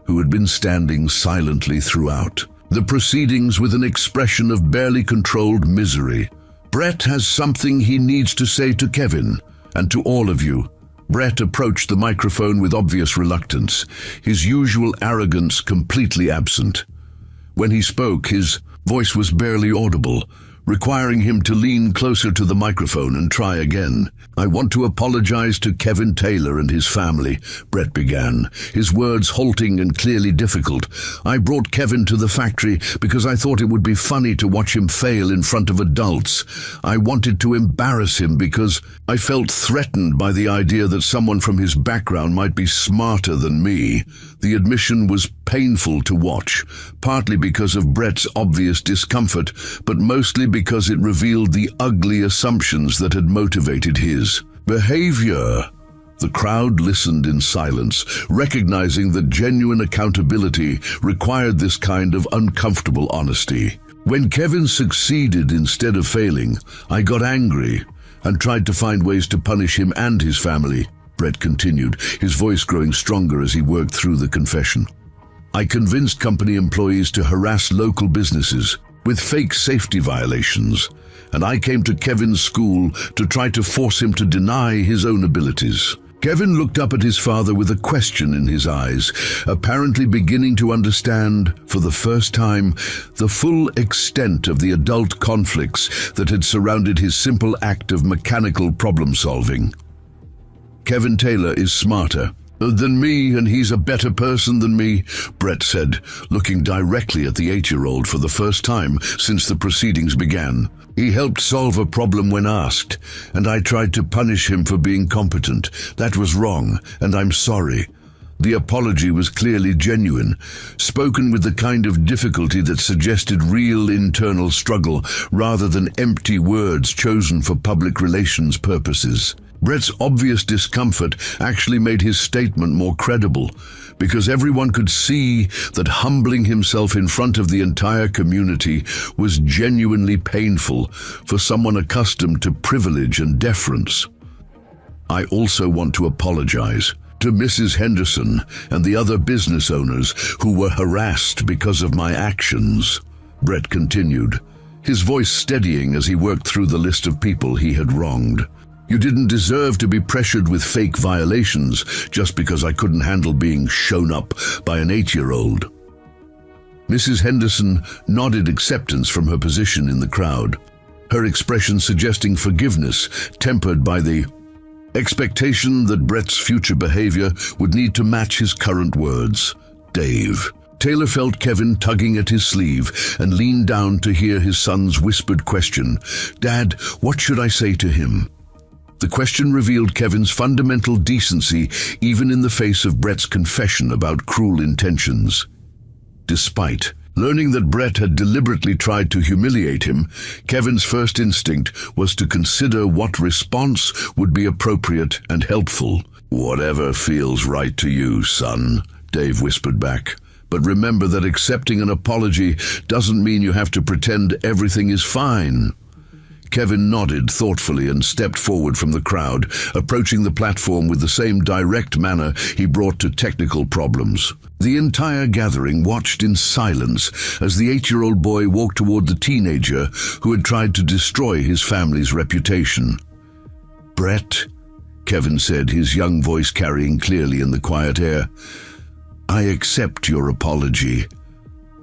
who had been standing silently throughout the proceedings with an expression of barely controlled misery. Brett has something he needs to say to Kevin and to all of you. Brett approached the microphone with obvious reluctance, his usual arrogance completely absent. When he spoke, his voice was barely audible, requiring him to lean closer to the microphone and try again. I want to apologize to Kevin Taylor and his family, Brett began, his words halting and clearly difficult. I brought Kevin to the factory because I thought it would be funny to watch him fail in front of adults. I wanted to embarrass him because I felt threatened by the idea that someone from his background might be smarter than me. The admission was painful to watch, partly because of Brett's obvious discomfort, but mostly because it revealed the ugly assumptions that had motivated his behavior. The crowd listened in silence, recognizing that genuine accountability required this kind of uncomfortable honesty. When Kevin succeeded instead of failing, I got angry. and tried to find ways to punish him and his family, Brett continued, his voice growing stronger as he worked through the confession. I convinced company employees to harass local businesses with fake safety violations, and I came to Kevin's school to try to force him to deny his own abilities. Kevin looked up at his father with a question in his eyes, apparently beginning to understand, for the first time, the full extent of the adult conflicts that had surrounded his simple act of mechanical problem-solving. Kevin Taylor is smarter than me, and he's a better person than me, Brett said, looking directly at the 8-year-old for the first time since the proceedings began. He helped solve a problem when asked, and I tried to punish him for being competent. That was wrong, and I'm sorry. The apology was clearly genuine, spoken with the kind of difficulty that suggested real internal struggle rather than empty words chosen for public relations purposes. Brett's obvious discomfort actually made his statement more credible, because everyone could see that humbling himself in front of the entire community was genuinely painful for someone accustomed to privilege and deference. I also want to apologize to Mrs. Henderson and the other business owners who were harassed because of my actions, Brett continued, his voice steadying as he worked through the list of people he had wronged. You didn't deserve to be pressured with fake violations just because I couldn't handle being shown up by an 8-year-old. Mrs. Henderson nodded acceptance from her position in the crowd, her expression suggesting forgiveness, tempered by the expectation that Brett's future behavior would need to match his current words. Dave. Taylor felt Kevin tugging at his sleeve and leaned down to hear his son's whispered question. Dad, what should I say to him? The question revealed Kevin's fundamental decency even in the face of Brett's confession about cruel intentions. Despite learning that Brett had deliberately tried to humiliate him, Kevin's first instinct was to consider what response would be appropriate and helpful. Whatever feels right to you, son, Dave whispered back. But remember that accepting an apology doesn't mean you have to pretend everything is fine. Kevin nodded thoughtfully and stepped forward from the crowd, approaching the platform with the same direct manner he brought to technical problems. The entire gathering watched in silence as the 8-year-old boy walked toward the teenager who had tried to destroy his family's reputation. Brett, Kevin said, his young voice carrying clearly in the quiet air, I accept your apology,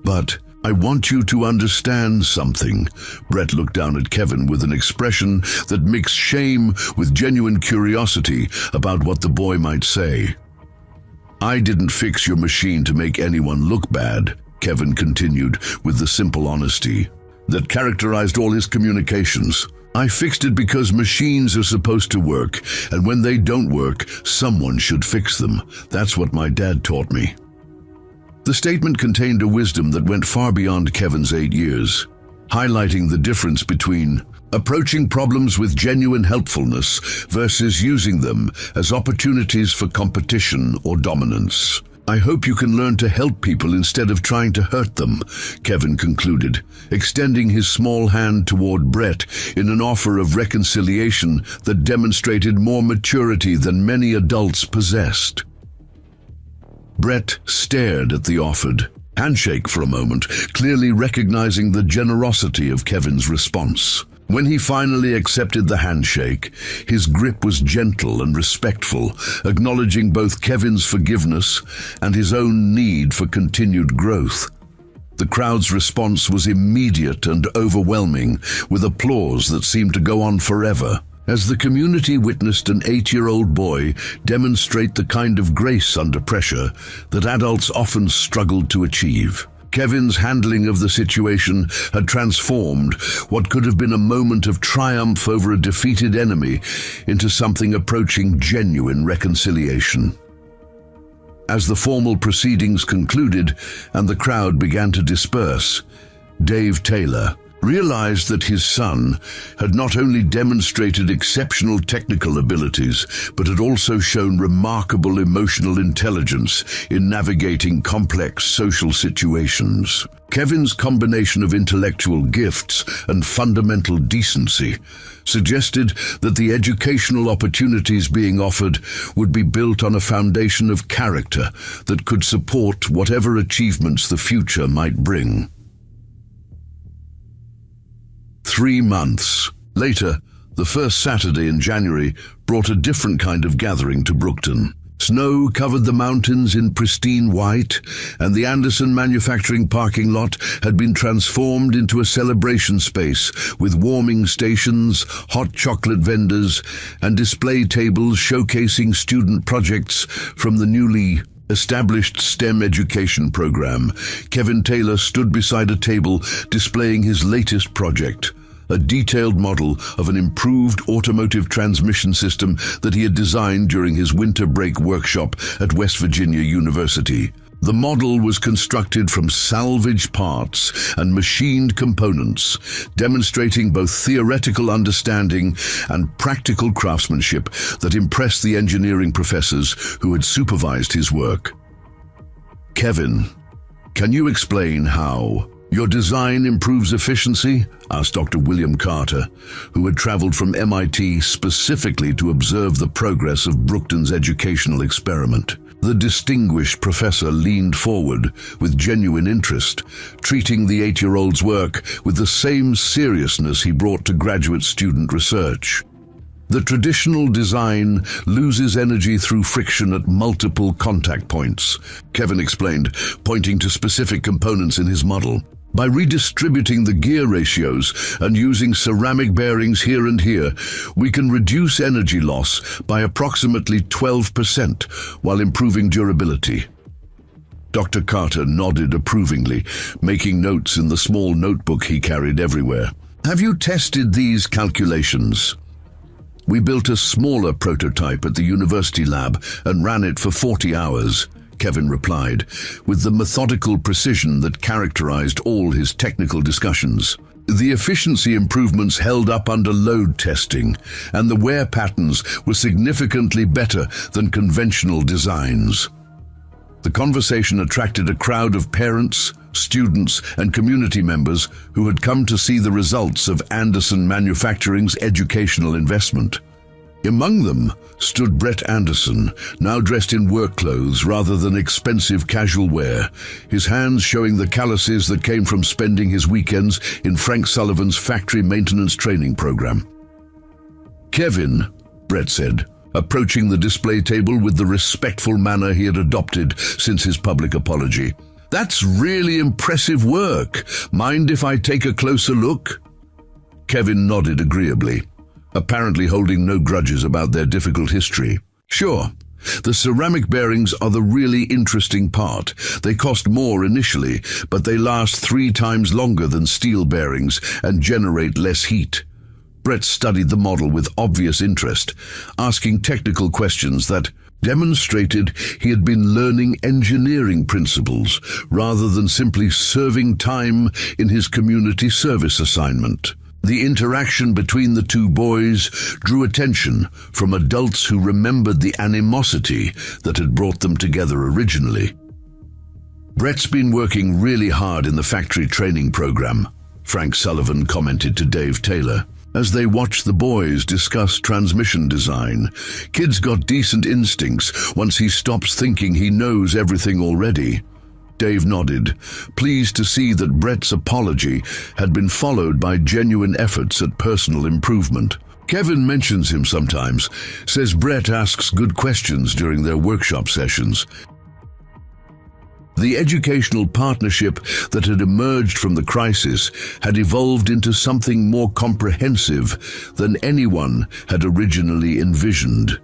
but I want you to understand something. Brett looked down at Kevin with an expression that mixed shame with genuine curiosity about what the boy might say. I didn't fix your machine to make anyone look bad, Kevin continued with the simple honesty that characterized all his communications. I fixed it because machines are supposed to work, and when they don't work, someone should fix them. That's what my dad taught me. The statement contained a wisdom that went far beyond Kevin's 8 years, highlighting the difference between approaching problems with genuine helpfulness versus using them as opportunities for competition or dominance. I hope you can learn to help people instead of trying to hurt them, Kevin concluded, extending his small hand toward Brett in an offer of reconciliation that demonstrated more maturity than many adults possessed. Brett stared at the offered handshake for a moment, clearly recognizing the generosity of Kevin's response. When he finally accepted the handshake, his grip was gentle and respectful, acknowledging both Kevin's forgiveness and his own need for continued growth. The crowd's response was immediate and overwhelming, with applause that seemed to go on forever, as the community witnessed an 8-year-old boy demonstrate the kind of grace under pressure that adults often struggled to achieve. Kevin's handling of the situation had transformed what could have been a moment of triumph over a defeated enemy into something approaching genuine reconciliation. As the formal proceedings concluded and the crowd began to disperse, Dave Taylor realized that his son had not only demonstrated exceptional technical abilities, but had also shown remarkable emotional intelligence in navigating complex social situations. Kevin's combination of intellectual gifts and fundamental decency suggested that the educational opportunities being offered would be built on a foundation of character that could support whatever achievements the future might bring. 3 months later, the first Saturday in January brought a different kind of gathering to Brookton. Snow covered the mountains in pristine white, and the Anderson manufacturing parking lot had been transformed into a celebration space with warming stations, hot chocolate vendors, and display tables showcasing student projects from the newly established STEM education program. Kevin Taylor stood beside a table displaying his latest project, a detailed model of an improved automotive transmission system that he had designed during his winter break workshop at West Virginia University. The model was constructed from salvaged parts and machined components, demonstrating both theoretical understanding and practical craftsmanship that impressed the engineering professors who had supervised his work. "Kevin, can you explain how your design improves efficiency?" asked Dr. William Carter, who had traveled from MIT specifically to observe the progress of Brookton's educational experiment. The distinguished professor leaned forward with genuine interest, treating the 8-year-old's work with the same seriousness he brought to graduate student research. "The traditional design loses energy through friction at multiple contact points," Kevin explained, pointing to specific components in his model. "By redistributing the gear ratios and using ceramic bearings here and here, we can reduce energy loss by approximately 12% while improving durability." Dr. Carter nodded approvingly, making notes in the small notebook he carried everywhere. "Have you tested these calculations?" "We built a smaller prototype at the university lab and ran it for 40 hours. Kevin replied, with the methodical precision that characterized all his technical discussions. The efficiency improvements held up under load testing, and the wear patterns were significantly better than conventional designs. The conversation attracted a crowd of parents, students, and community members who had come to see the results of Anderson Manufacturing's educational investment. Among them stood Brett Anderson, now dressed in work clothes rather than expensive casual wear, his hands showing the calluses that came from spending his weekends in Frank Sullivan's factory maintenance training program. "Kevin," Brett said, approaching the display table with the respectful manner he had adopted since his public apology. "That's really impressive work. Mind if I take a closer look?" Kevin nodded agreeably, apparently holding no grudges about their difficult history. "Sure. The ceramic bearings are the really interesting part. They cost more initially, but they last 3 times longer than steel bearings and generate less heat." Brett studied the model with obvious interest, asking technical questions that demonstrated he had been learning engineering principles rather than simply serving time in his community service assignment. The interaction between the two boys drew attention from adults who remembered the animosity that had brought them together originally. "Brett's been working really hard in the factory training program," Frank Sullivan commented to Dave Taylor. As they watched the boys discuss transmission design, "Kid's got decent instincts once he stops thinking he knows everything already." Dave nodded, pleased to see that Brett's apology had been followed by genuine efforts at personal improvement. "Kevin mentions him sometimes, says Brett asks good questions during their workshop sessions." The educational partnership that had emerged from the crisis had evolved into something more comprehensive than anyone had originally envisioned.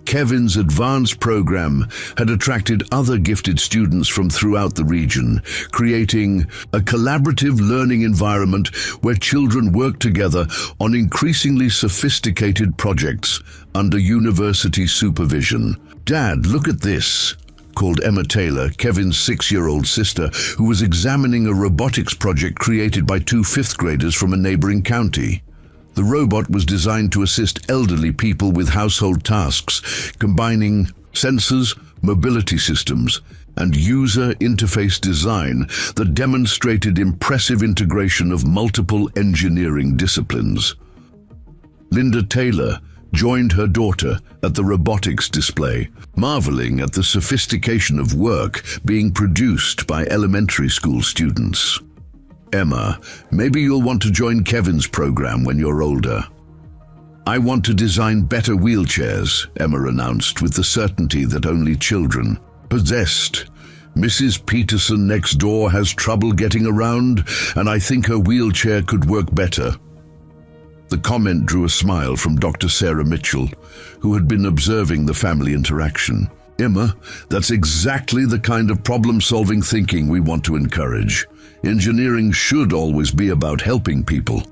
Kevin's advanced program had attracted other gifted students from throughout the region, creating a collaborative learning environment where children work together on increasingly sophisticated projects under university supervision. "Dad, look at this," called Emma Taylor, Kevin's 6-year-old sister, who was examining a robotics project created by 2 fifth graders from a neighboring county. The robot was designed to assist elderly people with household tasks, combining sensors, mobility systems, and user interface design that demonstrated impressive integration of multiple engineering disciplines. Linda Taylor joined her daughter at the robotics display, marveling at the sophistication of work being produced by elementary school students. Emma, maybe you'll want to join Kevin's program when you're older. I want to design better wheelchairs, Emma announced with the certainty that only children possessed. Mrs. Peterson next door has trouble getting around, and I think her wheelchair could work better. The comment drew a smile from Dr. Sarah Mitchell, who had been observing the family interaction. Emma, that's exactly the kind of problem-solving thinking we want to encourage. Engineering should always be about helping people.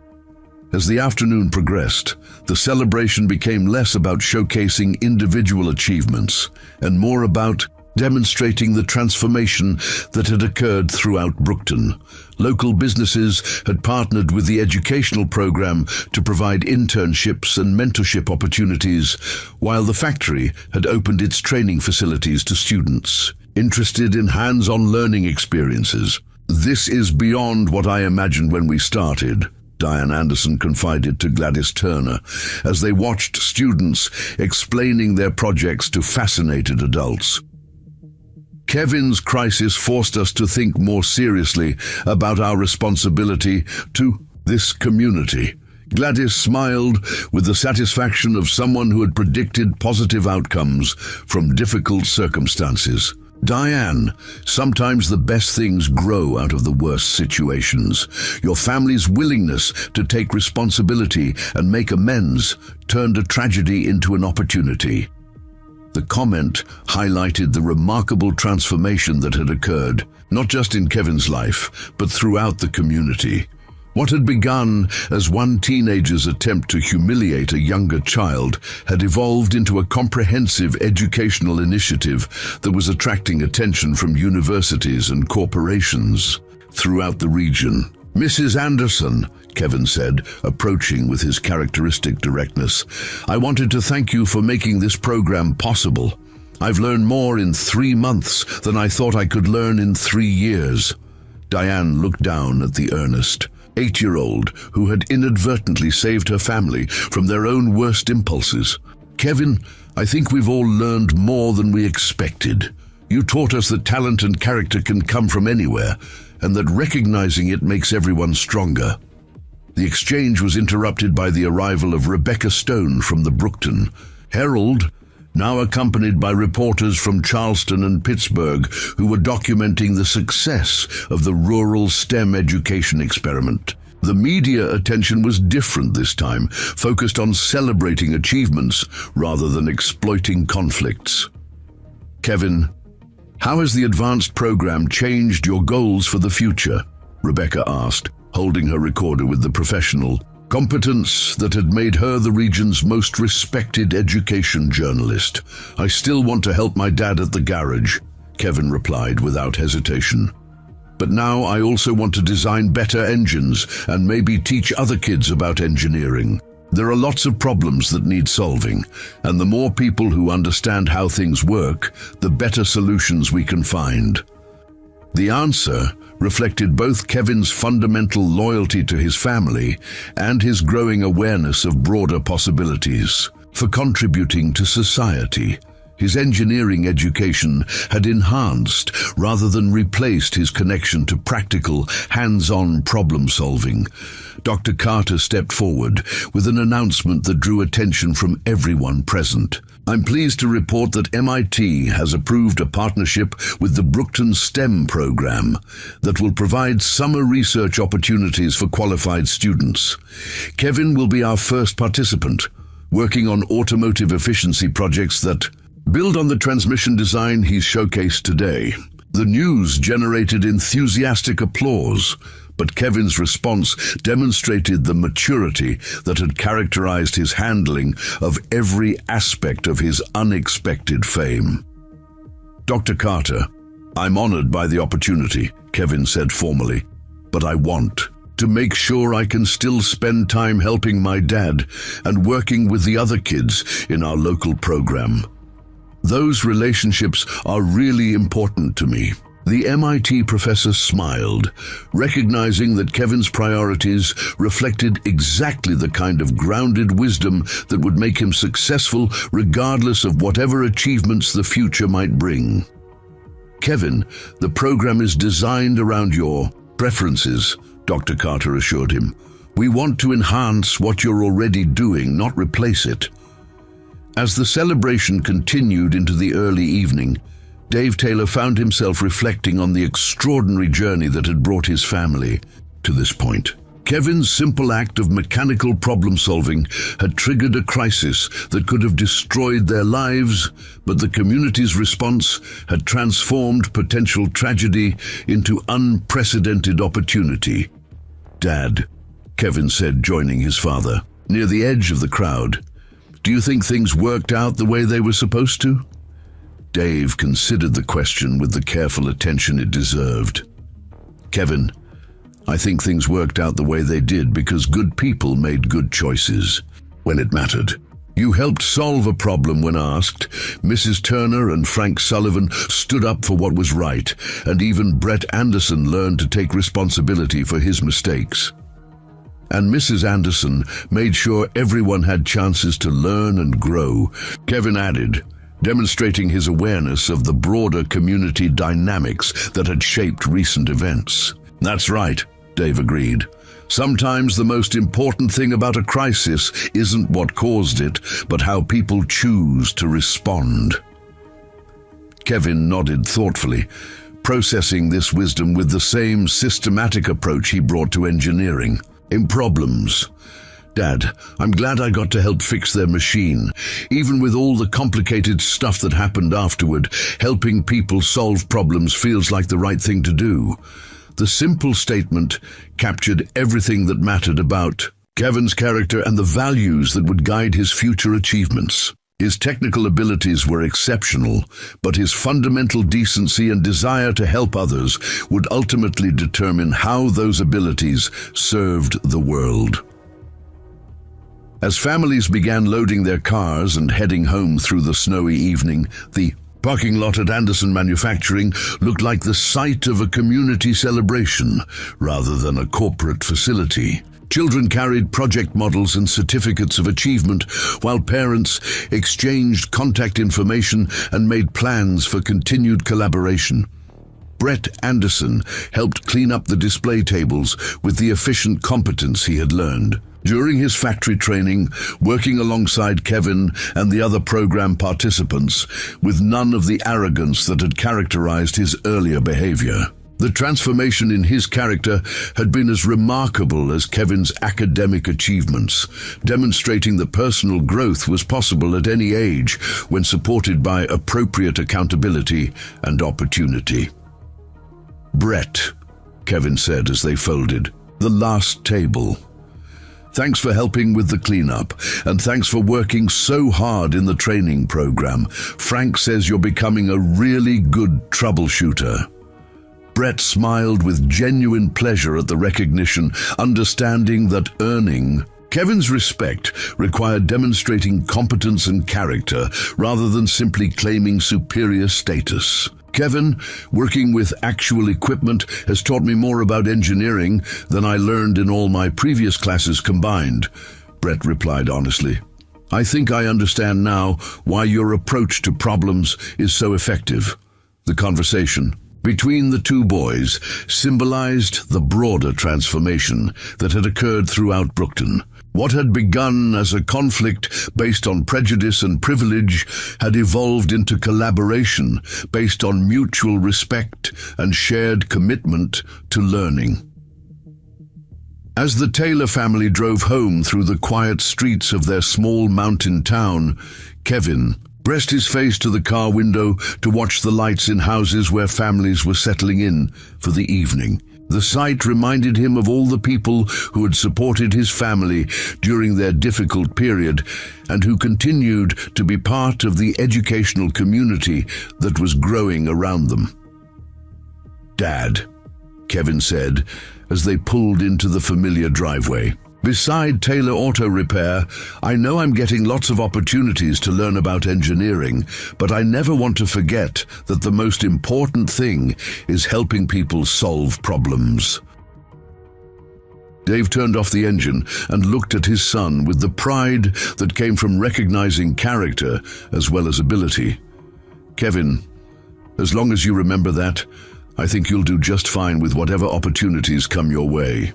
As the afternoon progressed, the celebration became less about showcasing individual achievements and more about demonstrating the transformation that had occurred throughout Brookton. Local businesses had partnered with the educational program to provide internships and mentorship opportunities, while the factory had opened its training facilities to students interested in hands-on learning experiences. This is beyond what I imagined when we started, Diane Anderson confided to Gladys Turner as they watched students explaining their projects to fascinated adults. Kevin's crisis forced us to think more seriously about our responsibility to this community. Gladys smiled with the satisfaction of someone who had predicted positive outcomes from difficult circumstances. Diane, sometimes the best things grow out of the worst situations. Your family's willingness to take responsibility and make amends turned a tragedy into an opportunity. The comment highlighted the remarkable transformation that had occurred, not just in Kevin's life, but throughout the community. What had begun as one teenager's attempt to humiliate a younger child had evolved into a comprehensive educational initiative that was attracting attention from universities and corporations throughout the region. Mrs. Anderson, Kevin said, approaching with his characteristic directness, I wanted to thank you for making this program possible. I've learned more in 3 months than I thought I could learn in 3 years. Diane looked down at the earnest 8-year-old who had inadvertently saved her family from their own worst impulses. Kevin, I think we've all learned more than we expected. You taught us that talent and character can come from anywhere, and that recognizing it makes everyone stronger. The exchange was interrupted by the arrival of Rebecca Stone from the Brookton Herald, now accompanied by reporters from Charleston and Pittsburgh who were documenting the success of the rural STEM education experiment. The media attention was different this time, focused on celebrating achievements rather than exploiting conflicts. Kevin, how has the advanced program changed your goals for the future? Rebecca asked, holding her recorder with the professional competence that had made her the region's most respected education journalist. I still want to help my dad at the garage, Kevin replied without hesitation. But now I also want to design better engines and maybe teach other kids about engineering. There are lots of problems that need solving, and the more people who understand how things work, the better solutions we can find. The answer reflected both Kevin's fundamental loyalty to his family and his growing awareness of broader possibilities for contributing to society. His engineering education had enhanced rather than replaced his connection to practical, hands-on problem-solving. Dr. Carter stepped forward with an announcement that drew attention from everyone present. I'm pleased to report that MIT has approved a partnership with the Brookton STEM program that will provide summer research opportunities for qualified students. Kevin will be our first participant, working on automotive efficiency projects that build on the transmission design he's showcased today. The news generated enthusiastic applause, but Kevin's response demonstrated the maturity that had characterized his handling of every aspect of his unexpected fame. Dr. Carter, I'm honored by the opportunity, Kevin said formally, but I want to make sure I can still spend time helping my dad and working with the other kids in our local program. Those relationships are really important to me." The MIT professor smiled, recognizing that Kevin's priorities reflected exactly the kind of grounded wisdom that would make him successful regardless of whatever achievements the future might bring. "Kevin, the program is designed around your preferences," Dr. Carter assured him. "We want to enhance what you're already doing, not replace it." As the celebration continued into the early evening, Dave Taylor found himself reflecting on the extraordinary journey that had brought his family to this point. Kevin's simple act of mechanical problem-solving had triggered a crisis that could have destroyed their lives, but the community's response had transformed potential tragedy into unprecedented opportunity. "Dad," Kevin said, joining his father, near the edge of the crowd, "do you think things worked out the way they were supposed to?" Dave considered the question with the careful attention it deserved. "Kevin, I think things worked out the way they did because good people made good choices when it mattered. You helped solve a problem when asked. Mrs. Turner and Frank Sullivan stood up for what was right, and even Brett Anderson learned to take responsibility for his mistakes. And Mrs. Anderson made sure everyone had chances to learn and grow," Kevin added, demonstrating his awareness of the broader community dynamics that had shaped recent events. "That's right," Dave agreed. "Sometimes the most important thing about a crisis isn't what caused it, but how people choose to respond." Kevin nodded thoughtfully, processing this wisdom with the same systematic approach he brought to engineering. "In problems, Dad, I'm glad I got to help fix their machine. Even with all the complicated stuff that happened afterward, helping people solve problems feels like the right thing to do." The simple statement captured everything that mattered about Kevin's character and the values that would guide his future achievements. His technical abilities were exceptional, but his fundamental decency and desire to help others would ultimately determine how those abilities served the world. As families began loading their cars and heading home through the snowy evening, the parking lot at Anderson Manufacturing looked like the site of a community celebration rather than a corporate facility. Children carried project models and certificates of achievement, while parents exchanged contact information and made plans for continued collaboration. Brett Anderson helped clean up the display tables with the efficient competence he had learned. During his factory training, working alongside Kevin and the other program participants, with none of the arrogance that had characterized his earlier behavior. The transformation in his character had been as remarkable as Kevin's academic achievements, demonstrating that personal growth was possible at any age when supported by appropriate accountability and opportunity. "Brett," Kevin said as they folded, "the last table. Thanks for helping with the cleanup, and thanks for working so hard in the training program. Frank says you're becoming a really good troubleshooter." Brett smiled with genuine pleasure at the recognition, understanding that earning Kevin's respect required demonstrating competence and character rather than simply claiming superior status. "Kevin, working with actual equipment has taught me more about engineering than I learned in all my previous classes combined," Brett replied honestly. "I think I understand now why your approach to problems is so effective." The conversation between the two boys symbolized the broader transformation that had occurred throughout Brookton. What had begun as a conflict based on prejudice and privilege had evolved into collaboration based on mutual respect and shared commitment to learning. As the Taylor family drove home through the quiet streets of their small mountain town, Kevin pressed his face to the car window to watch the lights in houses where families were settling in for the evening. The sight reminded him of all the people who had supported his family during their difficult period and who continued to be part of the educational community that was growing around them. "Dad," Kevin said as they pulled into the familiar driveway, Beside Taylor Auto Repair, I know I'm getting lots of opportunities to learn about engineering, but I never want to forget that the most important thing is helping people solve problems. Dave turned off the engine and looked at his son with the pride that came from recognizing character as well as ability. Kevin, as long as you remember that, I think you'll do just fine with whatever opportunities come your way.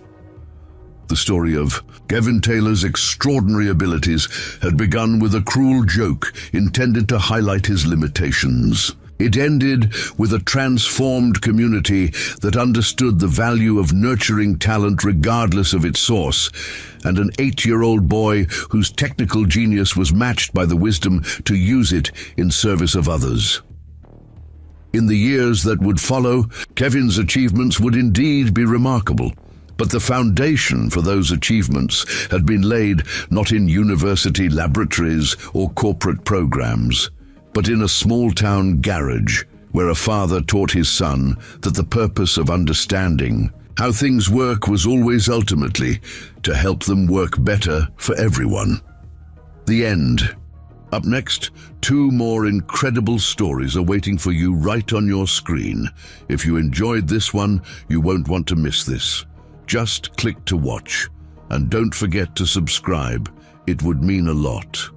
The story of Kevin Taylor's extraordinary abilities had begun with a cruel joke intended to highlight his limitations. It ended with a transformed community that understood the value of nurturing talent regardless of its source, and an 8-year-old boy whose technical genius was matched by the wisdom to use it in service of others. In the years that would follow, Kevin's achievements would indeed be remarkable. But the foundation for those achievements had been laid not in university laboratories or corporate programs, but in a small-town garage where a father taught his son that the purpose of understanding how things work was always ultimately to help them work better for everyone. The end. Up next, 2 more incredible stories are waiting for you right on your screen. If you enjoyed this one, you won't want to miss this. Just click to watch, and don't forget to subscribe. It would mean a lot.